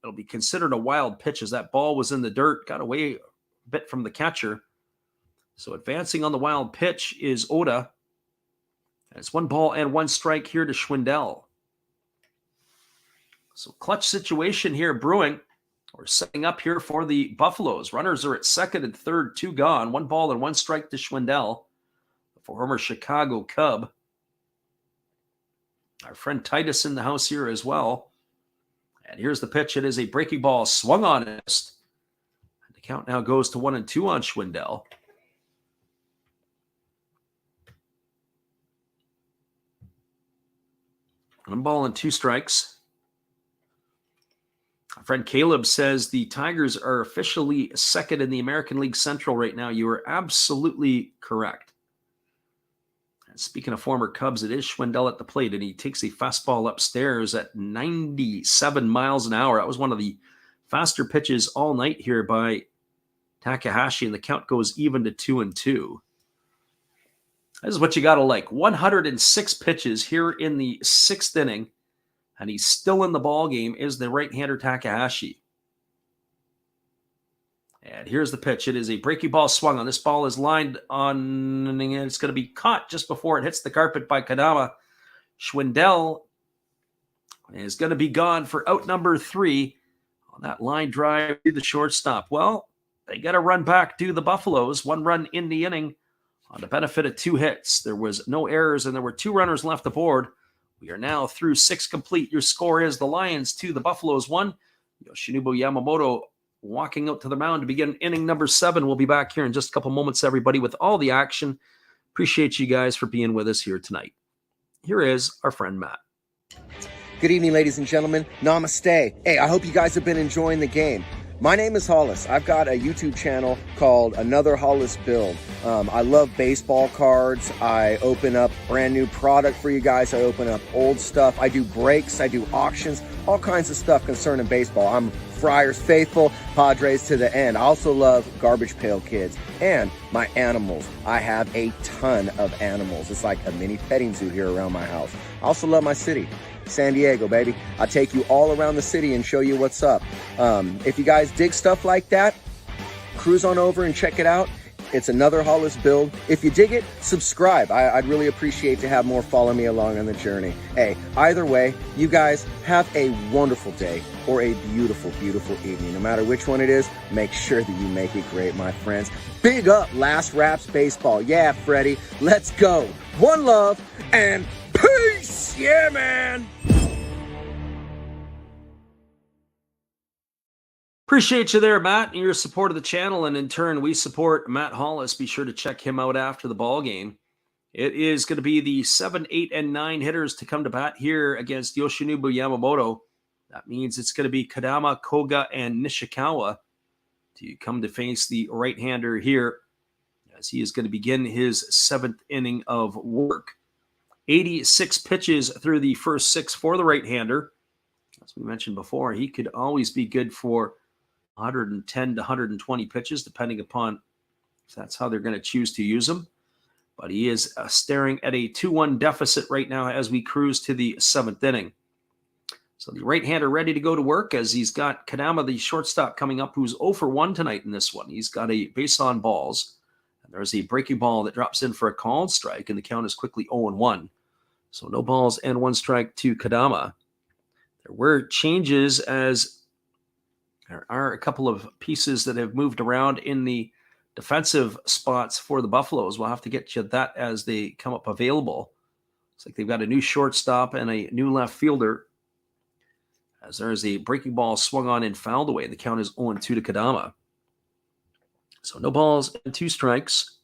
It'll be considered a wild pitch as that ball was in the dirt, got away a bit from the catcher. So advancing on the wild pitch is Oda. And it's 1 ball and 1 strike here to Schwindel. So clutch situation here brewing. We're setting up here for the Buffaloes. Runners are at second and third, 2 gone. 1 ball and 1 strike to Schwindel, the former Chicago Cub. Our friend Titus in the house here as well. And here's the pitch. It is a breaking ball swung on it. The count now goes to 1-2 on Schwindel. One ball and 2 strikes. Our friend Caleb says the Tigers are officially second in the American League Central right now. You are absolutely correct. And speaking of former Cubs, it is Schwindel at the plate, and he takes a fastball upstairs at 97 miles an hour. That was one of the faster pitches all night here by Takahashi, and the count goes even to 2-2. This is what you got to like. 106 pitches here in the 6th inning, and he's still in the ball game, is the right-hander Takahashi. And here's the pitch. It is a breaking ball swung on. This ball is lined on, and it's going to be caught just before it hits the carpet by Kadama. Schwindel is going to be gone for out number 3 on that line drive to the shortstop. Well, they got to run back to the Buffaloes. 1 run in the inning on the benefit of 2 hits. There was no errors, and there were 2 runners left aboard. We are now through 6 complete. Your score is the Lions 2, the Buffaloes 1. Yoshinobu Yamamoto walking out to the mound to begin inning number 7. We'll be back here in just a couple moments, everybody, with all the action. Appreciate you guys for being with us here tonight. Here is our friend Matt. Good evening, ladies and gentlemen. Namaste. Hey, I hope you guys have been enjoying the game. My name is Hollis. I've got a YouTube channel called Another Hollis Build. I love baseball cards. I open up brand new product for you guys. I open up old stuff. I do breaks. I do auctions. All kinds of stuff concerning baseball. I'm Friars faithful, Padres to the end. I also love Garbage Pail Kids and my animals. I have a ton of animals. It's like a mini petting zoo here around my house. I also love my city. San Diego, baby. I'll take you all around the city and show you what's up. If you guys dig stuff like that, cruise on over and check it out. It's Another Hollis Build. If you dig it, subscribe. I'd really appreciate to have more follow me along on the journey. Hey, either way, you guys have a wonderful day or a beautiful, beautiful evening. No matter which one it is, make sure that you make it great, my friends. Big up Last Raps Baseball. Yeah, Freddie, let's go. One love and peace. Yeah, man. Appreciate you there, Matt, and your support of the channel. And in turn, we support Matt Hollis. Be sure to check him out after the ball game. It is going to be the 7, 8, and 9 hitters to come to bat here against Yoshinobu Yamamoto. That means it's going to be Kadama, Koga, and Nishikawa to come to face the right-hander here as he is going to begin his 7th inning of work. 86 pitches through the first 6 for the right-hander. As we mentioned before, he could always be good for 110 to 120 pitches, depending upon if that's how they're going to choose to use him. But he is staring at a 2-1 deficit right now as we cruise to the 7th inning. So the right-hander ready to go to work as he's got Kadama, the shortstop, coming up, who's 0 for 1 tonight in this one. He's got a base on balls. And there's a breaking ball that drops in for a called strike, and the count is quickly 0-1. So no balls and 1 strike to Kadama. There were changes as there are a couple of pieces that have moved around in the defensive spots for the Buffaloes. We'll have to get you that as they come up available. Looks like they've got a new shortstop and a new left fielder. As there is a breaking ball swung on and fouled away. The count is 0-2 to Kadama. So no balls and 2 strikes.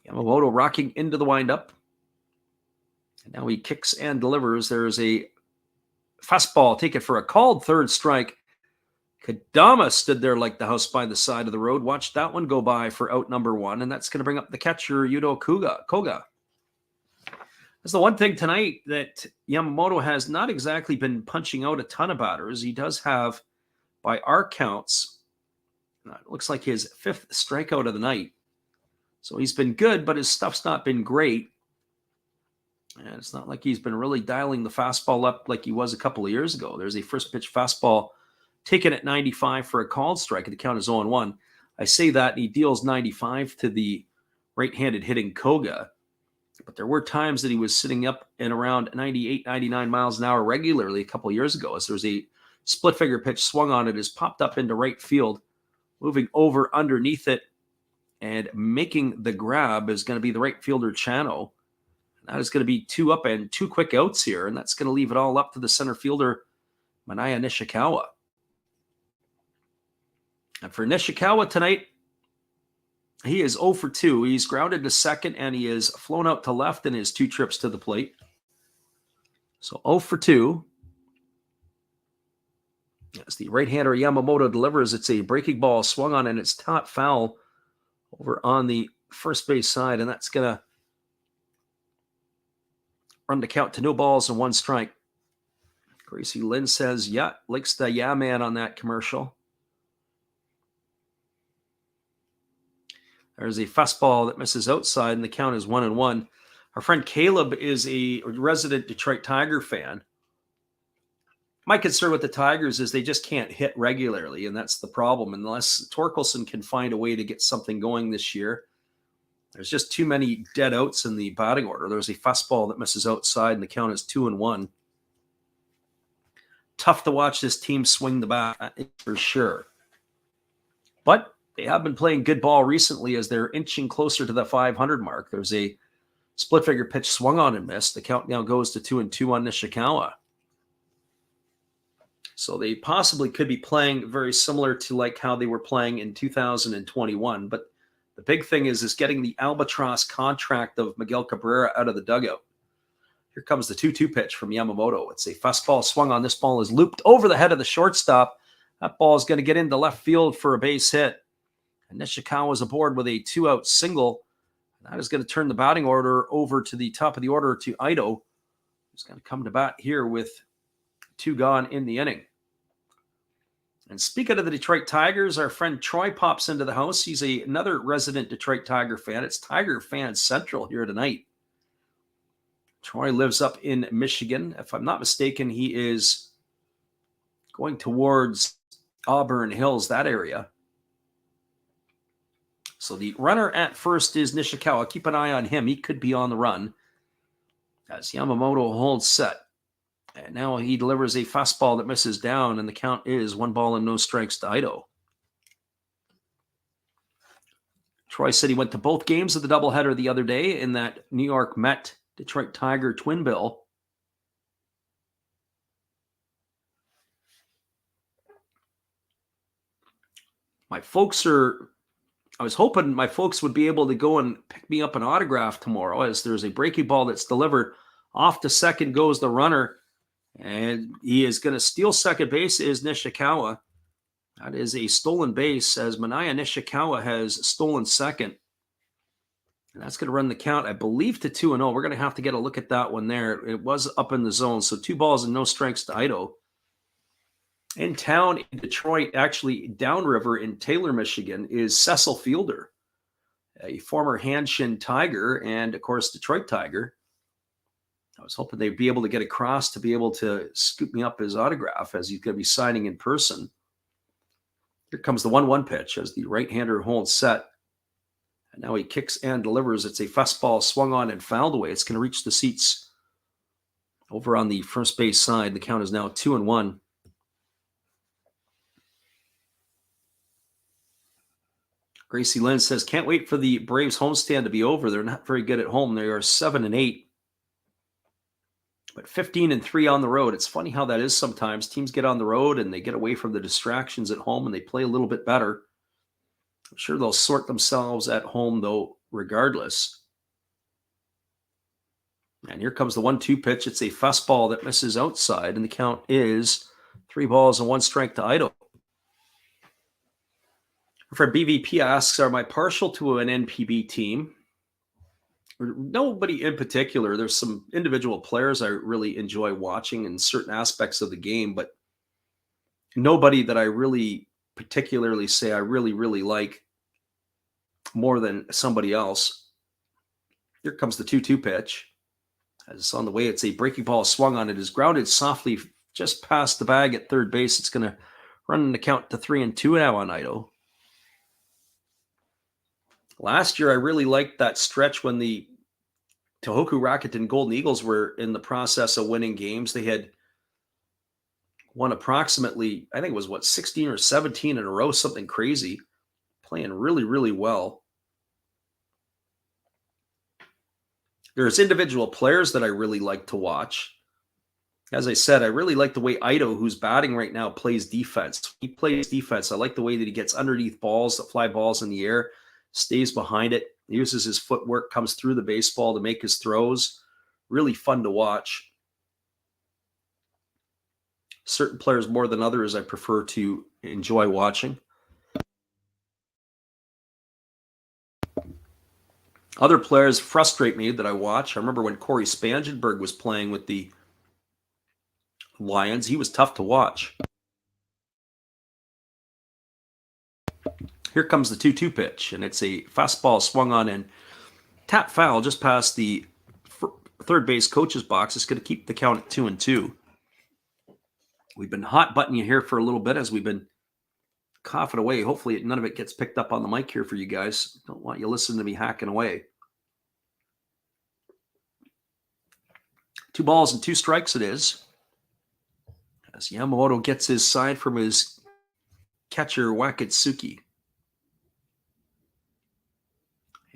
Yamamoto rocking into the windup. And now he kicks and delivers. There's a fastball taken for a called 3rd strike. Kadama stood there like the house by the side of the road. Watched that one go by for out number 1, and that's going to bring up the catcher, Yuto Koga. That's the one thing tonight that Yamamoto has not exactly been punching out a ton of batters. He does have, by our counts, it looks like his 5th strikeout of the night. So he's been good, but his stuff's not been great. And it's not like he's been really dialing the fastball up like he was a couple of years ago. There's a first pitch fastball taken at 95 for a called strike, and the count is 0-1. I say that, and he deals 95 to the right-handed hitting Koga. But there were times that he was sitting up and around 98, 99 miles an hour regularly a couple of years ago, as there's a split-figure pitch swung on it, is popped up into right field, moving over underneath it, and making the grab is going to be the right fielder Chano. That is going to be 2 up and 2 quick outs here, and that's going to leave it all up to the center fielder, Manaya Nishikawa. And for Nishikawa tonight, he is 0 for 2. He's grounded to second, and he is flown out to left in his 2 trips to the plate. So 0 for 2. As the right-hander Yamamoto delivers, it's a breaking ball swung on, and it's top foul over on the first base side, and that's going to run the count to no balls and 1 strike. Gracie Lynn says, yeah, likes the yeah man on that commercial. There's a fastball that misses outside, and the count is 1-1. Our friend Caleb is a resident Detroit Tiger fan. My concern with the Tigers is they just can't hit regularly, and that's the problem. Unless Torkelson can find a way to get something going this year, there's just too many dead outs in the batting order. There's a fastball that misses outside, and the count is 2-1. Tough to watch this team swing the bat for sure. But they have been playing good ball recently as they're inching closer to the 500 mark. There's a split-figure pitch swung on and missed. The count now goes to 2-2 on Nishikawa. So they possibly could be playing very similar to like how they were playing in 2021. But the big thing is getting the albatross contract of Miguel Cabrera out of the dugout. Here comes the 2-2 pitch from Yamamoto. It's a fastball swung on. This ball is looped over the head of the shortstop. That ball is going to get into left field for a base hit. And Nishikawa is aboard with a 2-out single. That is going to turn the batting order over to the top of the order to Ito, who's going to come to bat here with 2 gone in the inning. And speaking of the Detroit Tigers, our friend Troy pops into the house. He's another resident Detroit Tiger fan. It's Tiger Fan Central here tonight. Troy lives up in Michigan. If I'm not mistaken, he is going towards Auburn Hills, that area. So the runner at first is Nishikawa. Keep an eye on him. He could be on the run as Yamamoto holds set. And now he delivers a fastball that misses down, and the count is 1-0 to Ito. Troy said he went to both games of the doubleheader the other day in that New York Met Detroit Tiger twin bill. I was hoping my folks would be able to go and pick me up an autograph tomorrow, as there's a breaking ball that's delivered. Off to second goes the runner, and he is going to steal second base is Nishikawa. That is a stolen base, as Manaya Nishikawa has stolen second. And that's going to run the count, I believe, to 2-0. We're going to have to get a look at that one there. It was up in the zone, so 2-0 to Ito. In town in Detroit, actually downriver in Taylor, Michigan, is Cecil Fielder, a former Hanshin Tiger and, of course, Detroit Tiger. I was hoping they'd be able to get across to be able to scoop me up his autograph, as he's going to be signing in person. Here comes the 1-1 pitch as the right-hander holds set. And now he kicks and delivers. It's a fastball swung on and fouled away. It's going to reach the seats over on the first base side. The count is now 2-1. Gracie Lynn says, can't wait for the Braves homestand to be over. They're not very good at home. They are 7-8. But 15-3 on the road. It's funny how that is sometimes. Teams get on the road and they get away from the distractions at home and they play a little bit better. I'm sure they'll sort themselves at home, though, regardless. And here comes the 1-2 pitch. It's a fastball that misses outside, and the count is 3-1 to Ito. For BVP asks, am I partial to an NPB team? Nobody in particular. There's some individual players I really enjoy watching in certain aspects of the game, but nobody that I really particularly say I really, really like more than somebody else. Here comes the 2-2 pitch. As it's on the way, it's a breaking ball swung on. It is grounded softly just past the bag at third base. It's going to run the count to 3-2 now on Ito. Last year, I really liked that stretch when the Tohoku Rakuten Golden Eagles were in the process of winning games. They had won approximately, I think it was 16 or 17 in a row, something crazy, playing really, really well. There's individual players that I really like to watch. As I said, I really like the way Ito, who's batting right now, plays defense. He plays defense. I like the way that he gets underneath balls, that fly balls in the air, stays behind it, uses his footwork, comes through the baseball to make his throws. Really fun to watch. Certain players more than others I prefer to enjoy watching. Other players frustrate me that I watch. I remember when Corey Spangenberg was playing with the Lions. He was tough to watch. Here comes the 2-2 pitch, and it's a fastball swung on and tap foul just past the third base coach's box. It's going to keep the count at 2-2. We've been hot buttoning you here for a little bit as we've been coughing away. Hopefully none of it gets picked up on the mic here for you guys. Don't want you listening to me hacking away. 2 balls and 2 strikes it is. As Yamamoto gets his side from his catcher, Wakatsuki.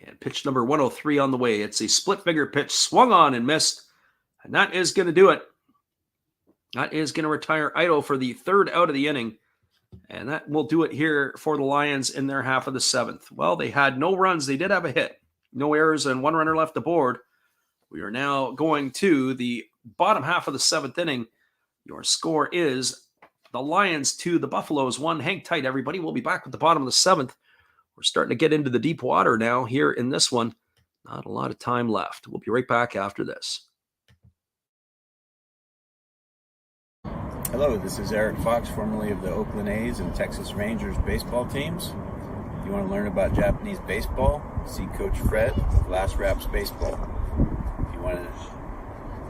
And pitch number 103 on the way. It's a split finger pitch, swung on and missed. And that is going to do it. That is going to retire Ito for the 3rd out of the inning. And that will do it here for the Lions in their half of the 7th. Well, they had no runs. They did have a hit. No errors and 1 runner left aboard. We are now going to the bottom half of the 7th inning. Your score is the Lions 2, the Buffaloes 1. Hang tight, everybody. We'll be back with the bottom of the 7th. We're starting to get into the deep water now here in this one. Not a lot of time left. We'll be right back after this. Hello, this is Eric Fox, formerly of the Oakland A's and Texas Rangers baseball teams. If you want to learn about Japanese baseball, see Coach Fred of Last Raps Baseball. If you want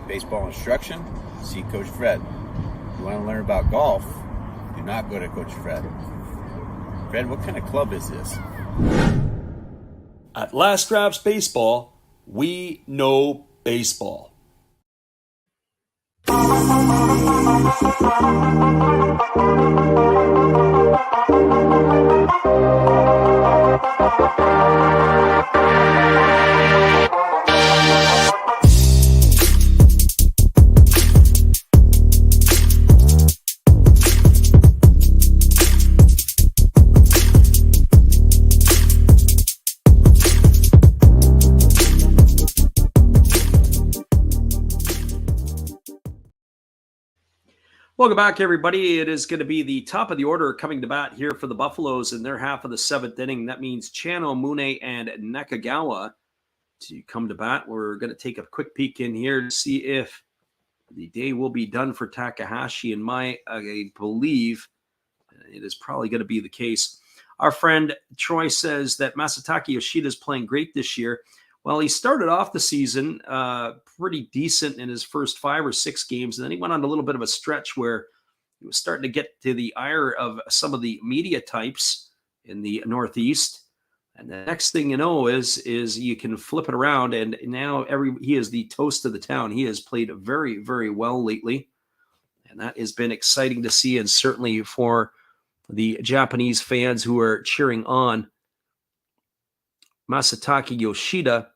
baseball instruction, see Coach Fred. If you want to learn about golf, do not go to Coach Fred. Fred, what kind of club is this? At Last Raps Baseball, we know baseball. Welcome back, everybody. It is going to be the top of the order coming to bat here for the Buffaloes in their half of the 7th inning. That means Chano, Mune, and Nakagawa to come to bat. We're going to take a quick peek in here to see if the day will be done for Takahashi. And I believe it is probably going to be the case. Our friend Troy says that Masataka Yoshida is playing great this year. Well, he started off the season pretty decent in his first 5 or 6 games, and then he went on a little bit of a stretch where he was starting to get to the ire of some of the media types in the Northeast. And the next thing you know is you can flip it around, and now he is the toast of the town. He has played very, very well lately, and that has been exciting to see, and certainly for the Japanese fans who are cheering on Masataka Yoshida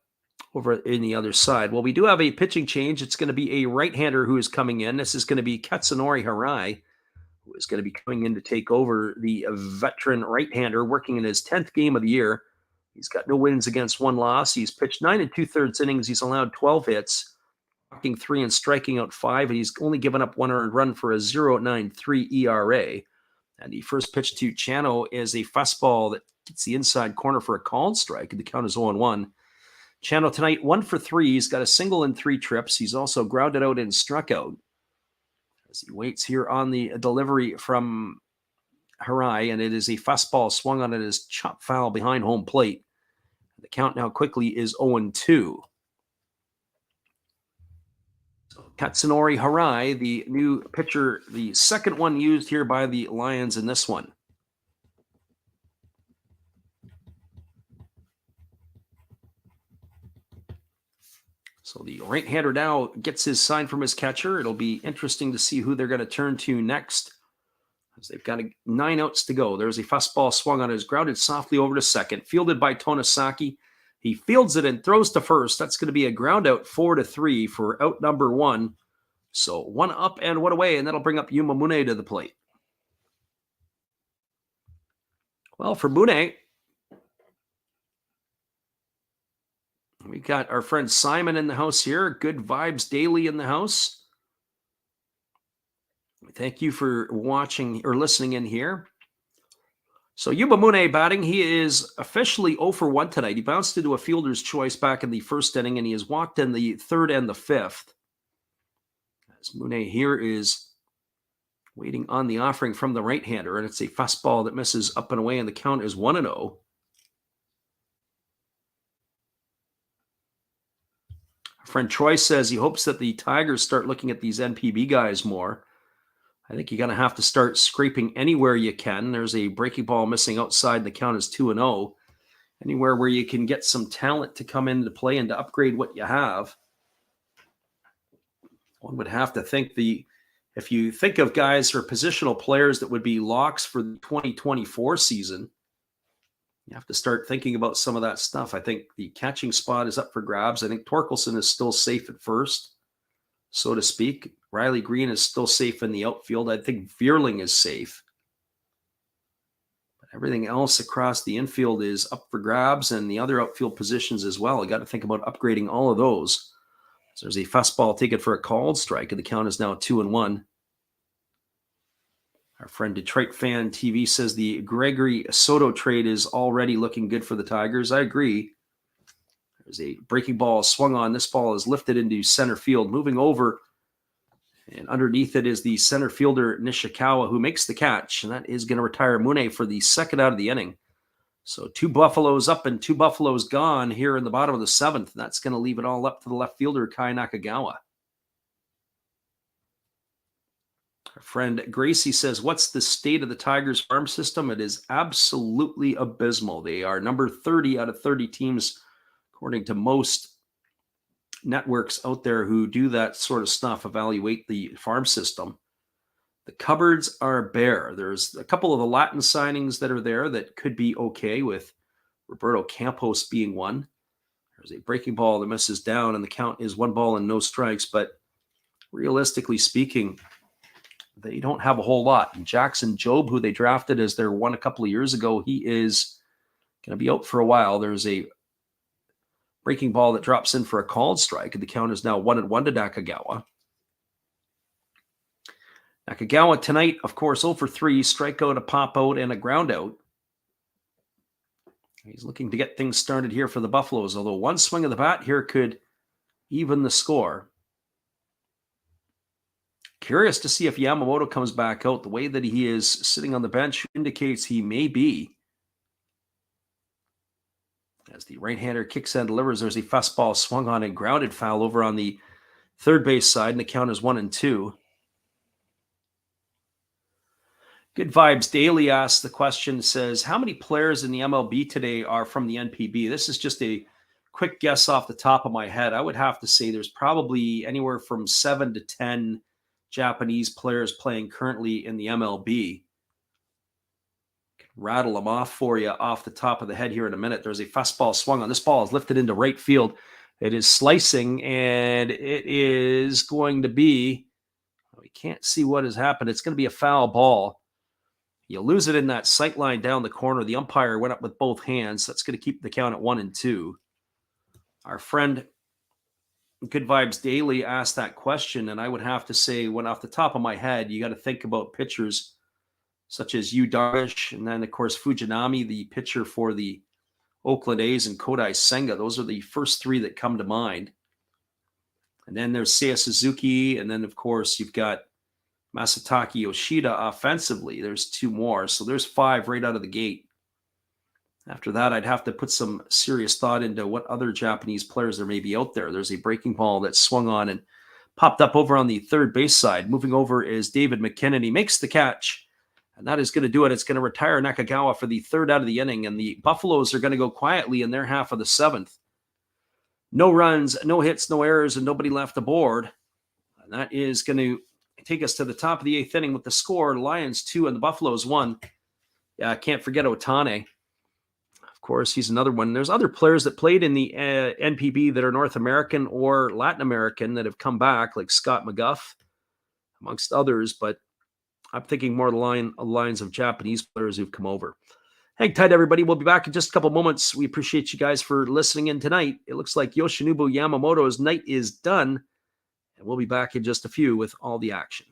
over in the other side. Well, we do have a pitching change. It's going to be a right-hander who is coming in. This is going to be Katsunori Harai, who is going to be coming in to take over, the veteran right-hander working in his 10th game of the year. He's got no wins against 1 loss. He's pitched 9 2/3 innings. He's allowed 12 hits, walking 3 and striking out 5, and he's only given up 1 earned run for a 0.93 ERA. And the first pitch to Chano is a fastball that gets the inside corner for a called strike. The count is 0-1. Chano tonight 1 for 3. He's got a single in 3 trips. He's also grounded out and struck out as he waits here on the delivery from Harai, and it is a fastball swung on it as chop foul behind home plate. The count now quickly is 0-2. So Katsunori Harai, the new pitcher, the second one used here by the Lions in this one. So the right-hander now gets his sign from his catcher. It'll be interesting to see who they're going to turn to next, as they've got 9 outs to go. There's a fastball swung on it, is grounded softly over to second, fielded by Tonosaki. He fields it and throws to first. That's going to be a ground out 4-3 for out number 1. So 1 up and 1 away, and that'll bring up Yuma Mune to the plate. Well, for Mune, we got our friend Simon in the house here. Good Vibes Daily in the house. Thank you for watching or listening in here. So Yuma Mune batting. He is officially 0 for 1 tonight. He bounced into a fielder's choice back in the first inning, and he has walked in the 3rd and the 5th. As Mune here is Waiting on the offering from the right-hander, and it's a fastball that misses up and away, and the count is 1-0. Our friend Troy says he hopes that the Tigers start looking at these NPB guys more. I think you're going to have to start scraping anywhere you can. There's a breaking ball missing outside. The count is 2-0. Anywhere where you can get some talent to come into play and to upgrade what you have. One would have to think if you think of guys or positional players that would be locks for the 2024 season, you have to start thinking about some of that stuff. I think the catching spot is up for grabs. I think Torkelson is still safe at first, so to speak. Riley Green is still safe in the outfield. I think Vierling is safe. But everything else across the infield is up for grabs, and the other outfield positions as well. I got to think about upgrading all of those. So there's a fastball taken for a called strike, and the count is now 2-1. Our friend Detroit Fan TV says the Gregory Soto trade is already looking good for the Tigers. I agree. There's a breaking ball swung on. This ball is lifted into center field, moving over. And underneath it is the center fielder, Nishikawa, who makes the catch. And that is going to retire Mune for the second out of the inning. So 2 Buffaloes up and 2 Buffaloes gone here in the bottom of the 7th. That's going to leave it all up to the left fielder, Kai Nakagawa. Our friend Gracie says, what's the state of the Tigers farm system? It is absolutely abysmal. They are number 30 out of 30 teams, according to most networks out there who do that sort of stuff, evaluate the farm system. The cupboards are bare. There's a couple of the Latin signings that are there that could be okay, with Roberto Campos being one. There's a breaking ball that misses down, and the count is 1 ball and no strikes. But realistically speaking, they don't have a whole lot. And Jackson Jobe, who they drafted as their one a couple of years ago, he is going to be out for a while. There's a breaking ball that drops in for a called strike, and the count is now 1-1 to Nakagawa. Nakagawa tonight, of course, 0 for 3, strikeout, a pop out, and a ground out. He's looking to get things started here for the Buffaloes, although one swing of the bat here could even the score. Curious to see if Yamamoto comes back out. The way that he is sitting on the bench indicates he may be. As the right-hander kicks and delivers, there's a fastball swung on and grounded foul over on the third base side, and the count is 1-2. Good Vibes Daily asks the question, says, how many players in the MLB today are from the NPB? This is just a quick guess off the top of my head. I would have to say there's probably anywhere from 7 to 10 Japanese players playing currently in the MLB. Rattle them off for you off the top of the head here in a minute. There's a fastball swung on. This ball is lifted into right field. It is slicing, and it is going to be, we can't see what has happened. It's going to be a foul ball. You lose it in that sight line down the corner. The umpire went up with both hands. That's going to keep the count at 1-2. Our friend Good Vibes Daily asked that question, and I would have to say, when off the top of my head, you got to think about pitchers such as Yu Darvish, and then, of course, Fujinami, the pitcher for the Oakland A's, and Kodai Senga. Those are the first 3 that come to mind. And then there's Seiya Suzuki, and then, of course, you've got Masataka Yoshida offensively. There's 2 more, so there's 5 right out of the gate. After that, I'd have to put some serious thought into what other Japanese players there may be out there. There's a breaking ball that swung on and popped up over on the third base side. Moving over is David McKinnon. He makes the catch. And that is going to do it. It's going to retire Nakagawa for the third out of the inning. And the Buffaloes are going to go quietly in their half of the 7th. No runs, no hits, no errors, and nobody left aboard. And that is going to take us to the top of the 8th inning with the score. Lions 2 and the Buffaloes 1. Yeah, I can't forget Otane. Of course, he's another one. There's other players that played in the NPB that are North American or Latin American that have come back, like Scott McGuff, amongst others. But I'm thinking more along the lines of Japanese players who've come over. Hang tight, everybody. We'll be back in just a couple moments. We appreciate you guys for listening in tonight. It looks like Yoshinobu Yamamoto's night is done, and we'll be back in just a few with all the action.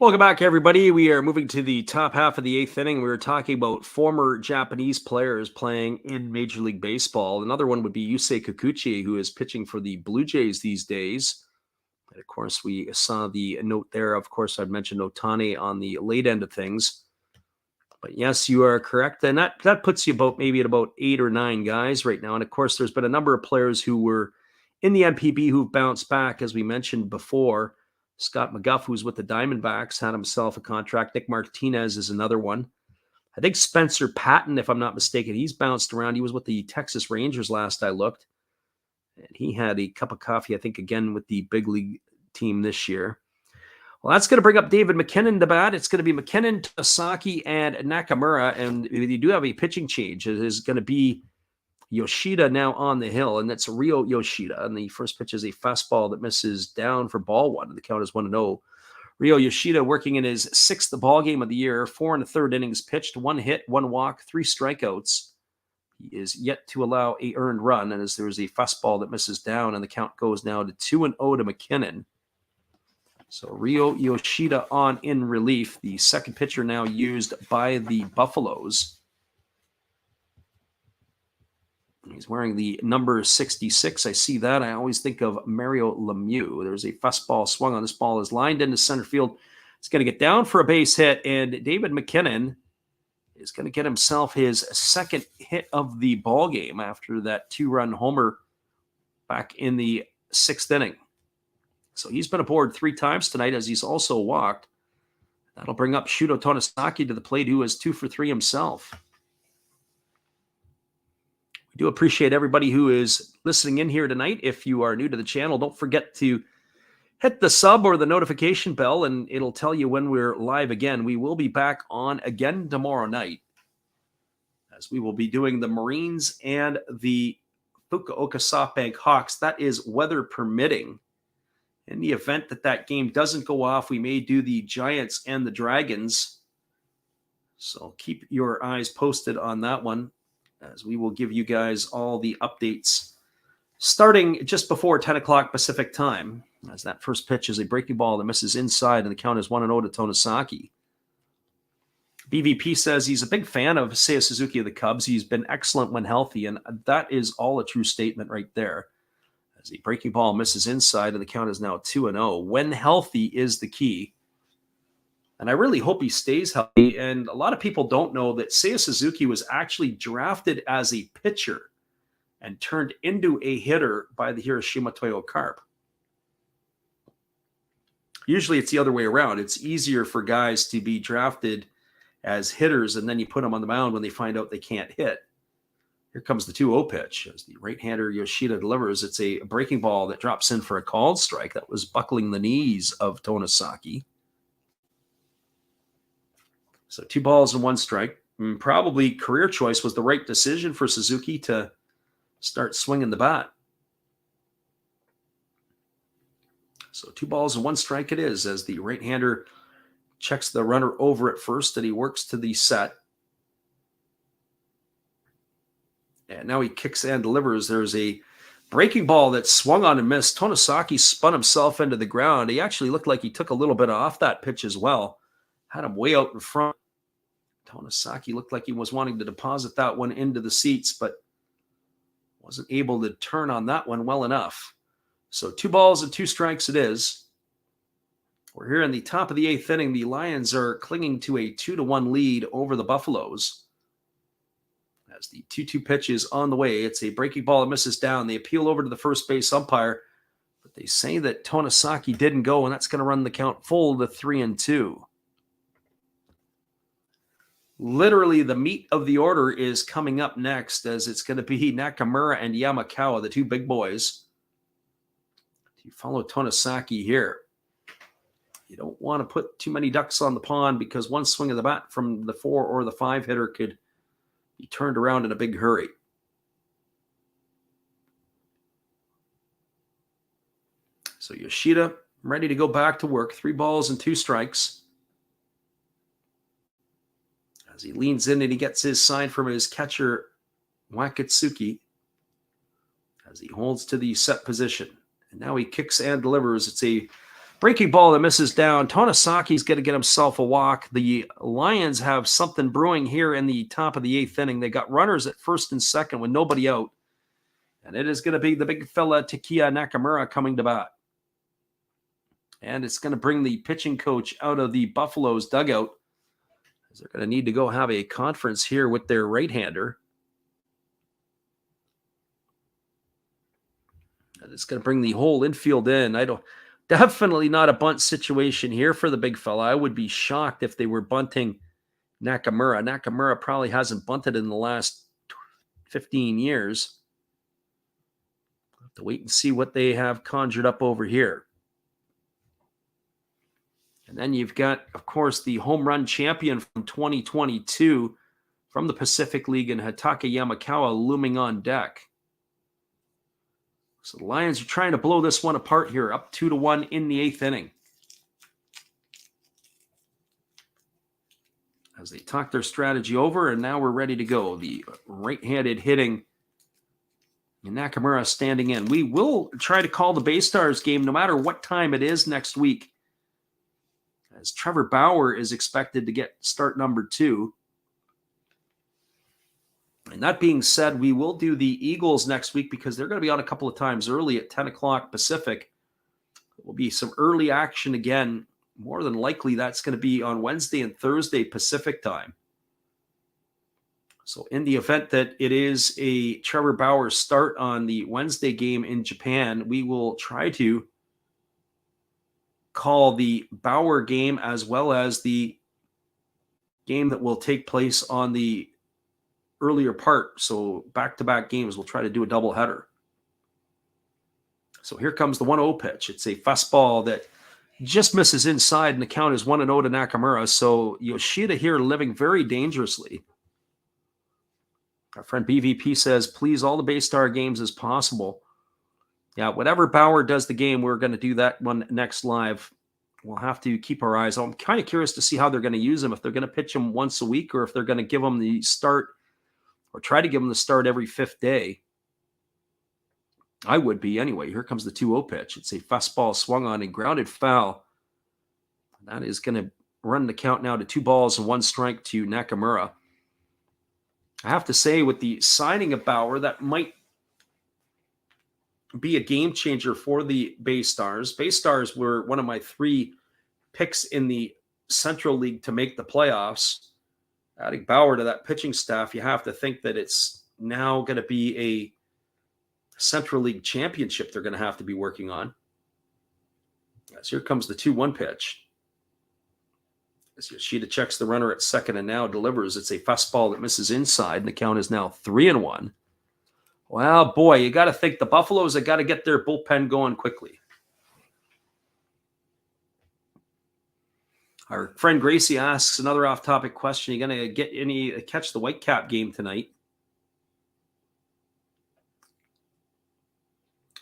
Welcome back, everybody. We are moving to the top half of the eighth inning. We were talking about former Japanese players playing in Major League Baseball. Another one would be Yusei Kikuchi, who is pitching for the Blue Jays these days. And of course, we saw the note there. Of course, I'd mentioned Otani on the late end of things. But yes, you are correct. And that puts you maybe at about 8 or 9 guys right now. And of course, there's been a number of players who were in the NPB who've bounced back, as we mentioned before. Scott McGuff, who's with the Diamondbacks, had himself a contract. Nick Martinez is another one. I think Spencer Patton, if I'm not mistaken, he's bounced around. He was with the Texas Rangers last I looked. And he had a cup of coffee, I think, again with the big league team this year. Well, that's going to bring up David McKinnon to bat. It's going to be McKinnon, Tosaki, and Nakamura. And you do have a pitching change. It is going to be Yoshida now on the hill, and that's Ryo Yoshida. And the first pitch is a fastball that misses down for ball one. The count is 1-0. Ryo Yoshida working in his 6th ball game of the year, 4 1/3 innings pitched, 1 hit, 1 walk, 3 strikeouts. He is yet to allow a earned run, and as there is a fastball that misses down, and the count goes now to 2-0 to McKinnon. So Ryo Yoshida on in relief, the second pitcher now used by the Buffaloes. He's wearing the number 66. I see that. I always think of Mario Lemieux. There's a fastball swung on. This ball is lined into center field. It's going to get down for a base hit, and David McKinnon is going to get himself his second hit of the ball game after that 2-run homer back in the 6th inning. So he's been aboard 3 times tonight, as he's also walked. That'll bring up Shuto Tonosaki to the plate, who is 2 for 3 himself. We do appreciate everybody who is listening in here tonight. If you are new to the channel, don't forget to hit the sub or the notification bell, and it'll tell you when we're live again. We will be back on again tomorrow night, as we will be doing the Marines and the Fukuoka SoftBank Hawks. That is weather permitting. In the event that game doesn't go off, we may do the Giants and the Dragons. So keep your eyes posted on that one, as we will give you guys all the updates starting just before 10 o'clock Pacific time, as that first pitch is a breaking ball that misses inside, and the count is 1-0 to Tonosaki. BVP says he's a big fan of Seiya Suzuki of the Cubs. He's been excellent when healthy, and that is all a true statement right there. As the breaking ball misses inside, and the count is now 2-0. When healthy is the key. And I really hope he stays healthy. And a lot of people don't know that Seiya Suzuki was actually drafted as a pitcher and turned into a hitter by the Hiroshima Toyo Carp. Usually it's the other way around. It's easier for guys to be drafted as hitters, and then you put them on the mound when they find out they can't hit. Here comes the 2-0 pitch as the right-hander Yoshida delivers. It's a breaking ball that drops in for a called strike. That was buckling the knees of Tonosaki. So 2 balls and 1 strike. Probably career choice was the right decision for Suzuki to start swinging the bat. So 2 balls and 1 strike it is, as the right-hander checks the runner over at first, and he works to the set. And now he kicks and delivers. There's a breaking ball that swung on and missed. Tonosaki spun himself into the ground. He actually looked like he took a little bit off that pitch as well. Had him way out in front. Tonosaki looked like he was wanting to deposit that one into the seats, but wasn't able to turn on that one well enough. So 2 balls and 2 strikes it is. We're here in the top of the 8th inning. The Lions are clinging to a 2-1 lead over the Buffaloes. As the 2-2 pitch is on the way, it's a breaking ball that misses down. They appeal over to the first base umpire, but they say that Tonosaki didn't go, and that's going to run the count full to 3-2. Literally, the meat of the order is coming up next, as it's going to be Nakamura and Yamakawa, the 2 big boys. You follow Tonosaki here. You don't want to put too many ducks on the pond, because one swing of the bat from the 4 or the 5 hitter could be turned around in a big hurry. So Yoshida ready to go back to work. 3 balls and 2 strikes. As he leans in and he gets his sign from his catcher, Wakatsuki, as he holds to the set position. And now he kicks and delivers. It's a Breaking ball that misses down. Tonasaki's going to get himself a walk. The Lions have something brewing here in the top of the 8th inning. They got runners at first and second with nobody out. And it is going to be the big fella Takia Nakamura coming to bat. And it's going to bring the pitching coach out of the Buffaloes dugout, as they're going to need to go have a conference here with their right-hander. And it's going to bring the whole infield in. Definitely not a bunt situation here for the big fella. I would be shocked if they were bunting Nakamura. Nakamura probably hasn't bunted in the last 15 years. We'll have to wait and see what they have conjured up over here. And then you've got, of course, the home run champion from 2022 from the Pacific League in Hataka Yamakawa looming on deck. So the Lions are trying to blow this one apart here, up 2-1 in the 8th inning. As they talk their strategy over, and now we're ready to go. The right-handed hitting, and Nakamura standing in. We will try to call the Bay Stars game no matter what time it is next week, as Trevor Bauer is expected to get start number 2. And that being said, we will do the Eagles next week because they're going to be on a couple of times early at 10 o'clock Pacific. There will be some early action again. More than likely, that's going to be on Wednesday and Thursday Pacific time. So in the event that it is a Trevor Bauer start on the Wednesday game in Japan, we will try to call the Bauer game as well as the game that will take place on the earlier part. So back-to-back games, we'll try to do a doubleheader. So here comes the 1-0 pitch. It's a fastball that just misses inside, and the count is 1-0 to Nakamura. So Yoshida here living very dangerously. Our friend BVP says, please, all the Bay Star games as possible. Yeah, whatever Bauer does the game, we're going to do that one next live. We'll have to keep our eyes on. I'm kind of curious to see how they're going to use him, if they're going to pitch him once a week or if they're going to give him the start or try to give him the start every 5th day. I would be anyway. Here comes the 2-0 pitch. It's a fastball swung on and grounded foul. That is going to run the count now to 2 balls and 1 strike to Nakamura. I have to say, with the signing of Bauer, that might be a game changer for the Bay Stars. Bay Stars were one of my 3 picks in the Central League to make the playoffs. Adding Bauer to that pitching staff, you have to think that it's now going to be a Central League championship they're going to have to be working on. As here comes the 2-1 pitch. As Yoshida checks the runner at second and now delivers. It's a fastball that misses inside, and the count is now 3-1. Well, boy, you got to think the Buffaloes have got to get their bullpen going quickly. Our friend Gracie asks another off-topic question. You going to catch the Whitecap game tonight?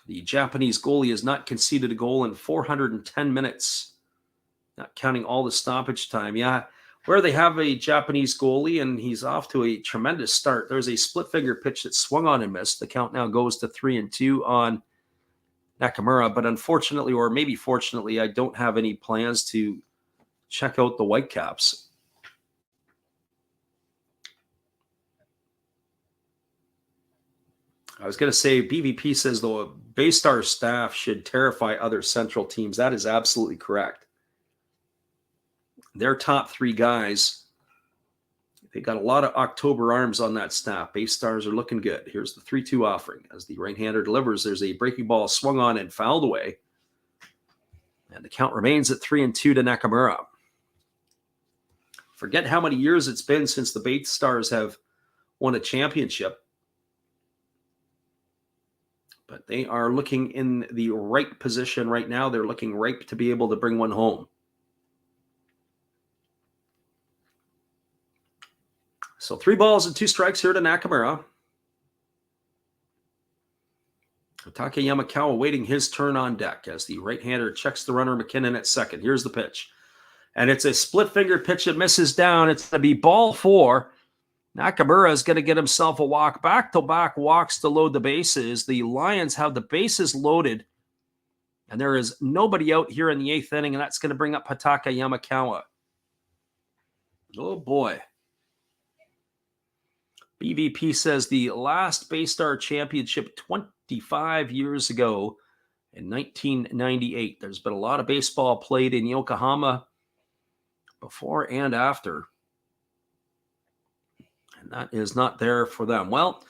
The Japanese goalie has not conceded a goal in 410 minutes, not counting all the stoppage time. Yeah, where they have a Japanese goalie and he's off to a tremendous start. There's a split-finger pitch that swung on and missed. The count now goes to 3-2 on Nakamura. But unfortunately, or maybe fortunately, I don't have any plans to check out the Whitecaps. I was going to say, BVP says the Bay Star staff should terrify other Central teams. That is absolutely correct. Their top 3 guys, they got a lot of October arms on that staff. Bay Stars are looking good. Here's the 3-2 offering. As the right-hander delivers, there's a breaking ball swung on and fouled away. And the count remains at 3-2 to Nakamura. Forget how many years it's been since the Bay Stars have won a championship. But they are looking in the right position right now. They're looking ripe to be able to bring one home. So 3 balls and 2 strikes here to Nakamura. Hatake Yamakawa waiting his turn on deck as the right-hander checks the runner McKinnon at second. Here's the pitch. And it's a split-finger pitch that misses down. It's going to be ball 4. Nakamura is going to get himself a walk. Back-to-back walks to load the bases. The Lions have the bases loaded And there is nobody out here in the 8th inning, and that's going to bring up Hataka Yamakawa. Oh, boy. BVP says the last Baystar Championship 25 years ago in 1998. There's been a lot of baseball played in Yokohama before and after. And that is not there for them. Well,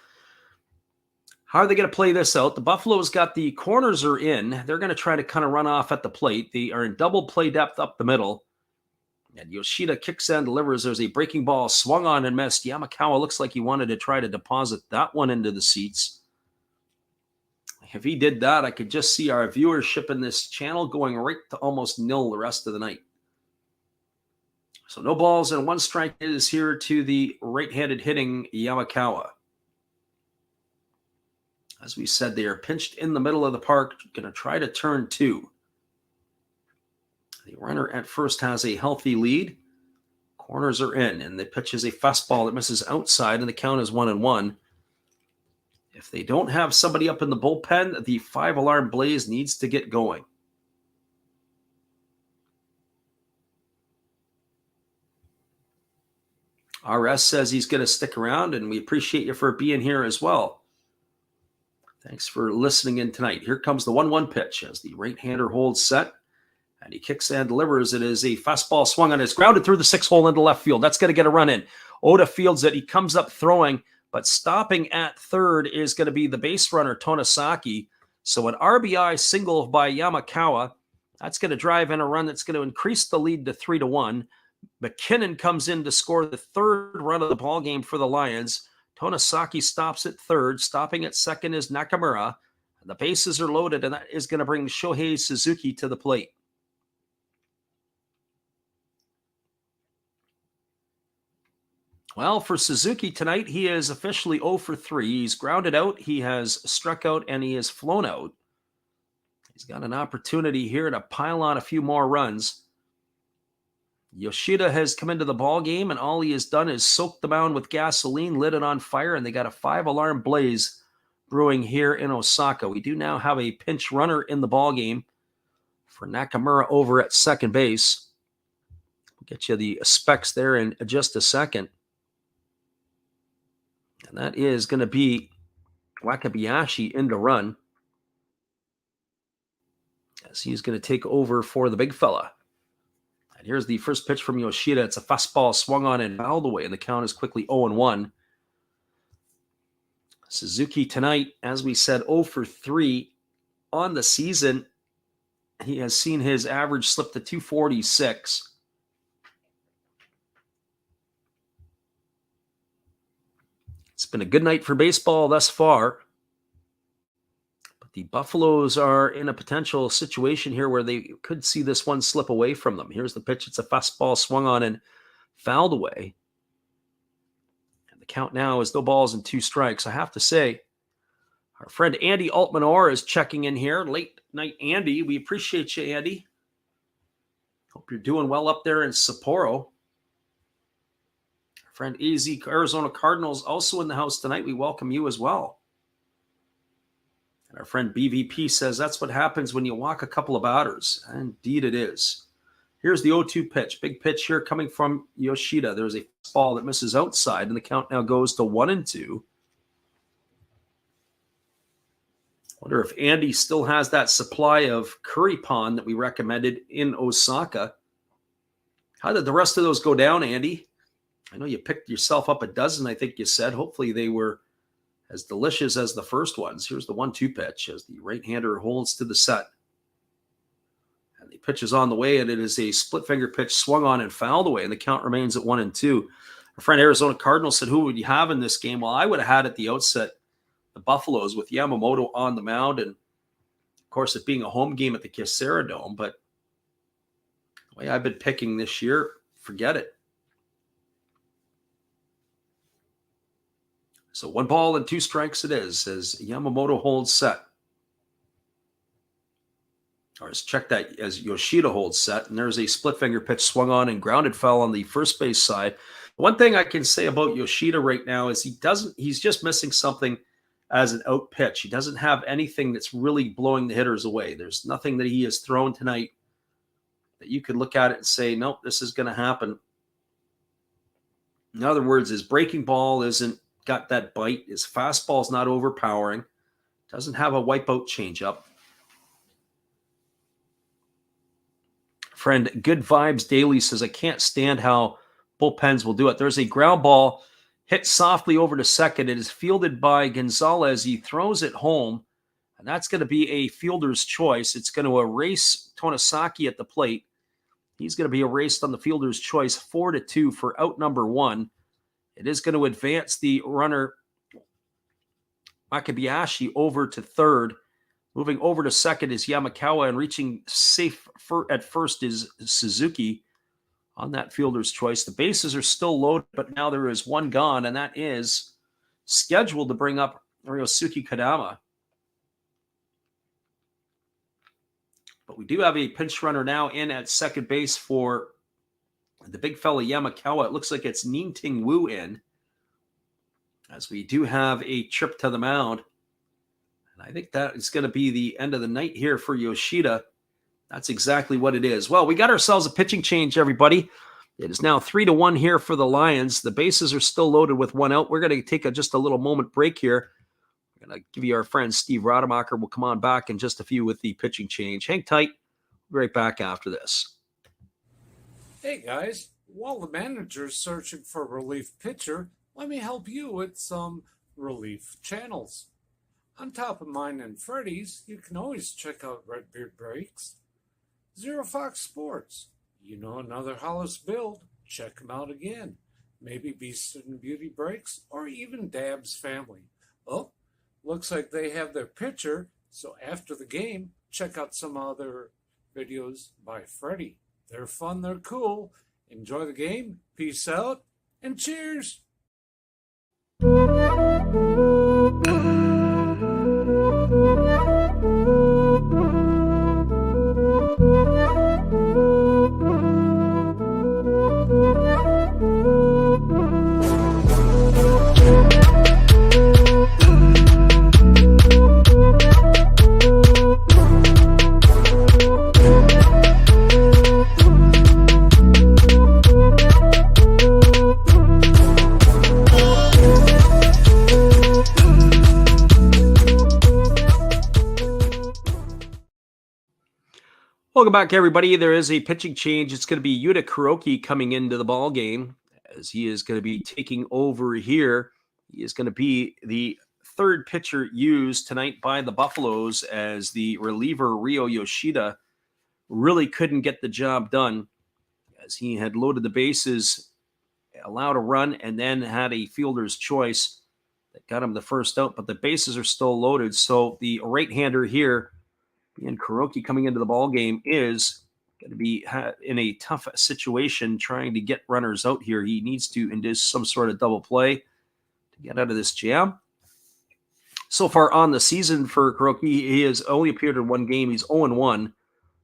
how are they going to play this out? The Buffaloes got the corners are in. They're going to try to kind of run off at the plate. They are in double play depth up the middle. And Yoshida kicks and delivers. There's a breaking ball swung on and missed. Yamakawa looks like he wanted to try to deposit that one into the seats. If he did that, I could just see our viewership in this channel going right to almost nil the rest of the night. So no balls and 1 strike is here to the right-handed hitting Yamakawa. As we said, they are pinched in the middle of the park, going to try to turn 2. The runner at first has a healthy lead. Corners are in, and the pitch is a fastball that misses outside, and the count is 1-1. If they don't have somebody up in the bullpen, the 5-alarm blaze needs to get going. RS says he's going to stick around, and we appreciate you for being here as well. Thanks for listening in tonight. Here comes the 1-1 pitch as the right-hander holds set, and he kicks and delivers. It is a fastball swung on. It's grounded through the 6-hole into left field. That's going to get a run in. Oda fields it. He comes up throwing, but stopping at third is going to be the base runner, Tonosaki. So an RBI single by Yamakawa. That's going to drive in a run that's going to increase the lead to 3-1. McKinnon comes in to score the 3rd run of the ball game for the Lions. Tonosaki stops at 3rd. Stopping at 2nd is Nakamura. The bases are loaded, and that is going to bring Shohei Suzuki to the plate. Well, for Suzuki tonight, he is officially 0 for 3. He's grounded out, he has struck out, and he has flown out. He's got an opportunity here to pile on a few more runs. Yoshida has come into the ball game, and all he has done is soak the mound with gasoline, lit it on fire, and they got a 5-alarm blaze brewing here in Osaka. We do now have a pinch runner in the ball game for Nakamura over at second base. We'll get you the specs there in just a second. And that is going to be Wakabayashi in to run, as he's going to take over for the big fella. And here's the first pitch from Yoshida. It's a fastball swung on and fouled away, and the count is quickly 0-1. Suzuki tonight, as we said, 0 for 3 on the season. He has seen his average slip to 246. It's been a good night for baseball thus far. But the Buffaloes are in a potential situation here where they could see this one slip away from them. Here's the pitch. It's a fastball swung on and fouled away. And the count now is no balls and 2 strikes. I have to say, our friend Andy Altman-Orr is checking in here. Late night, Andy. We appreciate you, Andy. Hope you're doing well up there in Sapporo. Friend AZ Arizona Cardinals also in the house tonight. We welcome you as well. And our friend BVP says that's what happens when you walk a couple of batters. Indeed it is. Here's the 0-2 pitch. Big pitch here coming from Yoshida. There's a ball that misses outside, and the count now goes to 1-2. Wonder if Andy still has that supply of curry pond that we recommended in Osaka. How did the rest of those go down, Andy? I know you picked yourself up a dozen, I think you said. Hopefully they were as delicious as the first ones. Here's the 1-2 pitch as the right-hander holds to the set. And the pitch is on the way, and it is a split-finger pitch swung on and fouled away, and the count remains at 1-2. Our friend Arizona Cardinals said, who would you have in this game? Well, I would have had at the outset the Buffaloes with Yamamoto on the mound, and, of course, it being a home game at the Kyocera Dome. But the way I've been picking this year, forget it. So 1 ball and 2 strikes it is as Yamamoto holds set. Or let's check that as Yoshida holds set. And there's a split finger pitch swung on and grounded foul on the first base side. One thing I can say about Yoshida right now is he's just missing something as an out pitch. He doesn't have anything that's really blowing the hitters away. There's nothing that he has thrown tonight that you could look at it and say, nope, this is going to happen. In other words, his breaking ball isn't got that bite. His fastball's not overpowering. Doesn't have a wipeout changeup. Friend Good Vibes Daily says, I can't stand how bullpens will do it. There's a ground ball hit softly over to second. It is fielded by Gonzalez. He throws it home, and that's going to be a fielder's choice. It's going to erase Tonosaki at the plate. He's going to be erased on the fielder's choice, 4-2 for out number one. It is going to advance the runner Makabayashi over to third. Moving over to second is Yamakawa, and reaching safe at first is Suzuki on that fielder's choice. The bases are still loaded, but now there is one gone, and that is scheduled to bring up Ryosuke Kadama. But we do have a pinch runner now in at second base for the big fella Yamakawa. It looks like it's Ning-Ting Wu in, as we do have a trip to the mound. And I think that is going to be the end of the night here for Yoshida. That's exactly what it is. Well, we got ourselves a pitching change, everybody. It is now 3-1 here for the Lions. The bases are still loaded with one out. We're going to take just a little moment break here. We're going to give you our friend Steve Rademacher. We'll come on back in just a few with the pitching change. Hang tight. We'll be right back after this. Hey guys, while the manager's searching for a relief pitcher, let me help you with some relief channels. On top of mine and Freddy's, you can always check out Redbeard Breaks, Zero Fox Sports. You know another Hollis build, check them out again. Maybe Beast and Beauty Breaks, or even Dab's Family. Oh, looks like they have their pitcher, so after the game, check out some other videos by Freddy. They're fun, they're cool. Enjoy the game, peace out, and cheers! Welcome back, everybody. There is a pitching change. It's going to be Yuta Kuroki coming into the ball game, as he is going to be taking over here. He is going to be the third pitcher used tonight by the Buffaloes, as the reliever Ryo Yoshida really couldn't get the job done, as he had loaded the bases, allowed a run, and then had a fielder's choice that got him the first out. But the bases are still loaded, so the right-hander here, and Kuroki coming into the ball game, is going to be in a tough situation trying to get runners out here. He needs to induce some sort of double play to get out of this jam. So far on the season for Kuroki, he has only appeared in one game. He's 0-1.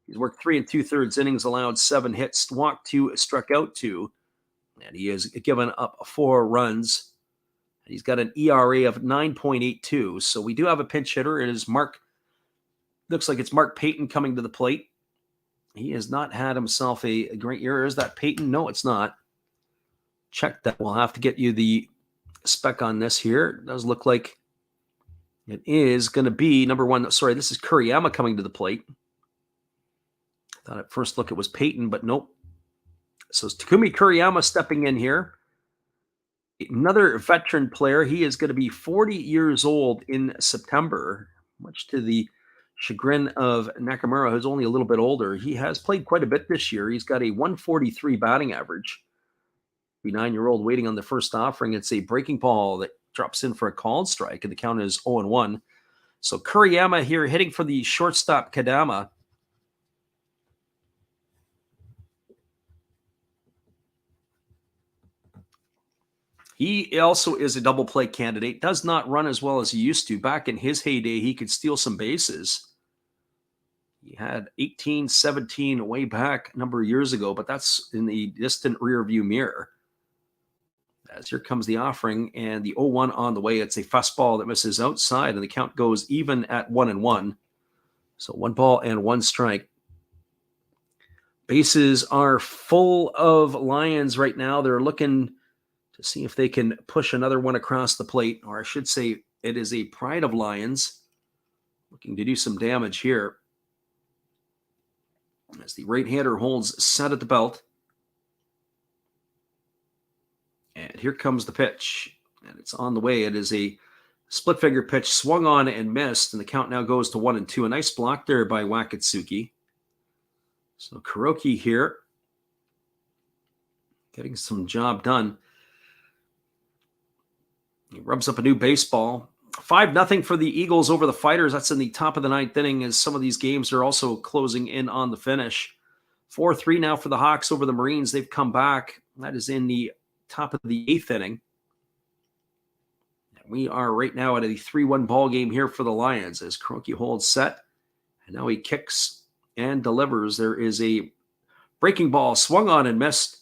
He's worked 3 2/3 innings, allowed 7 hits, walked 2, struck out 2, and he has given up 4 runs. He's got an ERA of 9.82. So we do have a pinch hitter. It is looks like it's Mark Payton coming to the plate. He has not had himself a great year. Is that Payton? No, it's not. Check that. We'll have to get you the spec on this here. It does look like it is going to be number one. Sorry, this is Kuriyama coming to the plate. I thought at first look it was Payton, but nope. So it's Takumi Kuriyama stepping in here. Another veteran player. He is going to be 40 years old in September, much to the chagrin of Nakamura, who's only a little bit older. He has played quite a bit this year. He's got a 143 batting average. The 9-year-old waiting on the first offering. It's a breaking ball that drops in for a called strike, and the count is 0-1. So Kuriyama here hitting for the shortstop Kadama. He also is a double play candidate. Does not run as well as he used to. Back in his heyday, he could steal some bases. He had 18, 17 way back a number of years ago, but that's in the distant rear view mirror, As here comes the offering, and the 0-1 on the way. It's a fastball that misses outside, and the count goes even at 1-1. So 1 ball and 1 strike. Bases are full of Lions right now. They're looking to see if they can push another one across the plate, or I should say it is a pride of Lions looking to do some damage here. As the right-hander holds set at the belt. And here comes the pitch, and it's on the way. It is a split-finger pitch, swung on and missed, and the count now goes to 1-2. A nice block there by Wakatsuki. So Kuroki here getting some job done. He rubs up a new baseball. 5-0 for the Eagles over the Fighters. That's in the top of the 9th inning, as some of these games are also closing in on the finish. 4-3 now for the Hawks over the Marines. They've come back. That is in the top of the 8th inning. And we are right now at a 3-1 ball game here for the Lions as Kuroki holds set. And now he kicks and delivers. There is a breaking ball swung on and missed.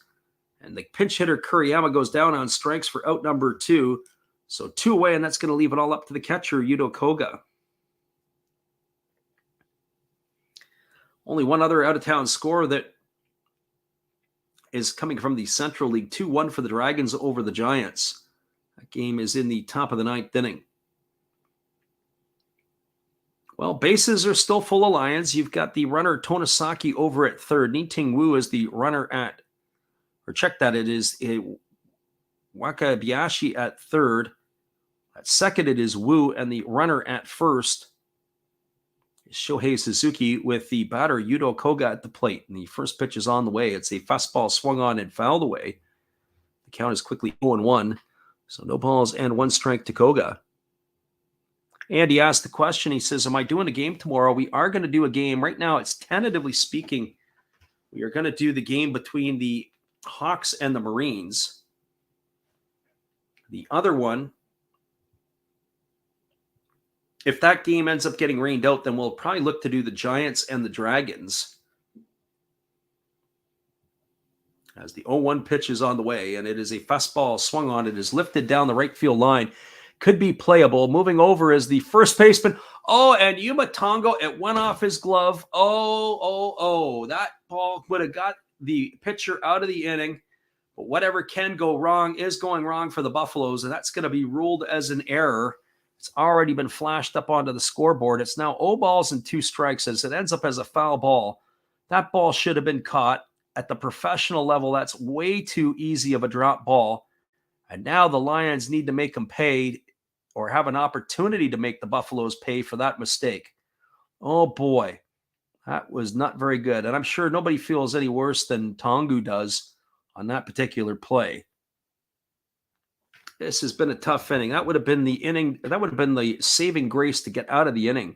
And the pinch hitter Kuriyama goes down on strikes for out number 2. So 2 away, and that's going to leave it all up to the catcher, Yuto Koga. Only one other out-of-town score that is coming from the Central League. 2-1 for the Dragons over the Giants. That game is in the top of the 9th inning. Well, bases are still full of Lions. You've got the runner Tonosaki over at third. Ni-Ting Wu is the runner at, or check that, it is Wakabayashi at third. At second, it is Wu, and the runner at first is Shohei Suzuki with the batter Yuto Koga at the plate. And the first pitch is on the way. It's a fastball swung on and fouled away. The count is quickly 0-1. So no balls and 1 strike to Koga. And he asked the question, he says, am I doing a game tomorrow? We are going to do a game. Right now, it's tentatively speaking, we are going to do the game between the Hawks and the Marines. The other one, if that game ends up getting rained out, then we'll probably look to do the Giants and the Dragons. As the 0-1 pitch is on the way, and it is a fastball swung on. It is lifted down the right field line. Could be playable. Moving over is the first baseman. Oh, and Yuma Tongo, it went off his glove. Oh. That ball would have got the pitcher out of the inning. But whatever can go wrong is going wrong for the Buffaloes, and that's going to be ruled as an error. It's already been flashed up onto the scoreboard. It's now 0 balls and 2 strikes as it ends up as a foul ball. That ball should have been caught. At the professional level, that's way too easy of a drop ball. And now the Lions need to make them pay or have an opportunity to make the Buffaloes pay for that mistake. Oh, boy. That was not very good. And I'm sure nobody feels any worse than Tongu does on that particular play. This has been a tough inning. That would have been the inning. That would have been the saving grace to get out of the inning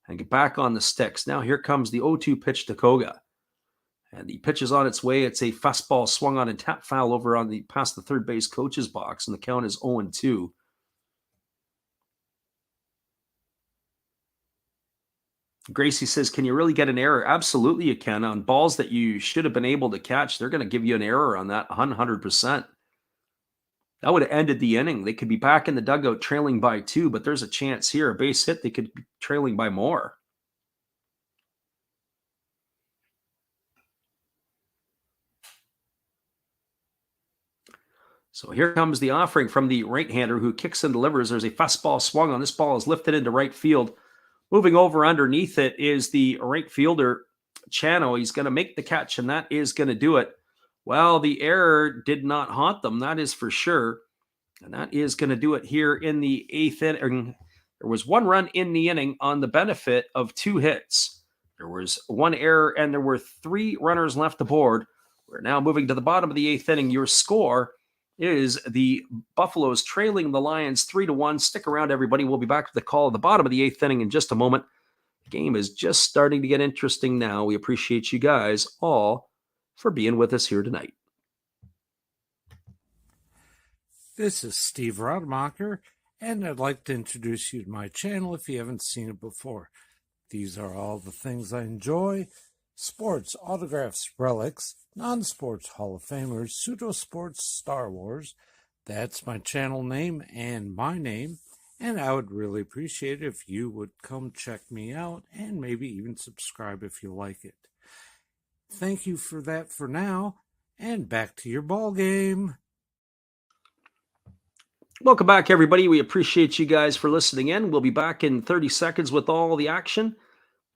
and get back on the sticks. Now here comes the 0-2 pitch to Koga. And the pitch is on its way. It's a fastball swung on and tap foul over on the past the third base coach's box. And the count is 0-2. Gracie says, can you really get an error? Absolutely you can. On balls that you should have been able to catch, they're going to give you an error on that 100%. That would have ended the inning. They could be back in the dugout trailing by 2, but there's a chance here. A base hit, they could be trailing by more. So here comes the offering from the right-hander who kicks and delivers. There's a fastball swung on. This ball is lifted into right field. Moving over underneath it is the right fielder, Chano. He's going to make the catch, and that is going to do it. Well, the error did not haunt them, that is for sure. And that is going to do it here in the 8th inning. There was 1 run in the inning on the benefit of 2 hits. There was 1 error, and there were 3 runners left aboard. We're now moving to the bottom of the 8th inning. Your score is the Buffaloes trailing the Lions 3-1. Stick around, everybody. We'll be back to the call at the bottom of the 8th inning in just a moment. The game is just starting to get interesting now. We appreciate you guys all for being with us here tonight. This is Steve Rademacher, and I'd like to introduce you to my channel if you haven't seen it before. These are all the things I enjoy: sports, autographs, relics, non-sports Hall of Famers, pseudo-sports, Star Wars, That's my channel name and my name, and I would really appreciate it if you would come check me out and maybe even subscribe if you like it. Thank you for that for now, and back to your ball game. Welcome back, everybody. We appreciate you guys for listening in. We'll be back in 30 seconds with all the action.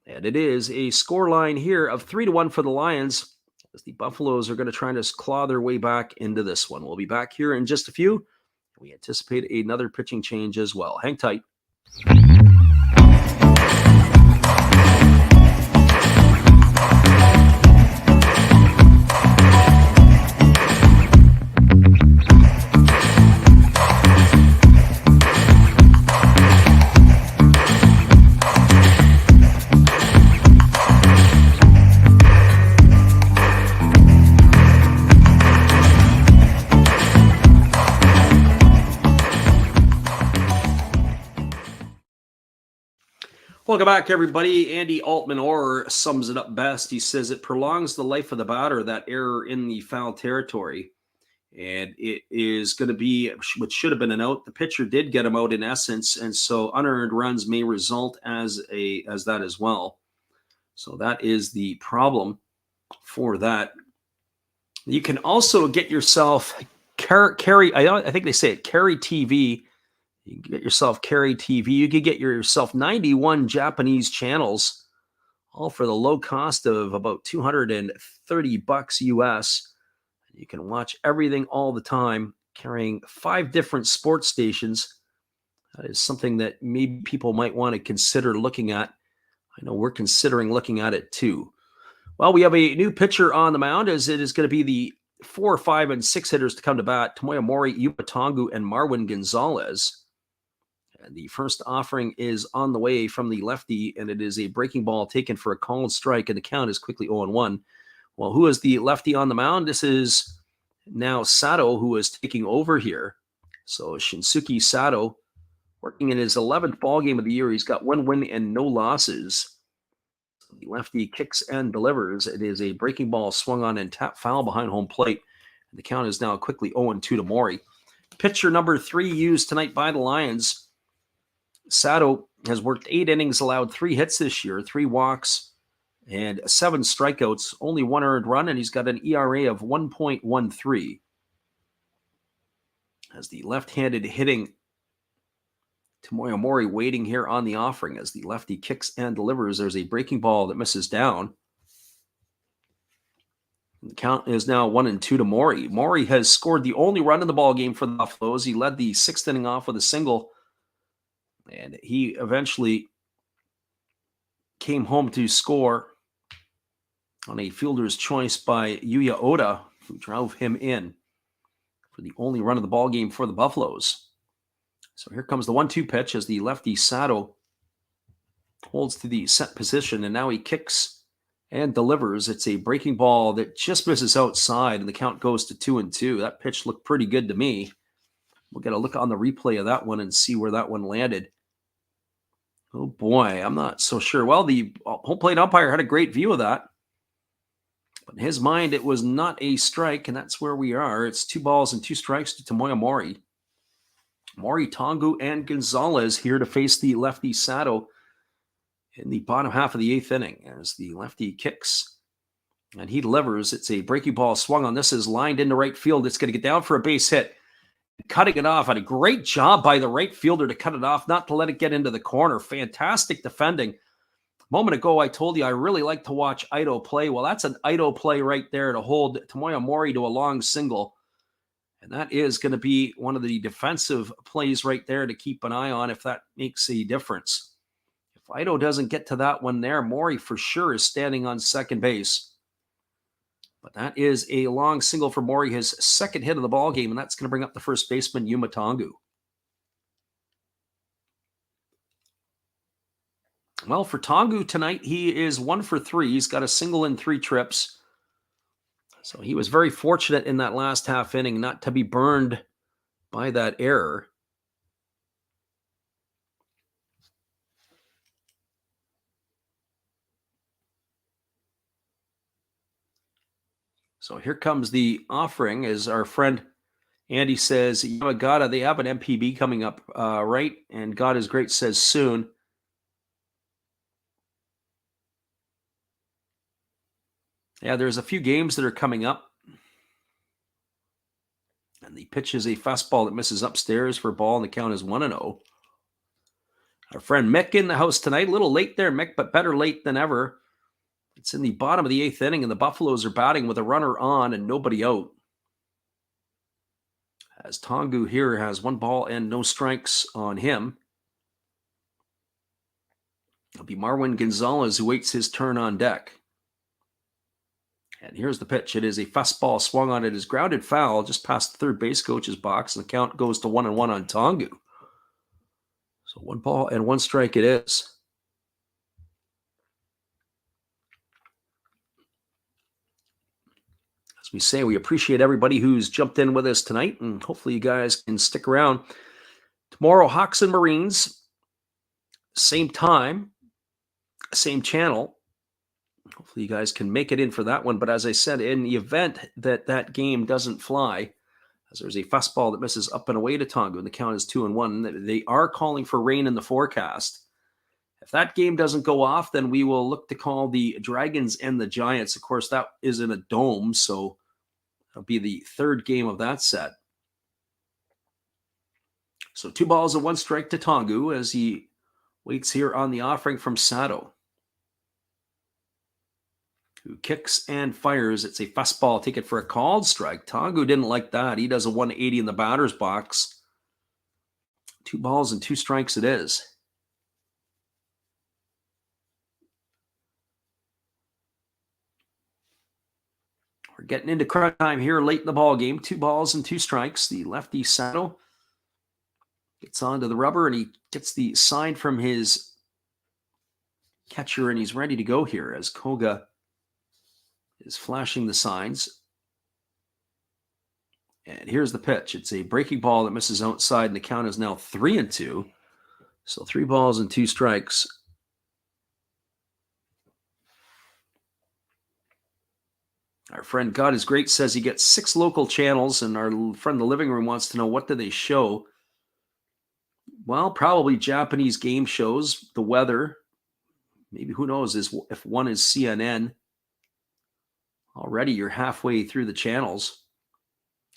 And it is a score line here of 3-1 for the Lions, as the Buffaloes are going to try to claw their way back into this one. We'll be back here in just a few. We anticipate another pitching change as well. Hang tight. Welcome back, everybody. Andy Altman-Orr sums it up best. He says it prolongs the life of the batter, that error in the foul territory. And it is going to be what should have been an out. The pitcher did get him out in essence, and so unearned runs may result as that as well. So that is the problem for that. You can also get yourself carry. I think they say it, carry TV. You can get yourself Carry TV. You could get yourself 91 Japanese channels, all for the low cost of about $230 US. You can watch everything all the time, carrying 5 different sports stations. That is something that maybe people might want to consider looking at. I know we're considering looking at it too. Well, we have a new pitcher on the mound, as it is going to be the 4, 5, and 6 hitters to come to bat: Tomoya Mori, Yuma Tongu, and Marwin Gonzalez. And the first offering is on the way from the lefty, and it is a breaking ball taken for a called strike, and the count is quickly 0-1. Well, who is the lefty on the mound? This is now Sato, who is taking over here. So Shinsuke Sato, working in his 11th ball game of the year. He's got 1 win and no losses. The lefty kicks and delivers. It is a breaking ball swung on and tap foul behind home plate. And the count is now quickly 0-2 to Mori. Pitcher number 3 used tonight by the Lions. Sato has worked 8 innings, allowed 3 hits this year, 3 walks, and 7 strikeouts, only 1 earned run, and he's got an ERA of 1.13. As the left-handed hitting Tomoya Mori waiting here on the offering, as the lefty kicks and delivers. There's a breaking ball that misses down. The count is now 1-2 to Mori. Mori has scored the only run in the ball game for the Buffaloes. He led the 6th inning off with a single, and he eventually came home to score on a fielder's choice by Yuya Oda, who drove him in for the only run of the ball game for the Buffaloes. So here comes the 1-2 pitch, as the lefty Sato holds to the set position, and now he kicks and delivers. It's a breaking ball that just misses outside, and the count goes to 2-2. That pitch looked pretty good to me. We'll get a look on the replay of that one and see where that one landed. Oh boy, I'm not so sure. Well, the home plate umpire had a great view of that. But in his mind, it was not a strike, and that's where we are. It's 2 balls and 2 strikes to Tomoya Mori. Mori, Tongu, and Gonzalez here to face the lefty Sato in the bottom half of the 8th inning, as the lefty kicks and he delivers. It's a breaking ball swung on. This is lined into right field. It's going to get down for a base hit. Cutting it off. Had a great job by the right fielder to cut it off, not to let it get into the corner. Fantastic defending. A moment ago, I told you I really like to watch Ito play. Well, that's an Ito play right there to hold Tomoya Mori to a long single. And that is going to be one of the defensive plays right there to keep an eye on if that makes a difference. If Ito doesn't get to that one there, Mori for sure is standing on second base. But that is a long single for Mori, his 2nd hit of the ball game, and that's going to bring up the first baseman, Yuma Tongu. Well, for Tongu tonight, he is 1 for 3. He's got a single in 3 trips. So he was very fortunate in that last half inning not to be burned by that error. So here comes the offering, as our friend Andy says, Yamagata, they have an NPB coming up, right? And God is Great says soon. Yeah, there's a few games that are coming up. And the pitch is a fastball that misses upstairs for a ball, and the count is 1-0. Our friend Mick in the house tonight. A little late there, Mick, but better late than ever. It's in the bottom of the 8th inning, and the Buffaloes are batting with a runner on and nobody out. As Tongu here has 1 ball and no strikes on him. It'll be Marwin Gonzalez who waits his turn on deck. And here's the pitch. It is a fastball swung on. It is grounded foul just past the third base coach's box, and the count goes to 1-1 on Tongu. So 1 ball and 1 strike it is. As we say, we appreciate everybody who's jumped in with us tonight, and hopefully you guys can stick around. Tomorrow, Hawks and Marines, same time, same channel. Hopefully you guys can make it in for that one. But as I said, in the event that that game doesn't fly, as there's a fastball that misses up and away to Tongu, and the count is 2-1, they are calling for rain in the forecast. If that game doesn't go off, then we will look to call the Dragons and the Giants. Of course, that is in a dome, so that'll be the 3rd game of that set. So 2 balls and 1 strike to Tongu as he waits here on the offering from Sato, who kicks and fires. It's a fastball. Take it for a called strike. Tongu didn't like that. He does a 180 in the batter's box. 2 balls and 2 strikes it is. We're getting into crunch time here late in the ball game. 2 balls and 2 strikes. The lefty Sato gets onto the rubber, and he gets the sign from his catcher, and he's ready to go here as Koga is flashing the signs. And here's the pitch. It's a breaking ball that misses outside, and the count is now 3-2. So 3 balls and 2 strikes. Our friend God is Great says he gets 6 local channels, and our friend the living room wants to know, what do they show? Well, probably Japanese game shows, the weather. Maybe, who knows, if one is CNN. Already you're halfway through the channels.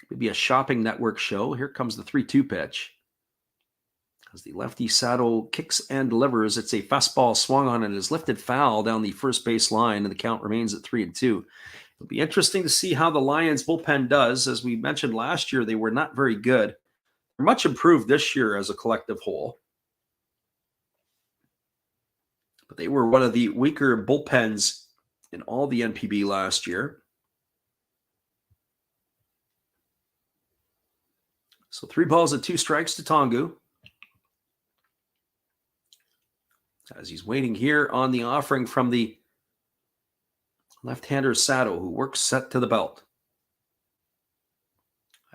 Maybe a shopping network show. Here comes the 3-2 pitch. As the lefty Sato kicks and delivers, it's a fastball swung on and is lifted foul down the first base line, and the count remains at 3-2. It'll be interesting to see how the Lions bullpen does. As we mentioned last year, they were not very good. They're much improved this year as a collective whole. But they were one of the weaker bullpens in all the NPB last year. So 3 balls and 2 strikes to Tongu, as he's waiting here on the offering from the left-hander Sato, who works set to the belt.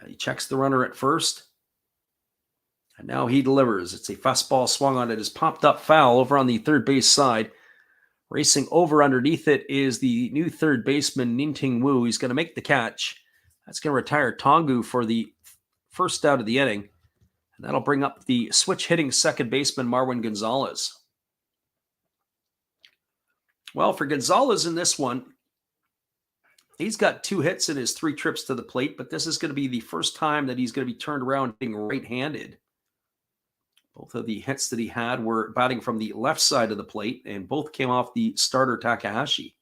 He checks the runner at first, and now he delivers. It's a fastball swung on. It is popped up foul over on the third base side. Racing over underneath it is the new third baseman, Ninting Wu. He's going to make the catch. That's going to retire Tongu for the first out of the inning. And that'll bring up the switch-hitting second baseman, Marwin Gonzalez. Well, for Gonzalez in this one, he's got 2 hits in his 3 trips to the plate, but this is going to be the first time that he's going to be turned around being right-handed. Both of the hits that he had were batting from the left side of the plate, and both came off the starter Takahashi.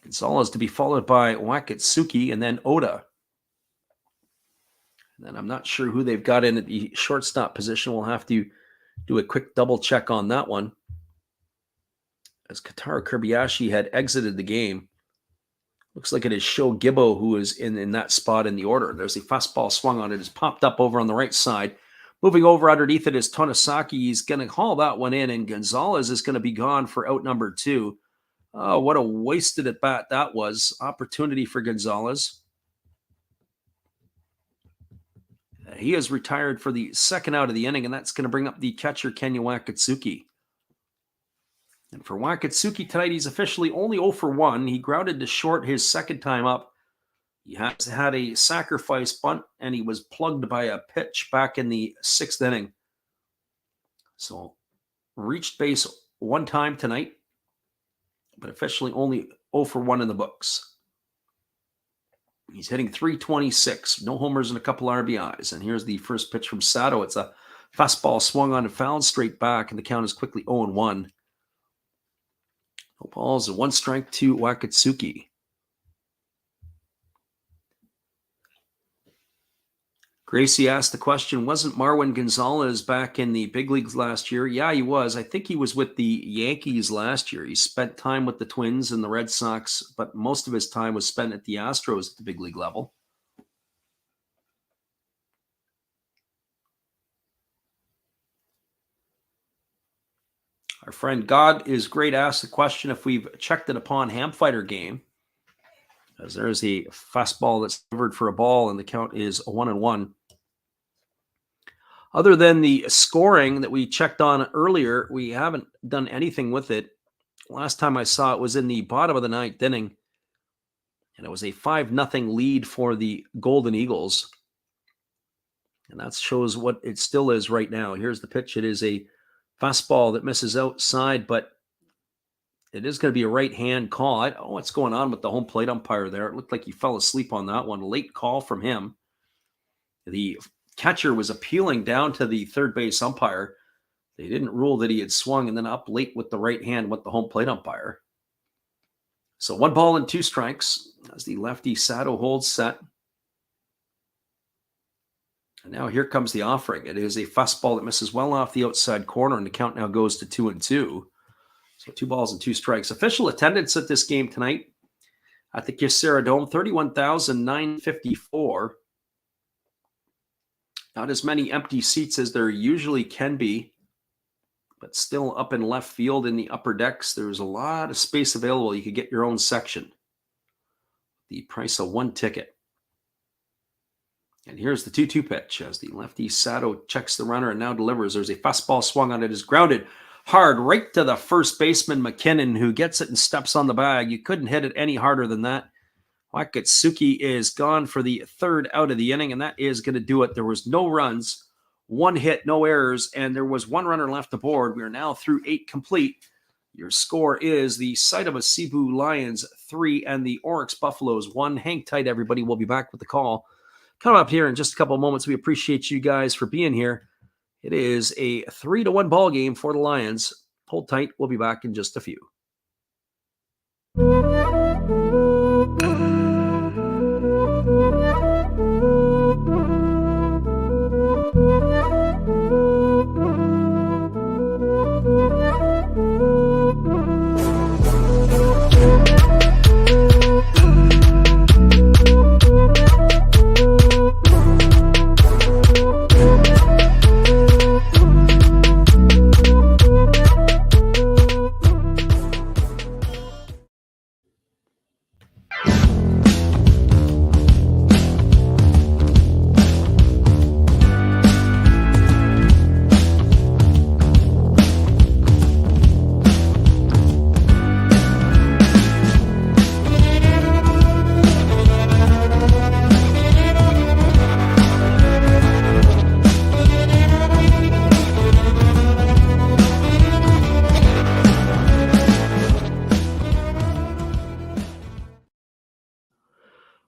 Gonzalez to be followed by Wakatsuki and then Oda. And then I'm not sure who they've got in at the shortstop position. We'll have to do a quick double check on that one, as Kotaro Kobayashi had exited the game. Looks like it is Sho Gibbo who is in that spot in the order. There's a fastball swung on it. It's popped up over on the right side. Moving over underneath it is Tonosaki. He's going to haul that one in, and Gonzalez is going to be gone for out number 2. Oh, what a wasted at bat that was. Opportunity for Gonzalez. He is retired for the second out of the inning, and that's going to bring up the catcher, Kenya Wakatsuki. And for Wakatsuki tonight, he's officially only 0 for 1. He grounded to short his second time up He has had a sacrifice bunt, and he was plugged by a pitch back in the 6th inning. So reached base one time tonight, but officially only 0 for 1 in the books. He's hitting .326, no homers and a couple RBIs. And here's the first pitch from Sato. It's a fastball swung on and fouled straight back, and the count is quickly 0-1. No balls and 1 strike to Wakatsuki. Gracie asked the question, wasn't Marwin Gonzalez back in the big leagues last year? Yeah, he was. I think he was with the Yankees last year. He spent time with the Twins and the Red Sox, but most of his time was spent at the Astros at the big league level. Our friend God is Great asked the question if we've checked it upon Ham Fighter game. As there's a fastball that's delivered for a ball, and the count is 1-1. Other than the scoring that we checked on earlier, we haven't done anything with it. Last time I saw it was in the bottom of the 9th inning, and it was a 5-0 lead for the Golden Eagles. And that shows what it still is right now. Here's the pitch. It is a fastball that misses outside, but it is going to be a right-hand call. I don't know what's going on with the home plate umpire there. It looked like he fell asleep on that one. Late call from him. The catcher was appealing down to the third base umpire. They didn't rule that he had swung, and then up late with the right hand with the home plate umpire. So 1 ball and 2 strikes as the lefty Sato holds set. And now here comes the offering. It is a fastball that misses well off the outside corner, and the count now goes to 2-2. So 2 balls and 2 strikes. Official attendance at this game tonight at the Kyocera Dome, 31,954. Not as many empty seats as there usually can be, but still up in left field in the upper decks. There's a lot of space available. You could get your own section. The price of 1 ticket. And here's the 2-2 pitch as the lefty Sato checks the runner and now delivers. There's a fastball swung on. It is grounded hard right to the first baseman, McKinnon, who gets it and steps on the bag. You couldn't hit it any harder than that. Wakatsuki is gone for the 3rd out of the inning, and that is going to do it. There was no runs, 1 hit, no errors, and there was 1 runner left aboard. We are now through 8 complete. Your score is the Seibu Seibu Lions 3 and the Orix Buffaloes 1. Hang tight, everybody. We'll be back with the call coming up here in just a couple of moments. We appreciate you guys for being here. It is a 3-1 ball game for the Lions. Hold tight. We'll be back in just a few.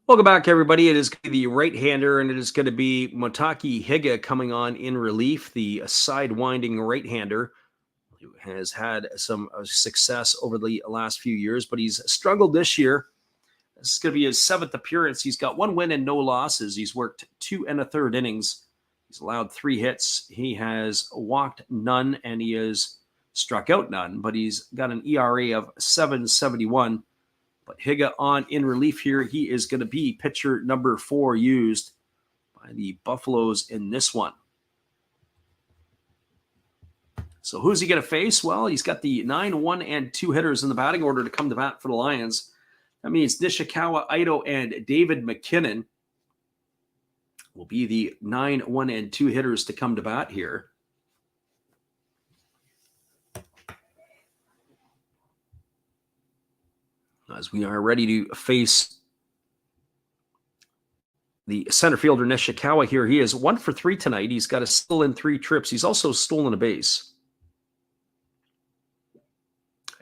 Welcome back, everybody. It is going to be the right-hander, and it is going to be Motaki Higa coming on in relief, the side-winding right-hander who has had some success over the last few years, but he's struggled this year. This is going to be his 7th appearance. He's got 1 win and no losses. He's worked 2 1/3 innings. He's allowed 3 hits. He has walked none, and he has struck out none, but he's got an ERA of 7.71. But Higa on in relief here. He is going to be pitcher number 4 used by the Buffaloes in this one. So who's he going to face? Well, he's got the 9, 1, and 2 hitters in the batting order to come to bat for the Lions. That means Nishikawa, Ito, and David McKinnon will be the 9, 1, and 2 hitters to come to bat here. As we are ready to face the center fielder Nishikawa here. He is 1 for 3 tonight. He's got a steal in 3 trips. He's also stolen a base.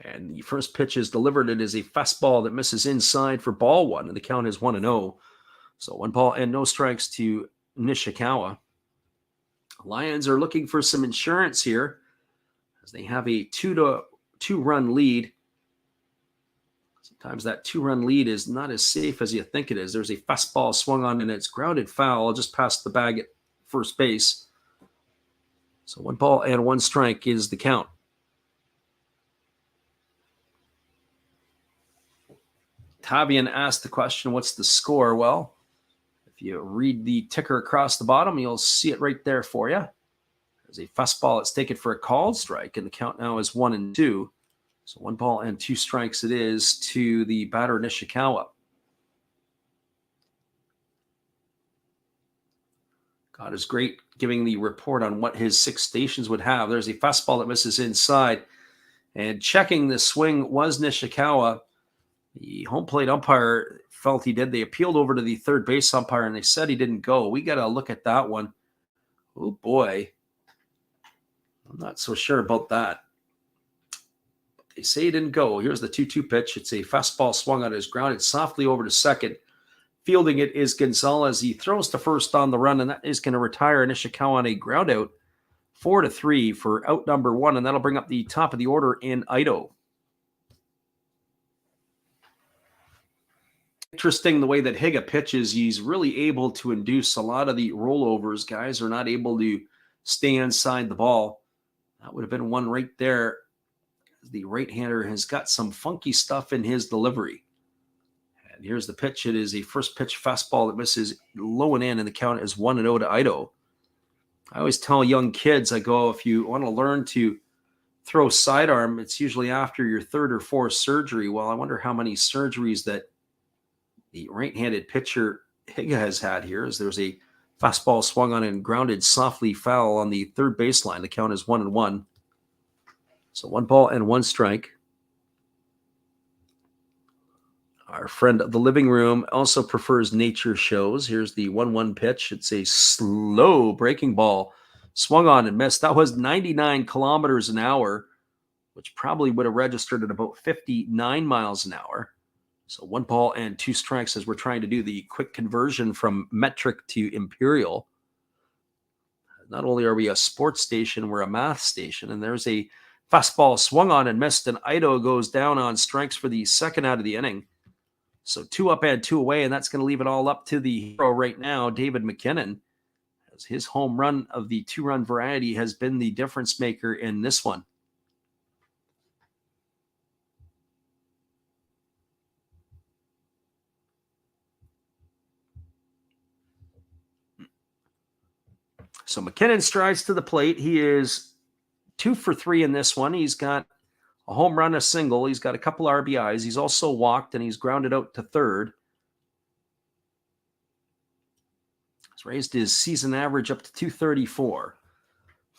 And the first pitch is delivered. It is a fastball that misses inside for ball 1, and the count is 1-0. So 1 ball and no strikes to Nishikawa. Lions are looking for some insurance here as they have a 2-run lead. Sometimes that 2-run lead is not as safe as you think it is. There's a fastball swung on, and it's grounded foul just past the bag at first base. So 1 ball and 1 strike is the count. Tavian asked the question, what's the score? Well, if you read the ticker across the bottom, you'll see it right there for you. There's a fastball. It's taken for a called strike, and the count now is 1-2. So 1 ball and 2 strikes it is to the batter Nishikawa. God is great giving the report on what his 6 stations would have. There's a fastball that misses inside. And checking the swing was Nishikawa. The home plate umpire felt he did. They appealed over to the third base umpire, and they said he didn't go. We got to look at that one. Oh, boy. I'm not so sure about that. They say he didn't go. Here's the 2-2 pitch. It's a fastball swung on his ground. It's softly over to second. Fielding it is Gonzalez. He throws to first on the run, and that is going to retire Nishikawa on a ground out. 4-3 for out number 1, and that'll bring up the top of the order in Ido. Interesting the way that Higa pitches. He's really able to induce a lot of the rollovers. Guys are not able to stay inside the ball. That would have been one right there. The right-hander has got some funky stuff in his delivery. And here's the pitch. It is a first pitch fastball that misses low and in, and the count is 1-0 to Ido. I always tell young kids, I go, if you want to learn to throw sidearm, it's usually after your 3rd or 4th surgery. Well, I wonder how many surgeries that the right-handed pitcher Higa has had here, as there's a fastball swung on and grounded softly foul on the third baseline. The count is 1-1. So 1 ball and 1 strike. Our friend of the living room also prefers nature shows. Here's the 1-1 pitch. It's a slow breaking ball. Swung on and missed. That was 99 kilometers an hour, which probably would have registered at about 59 miles an hour. So 1 ball and 2 strikes as we're trying to do the quick conversion from metric to imperial. Not only are we a sports station, we're a math station. And there's a fastball swung on and missed, and Ido goes down on strikes for the second out of the inning. So 2 up and 2 away, and that's going to leave it all up to the hero right now, David McKinnon, as his home run of the 2-run variety has been the difference maker in this one. So McKinnon strides to the plate. He is 2 for 3 in this one. He's got a home run, a single. He's got a couple RBIs. He's also walked, and he's grounded out to third. He's raised his season average up to 234.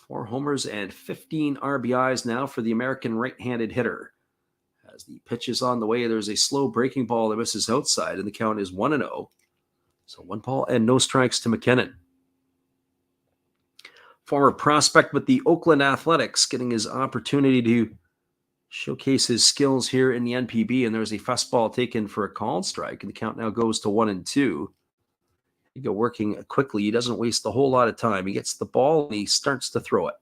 4 homers and 15 RBIs now for the American right-handed hitter. As the pitch is on the way, there's a slow breaking ball that misses outside, and the count is 1-0. So 1 ball and no strikes to McKinnon. Former prospect with the Oakland Athletics, getting his opportunity to showcase his skills here in the NPB, and there's a fastball taken for a called strike, and the count now goes to 1-2. He go working quickly. He doesn't waste a whole lot of time. He gets the ball, and he starts to throw it.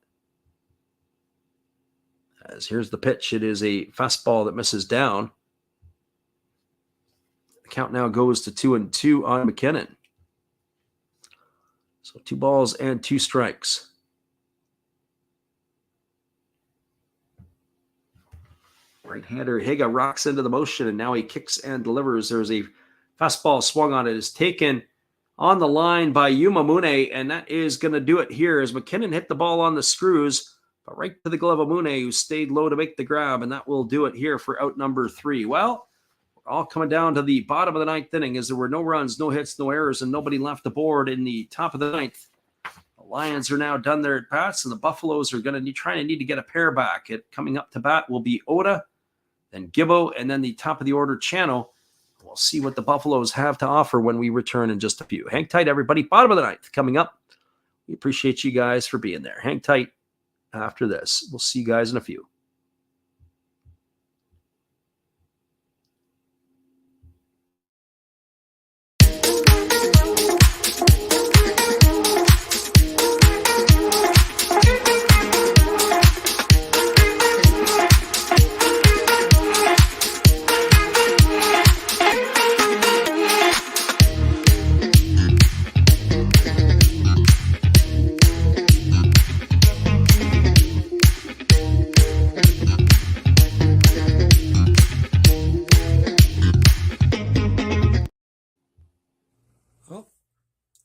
As here's the pitch. It is a fastball that misses down. The count now goes to 2-2 on McKinnon. So 2 balls and 2 strikes. Right-hander Higa rocks into the motion, and now he kicks and delivers. There's a fastball swung on it. Is taken on the line by Yumamune, and that is going to do it here as McKinnon hit the ball on the screws, but right to the glove of Mune, who stayed low to make the grab, and that will do it here for out number 3. Well, we're all coming down to the bottom of the 9th inning as there were no runs, no hits, no errors, and nobody left aboard in the top of the 9th. The Lions are now done their at-bats, and the Buffaloes are going to need to get a pair back. Coming up to bat will be Oda, then Gibbo, and then the top of the order Chano. we'll see what the Buffaloes have to offer when we return in just a few. Hang tight, everybody. Bottom of the ninth coming up. We appreciate you guys for being there. Hang tight after this. We'll see you guys in a few.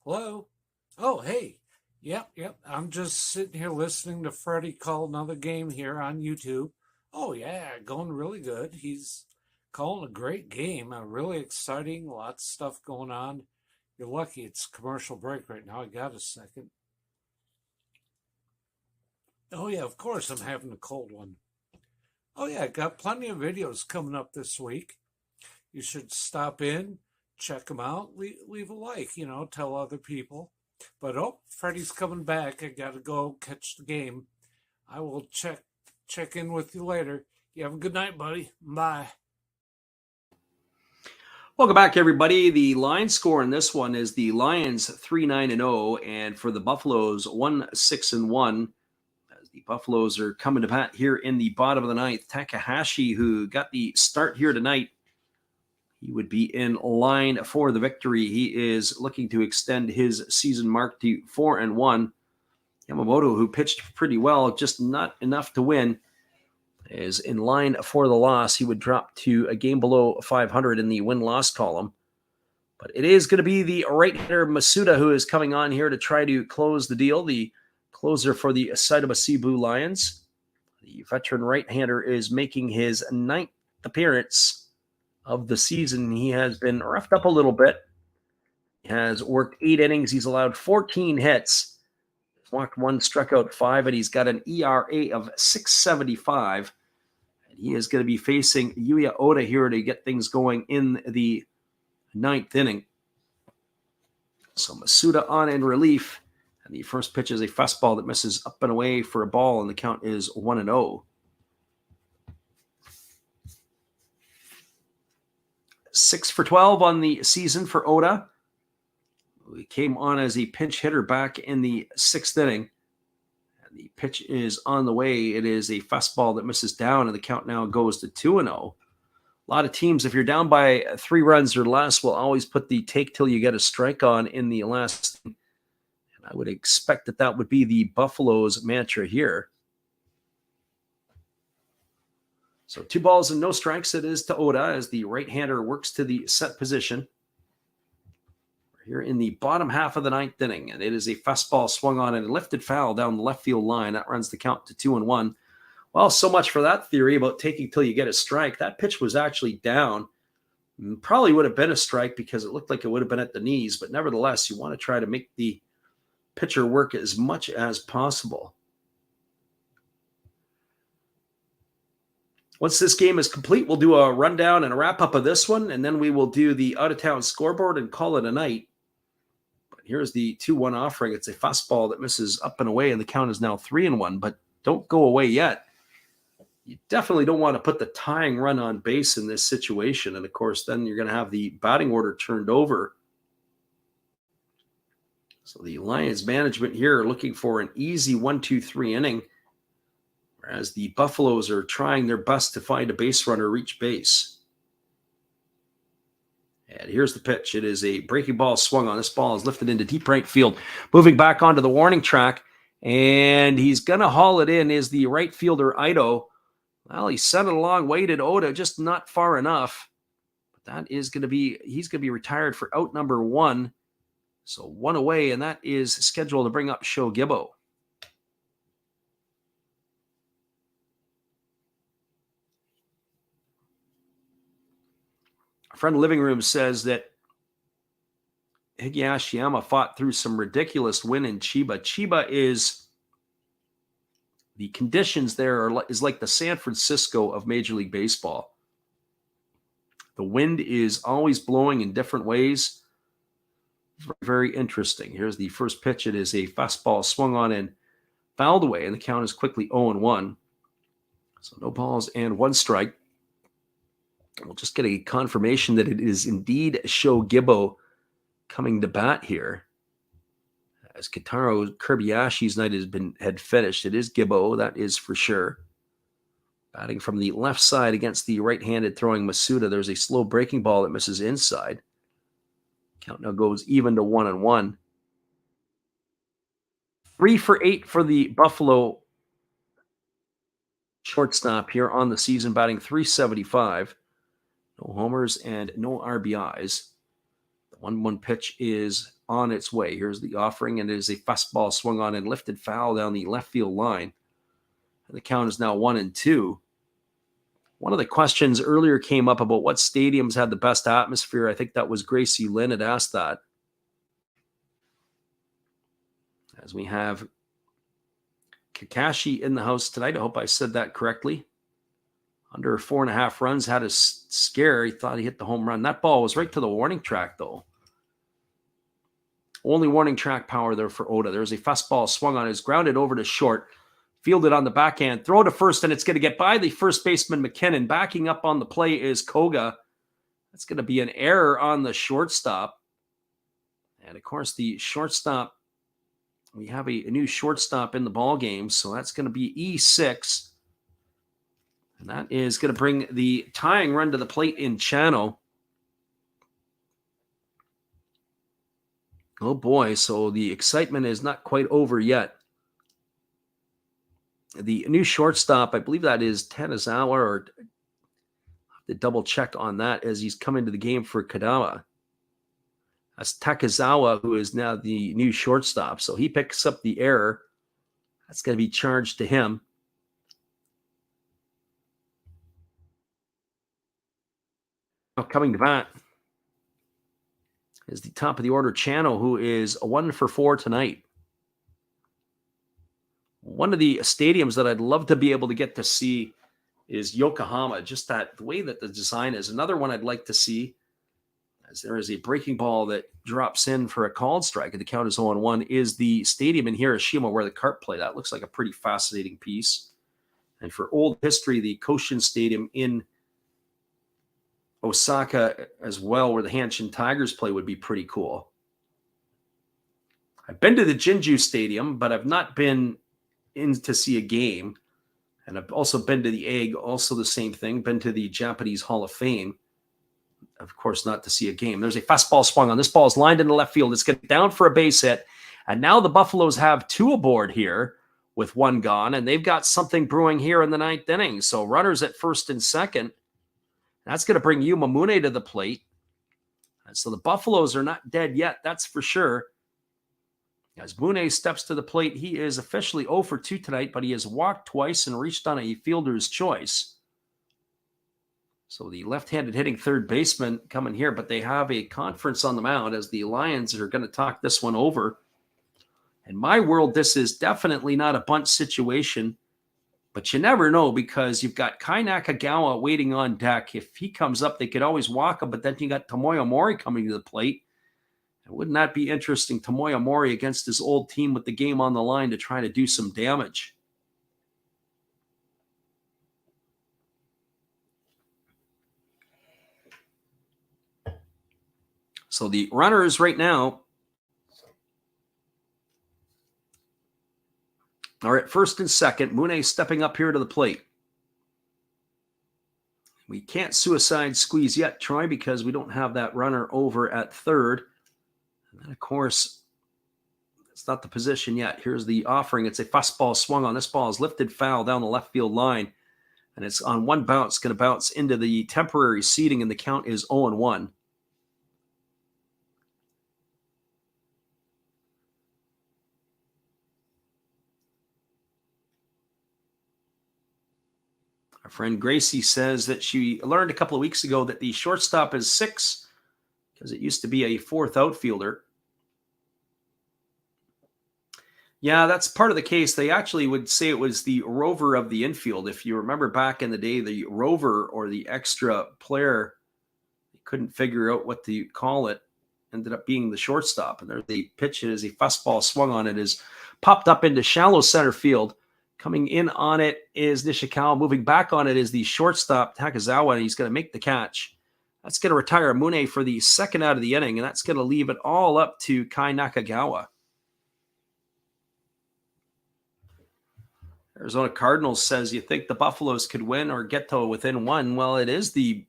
Hello? Oh, hey. Yep. I'm just sitting here listening to Freddie call another game here on YouTube. Oh, yeah, going really good. He's calling a great game, really exciting, lots of stuff going on. You're lucky it's commercial break right now. I got a second. Oh, yeah, of course I'm having a cold one. Oh, yeah, got plenty of videos coming up this week. You should stop in, check them out, leave a like, tell other people. But Freddie's coming back. I got to go catch the game. I will check in with you later. You have a good night, buddy. Bye. Welcome back, everybody. The line score in this one is the Lions 3-9-0, and for the Buffaloes 1-6-1. As the Buffaloes are coming to bat here in the bottom of the ninth. Takahashi, who got the start here tonight, he would be in line for the victory. He is looking to extend his season mark to 4-1. Yamamoto, who pitched pretty well, just not enough to win, is in line for the loss. He would drop to a game below 500 in the win-loss column. But it is going to be the right-hander Masuda who is coming on here to try to close the deal, the closer for the Seibu Lions. The veteran right-hander is making his 9th appearance of the season. He has been roughed up a little bit. He has worked 8 innings. He's allowed 14 hits. He's walked 1, struck out 5, and he's got an ERA of 6.75. And he is going to be facing Yuya Oda here to get things going in the 9th inning. So Masuda on in relief. And the first pitch is a fastball that misses up and away for a ball, and the count is 1-0. 6 for 12 on the season for Oda. He came on as a pinch hitter back in the 6th inning. And the pitch is on the way. It is a fastball that misses down, and the count now goes to 2-0. A lot of teams, if you're down by 3 runs or less, will always put the take till you get a strike on in the last. And I would expect that would be the Buffaloes' mantra here. So 2 balls and no strikes it is to Oda as the right-hander works to the set position. We're here in the bottom half of the 9th inning, and it is a fastball swung on and lifted foul down the left field line. That runs the count to 2-1. Well, so much for that theory about taking till you get a strike. That pitch was actually down. Probably would have been a strike because it looked like it would have been at the knees, but nevertheless, you want to try to make the pitcher work as much as possible. Once this game is complete, we'll do a rundown and a wrap-up of this one, and then we will do the out-of-town scoreboard and call it a night. But here's the 2-1 offering. It's a fastball that misses up and away, and the count is now 3-1, but don't go away yet. You definitely don't want to put the tying run on base in this situation, and of course, then you're going to have the batting order turned over. So the Lions management here are looking for an easy 1-2-3 inning, whereas the Buffaloes are trying their best to find a base runner reach base. And here's the pitch. It is a breaking ball swung on. This ball is lifted into deep right field. Moving back onto the warning track, and he's going to haul it in is the right fielder, Ito. Well, he sent it a long way to Oda, just not far enough. But that is going to be, he's going to be retired for out number 1. So 1 away, and that is scheduled to bring up Sho Gibbo. Our friend Living Room says that Higashiyama fought through some ridiculous win in Chiba. Chiba is, the conditions there is like the San Francisco of Major League Baseball. The wind is always blowing in different ways. Very interesting. Here's the first pitch. It is a fastball swung on and fouled away, and the count is quickly 0-1. So no balls and one strike. We'll just get a confirmation that it is indeed Sho Gibbo coming to bat here. As Kitaro Kobayashi's night had finished. It is Gibbo, that is for sure. Batting from the left side against the right-handed throwing Masuda. There's a slow breaking ball that misses inside. Count now goes even to 1-1. 3 for 8 for the Buffalo shortstop here on the season, batting .375. No homers and no RBIs. The 1-1 pitch is on its way. Here's the offering, and it is a fastball swung on and lifted foul down the left field line. And the count is now 1-2. One of the questions earlier came up about what stadiums had the best atmosphere. I think that was Gracie Lynn had asked that. As we have Kakashi in the house tonight. I hope I said that correctly. Under 4.5 runs, had a scare. He thought he hit the home run. That ball was right to the warning track, though. Only warning track power there for Oda. There's a fastball swung on. Is grounded over to short. Fielded on the backhand. Throw to first, and it's going to get by the first baseman, McKinnon. Backing up on the play is Koga. That's going to be an error on the shortstop. And, of course, the shortstop, we have a new shortstop in the ball game, so that's going to be E6. And that is going to bring the tying run to the plate in Chano. Oh, boy, so the excitement is not quite over yet. The new shortstop, I believe that is Tanazawa, or I have to double check on that as he's come into the game for Kadama. That's Takizawa, who is now the new shortstop. So he picks up the error. That's going to be charged to him. Now coming to bat is the top of the order, Chano, who is a 1 for 4 tonight. One of the stadiums that I'd love to be able to get to see is Yokohama, just that the way that the design is. Another one I'd like to see, as there is a breaking ball that drops in for a called strike, and the count is 0-1, is the stadium in Hiroshima where the Carp play. That looks like a pretty fascinating piece. And for old history, the Koshin Stadium in Osaka as well, where the Hanshin Tigers play, would be pretty cool. I've been to the Jinju Stadium, but I've not been in to see a game. And I've also been to the Egg, also the same thing. Been to the Japanese Hall of Fame. Of course, not to see a game. There's a fastball swung on. This ball is lined into left field. It's getting down for a base hit. And now the Buffaloes have 2 aboard here with 1 gone. And they've got something brewing here in the 9th inning. So runners at first and second. That's going to bring Yuma Mune to the plate. And so the Buffaloes are not dead yet. That's for sure. As Mune steps to the plate, he is officially 0 for 2 tonight, but he has walked twice and reached on a fielder's choice. So the left-handed hitting third baseman coming here, but they have a conference on the mound as the Lions are going to talk this one over. In my world, this is definitely not a bunt situation, but you never know because you've got Kai Nakagawa waiting on deck. If he comes up, they could always walk him, but then you got Tomoya Mori coming to the plate. Wouldn't that be interesting? Tomoya Mori against his old team with the game on the line to try to do some damage. So the runners right now are at first and second. Mune stepping up here to the plate. We can't suicide squeeze yet, Troy, because we don't have that runner over at third. And of course, it's not the position yet. Here's the offering. It's a fastball swung on. This ball is lifted foul down the left field line. And it's on one bounce, going to bounce into the temporary seating, and the count is 0-1. Our friend Gracie says that she learned a couple of weeks ago that the shortstop is 6 because it used to be a 4th outfielder. Yeah, that's part of the case. They actually would say it was the rover of the infield. If you remember back in the day, the rover or the extra player couldn't figure out what to call it. Ended up being the shortstop. And there the pitch as a fastball swung on it is popped up into shallow center field. Coming in on it is Nishikawa. Moving back on it is the shortstop, Takazawa, and he's going to make the catch. That's going to retire Mune for the second out of the inning, and that's going to leave it all up to Kai Nakagawa. Arizona Cardinals says, you think the Buffaloes could win or get to within one? Well, it is the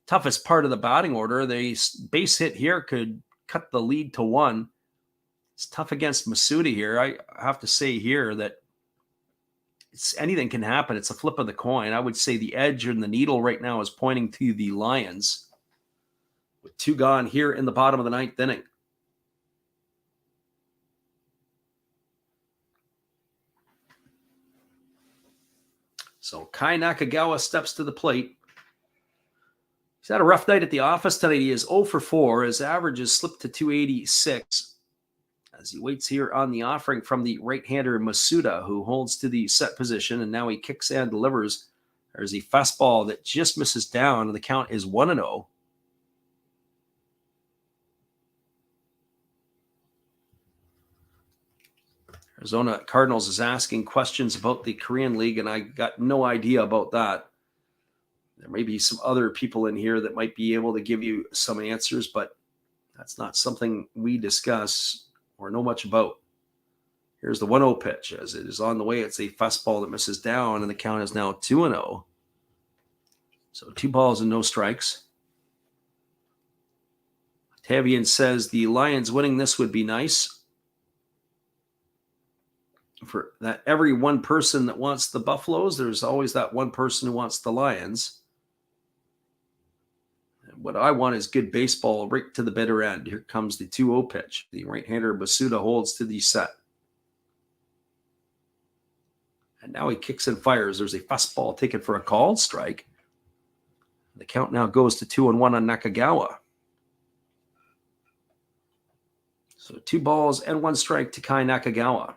toughest part of the batting order. The base hit here could cut the lead to one. It's tough against Masuda here. I have to say here that anything can happen. It's a flip of the coin. I would say the edge and the needle right now is pointing to the Lions, with 2 gone here in the bottom of the 9th inning. So Kai Nakagawa steps to the plate. He's had a rough night at the office tonight. He is 0 for 4. His average has slipped to 286 as he waits here on the offering from the right-hander Masuda, who holds to the set position, and now he kicks and delivers. There's a fastball that just misses down, and the count is 1-0. Arizona Cardinals is asking questions about the Korean League, and I got no idea about that. There may be some other people in here that might be able to give you some answers, but that's not something we discuss or know much about. Here's the 1-0 pitch. As it is on the way, it's a fastball that misses down, and the count is now 2-0. So 2 balls and no strikes. Tavian says the Lions winning this would be nice. For that, every one person that wants the Buffaloes, there's always that one person who wants the Lions. And what I want is good baseball right to the bitter end. Here comes the 2-0 pitch. The right-hander Masuda holds to the set. And now he kicks and fires. There's a fastball taken for a called strike. The count now goes to 2-1 on Nakagawa. So 2 balls and 1 strike to Kai Nakagawa.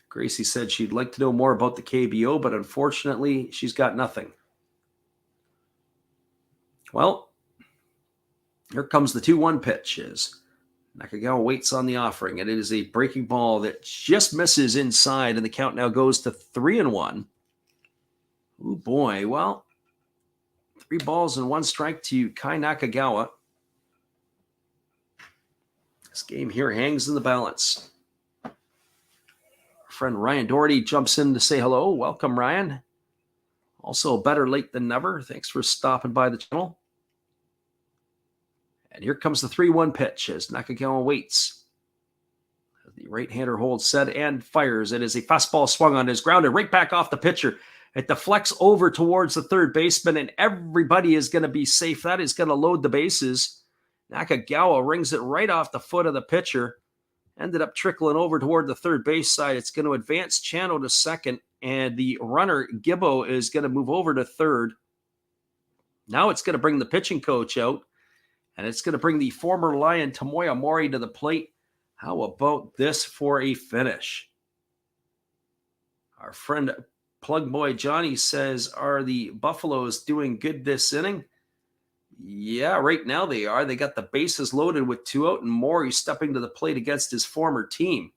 Gracie said she'd like to know more about the KBO, but unfortunately, she's got nothing. Well, here comes the 2-1 pitch as Nakagawa waits on the offering, and it is a breaking ball that just misses inside, and the count now goes to 3-1. Oh boy, well, 3 balls and 1 strike to Kai Nakagawa. This game here hangs in the balance. Friend Ryan Doherty jumps in to say hello. Welcome, Ryan. Also, better late than never. Thanks for stopping by the channel. And here comes the 3-1 pitch as Nakagawa waits. The right-hander holds set and fires. It is a fastball swung on, his grounded right back off the pitcher. It deflects over towards the third baseman, and everybody is going to be safe. That is going to load the bases. Nakagawa rings it right off the foot of the pitcher. Ended up trickling over toward the third base side. It's going to advance Chano to second, and the runner, Gibbo, is going to move over to third. Now it's going to bring the pitching coach out, and it's going to bring the former Lion, Tomoya Mori, to the plate. How about this for a finish? Our friend Plug Boy Johnny says, are the Buffaloes doing good this inning? Yeah, right now they are. They got the bases loaded with 2 out, and Maury stepping to the plate against his former team.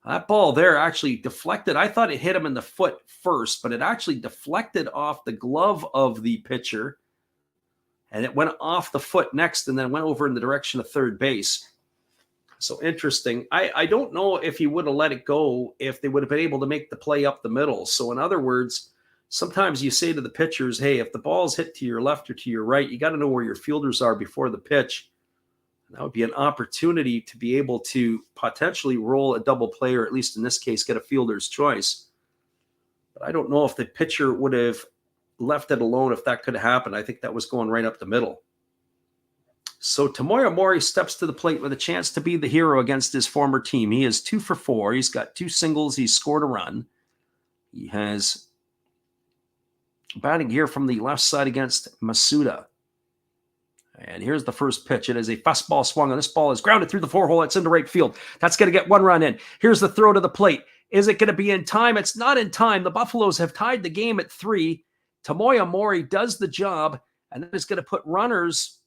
That ball there actually deflected. I thought it hit him in the foot first, but it actually deflected off the glove of the pitcher, and it went off the foot next and then went over in the direction of third base. So interesting. I don't know if he would have let it go if they would have been able to make the play up the middle. So in other words, sometimes you say to the pitchers, hey, if the ball's hit to your left or to your right, you got to know where your fielders are before the pitch. And that would be an opportunity to be able to potentially roll a double play, or at least in this case, get a fielder's choice. But I don't know if the pitcher would have left it alone if that could have happened. I think that was going right up the middle. So Tomoya Mori steps to the plate with a chance to be the hero against his former team. He is 2 for 4. He's got 2 singles. He's scored a run. He has batting here from the left side against Masuda. And here's the first pitch. It is a fastball swung, and this ball is grounded through the 4-hole. It's into right field. That's going to get 1 run in. Here's the throw to the plate. Is it going to be in time? It's not in time. The Buffaloes have tied the game at 3. Tomoya Mori does the job, and that is going to put runners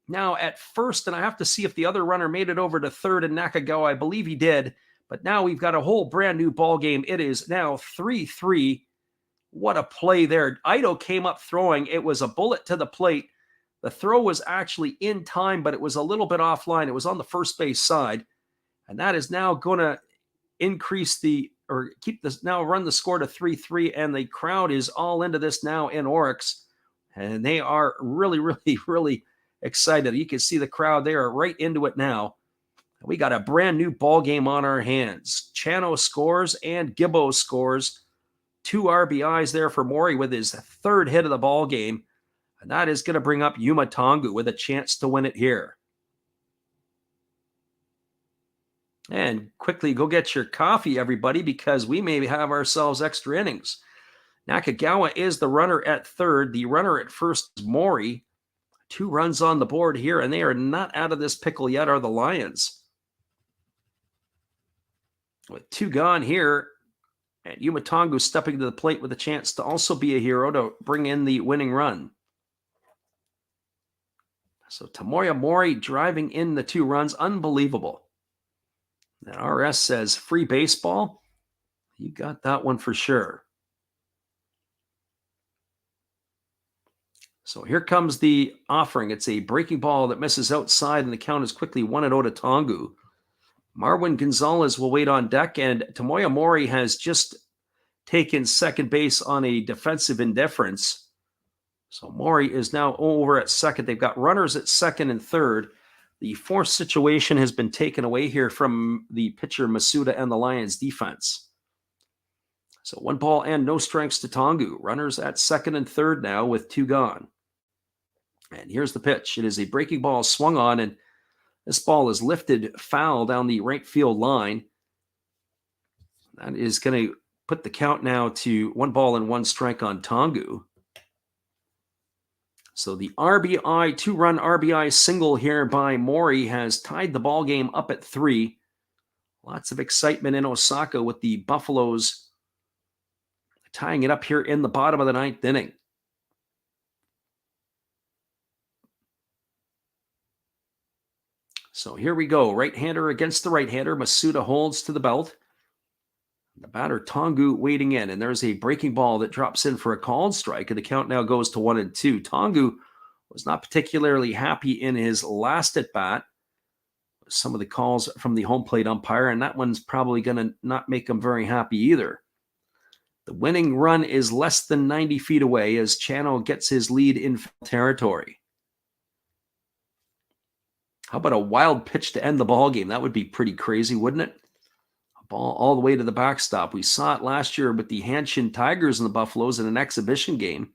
now at first, and I have to see if the other runner made it over to third in Nakagawa. I believe he did, but now we've got a whole brand new ball game. It is now 3-3. What a play there. Ito came up throwing. It was a bullet to the plate. The throw was actually in time, but it was a little bit offline. It was on the first base side, and that is now going to increase run the score to 3-3, and the crowd is all into this now in Orix, and they are really, really, really excited. You can see the crowd. They are right into it now. We got a brand new ball game on our hands. Chano scores and Gibbo scores. 2 RBIs there for Mori with his third hit of the ball game, and that is going to bring up Yuma Tongu with a chance to win it here. And quickly go get your coffee, everybody, because we may have ourselves extra innings. Nakagawa is the runner at third. The runner at first is Mori. 2 runs on the board here, and they are not out of this pickle yet, are the Lions. With 2 gone here, and Yuma Tongu stepping to the plate with a chance to also be a hero to bring in the winning run. So Tomoya Mori driving in the 2 runs. Unbelievable. And RS says free baseball. You got that one for sure. So here comes the offering. It's a breaking ball that misses outside, and the count is quickly 1-0 to Tongu. Marwin Gonzalez will wait on deck, and Tomoya Mori has just taken second base on a defensive indifference. So Mori is now over at second. They've got runners at second and third. The fourth situation has been taken away here from the pitcher Masuda and the Lions defense. So 1 ball and no strikes to Tongu. Runners at second and third now with 2 gone. And here's the pitch. It is a breaking ball swung on, and this ball is lifted foul down the right field line. That is going to put the count now to 1 ball and 1 strike on Tongu. So the RBI, 2-run RBI single here by Mori has tied the ball game up at 3. Lots of excitement in Osaka with the Buffaloes tying it up here in the bottom of the 9th inning. So here we go. Right-hander against the right-hander. Masuda holds to the belt. The batter Tongu waiting in, and there's a breaking ball that drops in for a called strike, and the count now goes to 1-2. Tongu was not particularly happy in his last at-bat. Some of the calls from the home plate umpire, and that one's probably going to not make him very happy either. The winning run is less than 90 feet away as Chano gets his lead in foul territory. How about a wild pitch to end the ball game? That would be pretty crazy, wouldn't it? A ball all the way to the backstop. We saw it last year with the Hanshin Tigers and the Buffaloes in an exhibition game.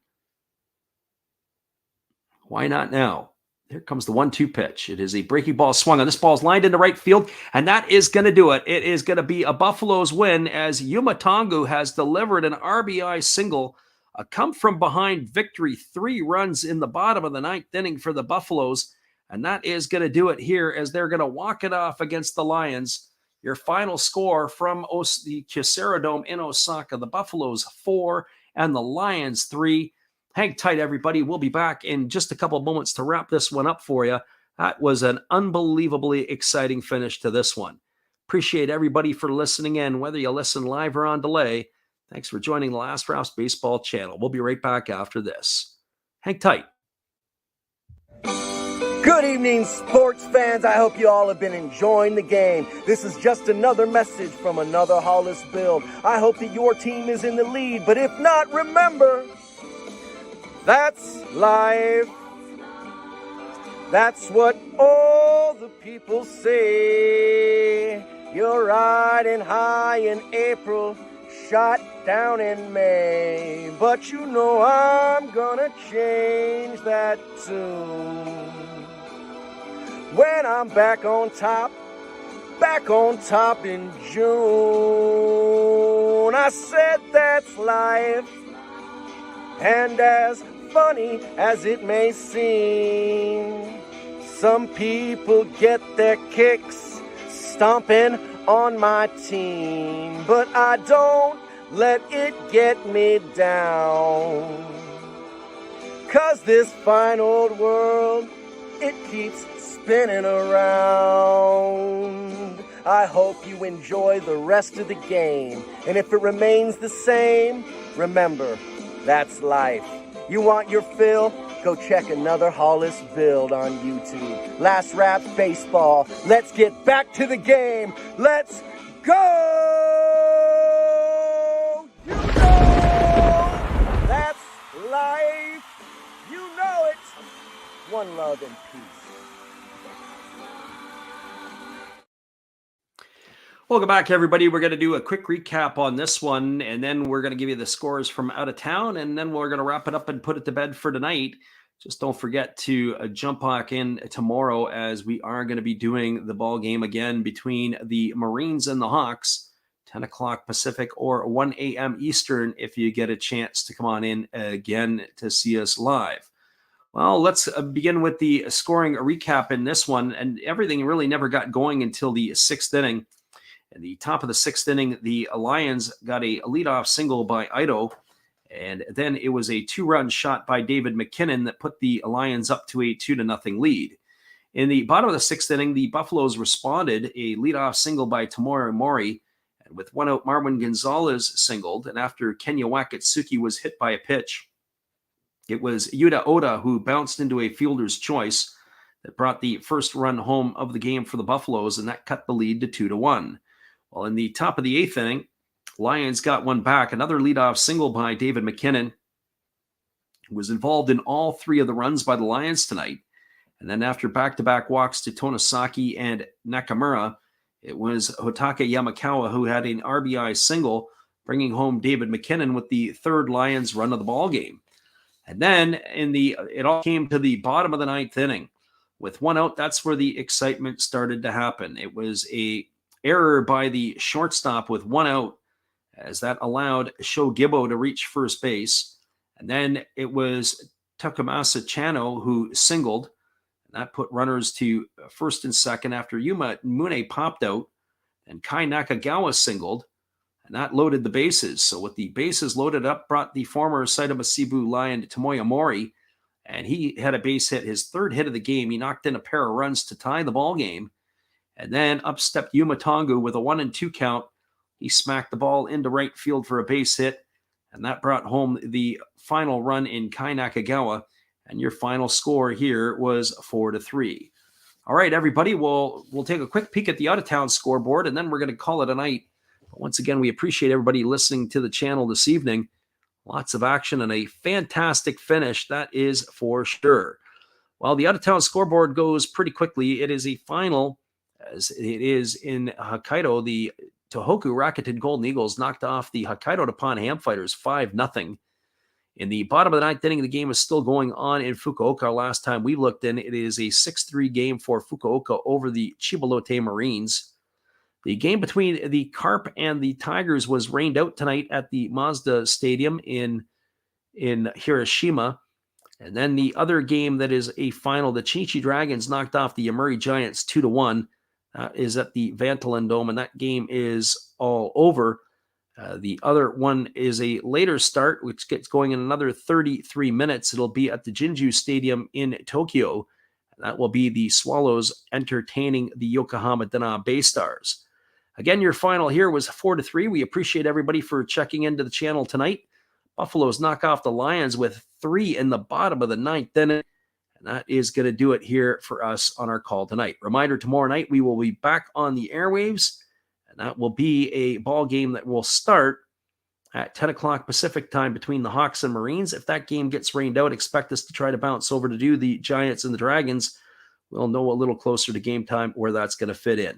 Why not now? Here comes the 1-2 pitch. It is a breaking ball swung on. This ball's lined into right field, and that is going to do it. It is going to be a Buffaloes win as Yuma Tongu has delivered an RBI single, a come-from-behind victory, 3 runs in the bottom of the 9th inning for the Buffaloes. And that is going to do it here as they're going to walk it off against the Lions. Your final score from the Kyocera Dome in Osaka, the Buffaloes 4 and the Lions 3. Hang tight, everybody. We'll be back in just a couple of moments to wrap this one up for you. That was an unbelievably exciting finish to this one. Appreciate everybody for listening in, whether you listen live or on delay. Thanks for joining the Last Rouse Baseball channel. We'll be right back after this. Hang tight. Good evening, sports fans. I hope you all have been enjoying the game. This is just another message from another Hollis build. I hope that your team is in the lead, but if not, remember, that's life. That's what all the people say. You're riding high in April, shot down in May. But you know I'm gonna change that tune. When I'm back on top in June. I said that's life, and as funny as it may seem, some people get their kicks stomping on my team, but I don't let it get me down. 'Cause this fine old world, it keeps spinning around. I hope you enjoy the rest of the game, and if it remains the same, remember, that's life. You want your fill? Go check another Hollis build on YouTube. Last Raps Baseball. Let's get back to the game. Let's go! You know that's life. You know it. One love and peace. Welcome back, everybody. We're going to do a quick recap on this one, and then we're going to give you the scores from out of town, and then we're going to wrap it up and put it to bed for tonight. Just don't forget to jump back in tomorrow, as we are going to be doing the ball game again between the Marines and the Hawks, 10 o'clock Pacific or 1 a.m. Eastern, if you get a chance to come on in again to see us live. Well, let's begin with the scoring recap in this one, and everything really never got going until the sixth inning. At the top of the sixth inning, the Lions got a leadoff single by Ido, and then it was a two-run shot by David McKinnon that put the Lions up to a 2-0 lead. In the bottom of the sixth inning, the Buffaloes responded, a leadoff single by Tomoya Mori, and with one out, Marwin Gonzalez singled, and after Kenya Wakatsuki was hit by a pitch, it was Yuta Oda who bounced into a fielder's choice that brought the first run home of the game for the Buffaloes, and that cut the lead to 2-1. Well, in the top of the eighth inning, Lions got one back. Another leadoff single by David McKinnon, who was involved in all three of the runs by the Lions tonight. And then after back-to-back walks to Tonosaki and Nakamura, it was Hotaka Yamakawa who had an RBI single, bringing home David McKinnon with the third Lions run of the ball game. And then it all came to the bottom of the ninth inning. With one out, that's where the excitement started to happen. It was a error by the shortstop with one out, as that allowed Sho Gibbo to reach first base. And then it was Takamasa Chano who singled, and that put runners to first and second after Yuma Mune popped out, and Kai Nakagawa singled, and that loaded the bases. So with the bases loaded up, brought the former Saitama Seibu Lion Tomoya Mori, and he had a base hit, his third hit of the game. He knocked in a pair of runs to tie the ball game. And then up stepped Yuma Tongu with a 1-2 count. He smacked the ball into right field for a base hit, and that brought home the final run in Kai Nakagawa. And your final score here was 4-3. All right, everybody, we'll take a quick peek at the out-of-town scoreboard, and then we're going to call it a night. But once again, we appreciate everybody listening to the channel this evening. Lots of action and a fantastic finish, that is for sure. Well, the out-of-town scoreboard goes pretty quickly. It is a final, as it is in Hokkaido. The Tohoku Rakuten Golden Eagles knocked off the Hokkaido Nippon Ham Fighters 5-0. In the bottom of the ninth inning, the game is still going on in Fukuoka. Last time we looked in, it is a 6-3 game for Fukuoka over the Chibolote Marines. The game between the Carp and the Tigers was rained out tonight at the Mazda Stadium in Hiroshima. And then the other game that is a final, the Chichi Dragons knocked off the Yamuri Giants 2-1. Is at the Vantalen Dome, and that game is all over. The other one is a later start, which gets going in another 33 minutes. It'll be at the Jinju Stadium in Tokyo. That will be the Swallows entertaining the Yokohama Dana Bay Stars. Again, your final here was 4-3. We appreciate everybody for checking into the channel tonight. Buffaloes knock off the Lions with 3 in the bottom of the ninth inning. And that is going to do it here for us on our call tonight. Reminder, tomorrow night we will be back on the airwaves, and that will be a ball game that will start at 10 o'clock Pacific time between the Hawks and Marines. If that game gets rained out, expect us to try to bounce over to do the Giants and the Dragons. We'll know a little closer to game time where that's going to fit in.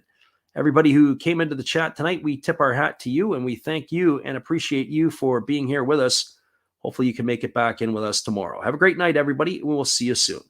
Everybody who came into the chat tonight, we tip our hat to you, and we thank you and appreciate you for being here with us. Hopefully you can make it back in with us tomorrow. Have a great night, everybody. We will see you soon.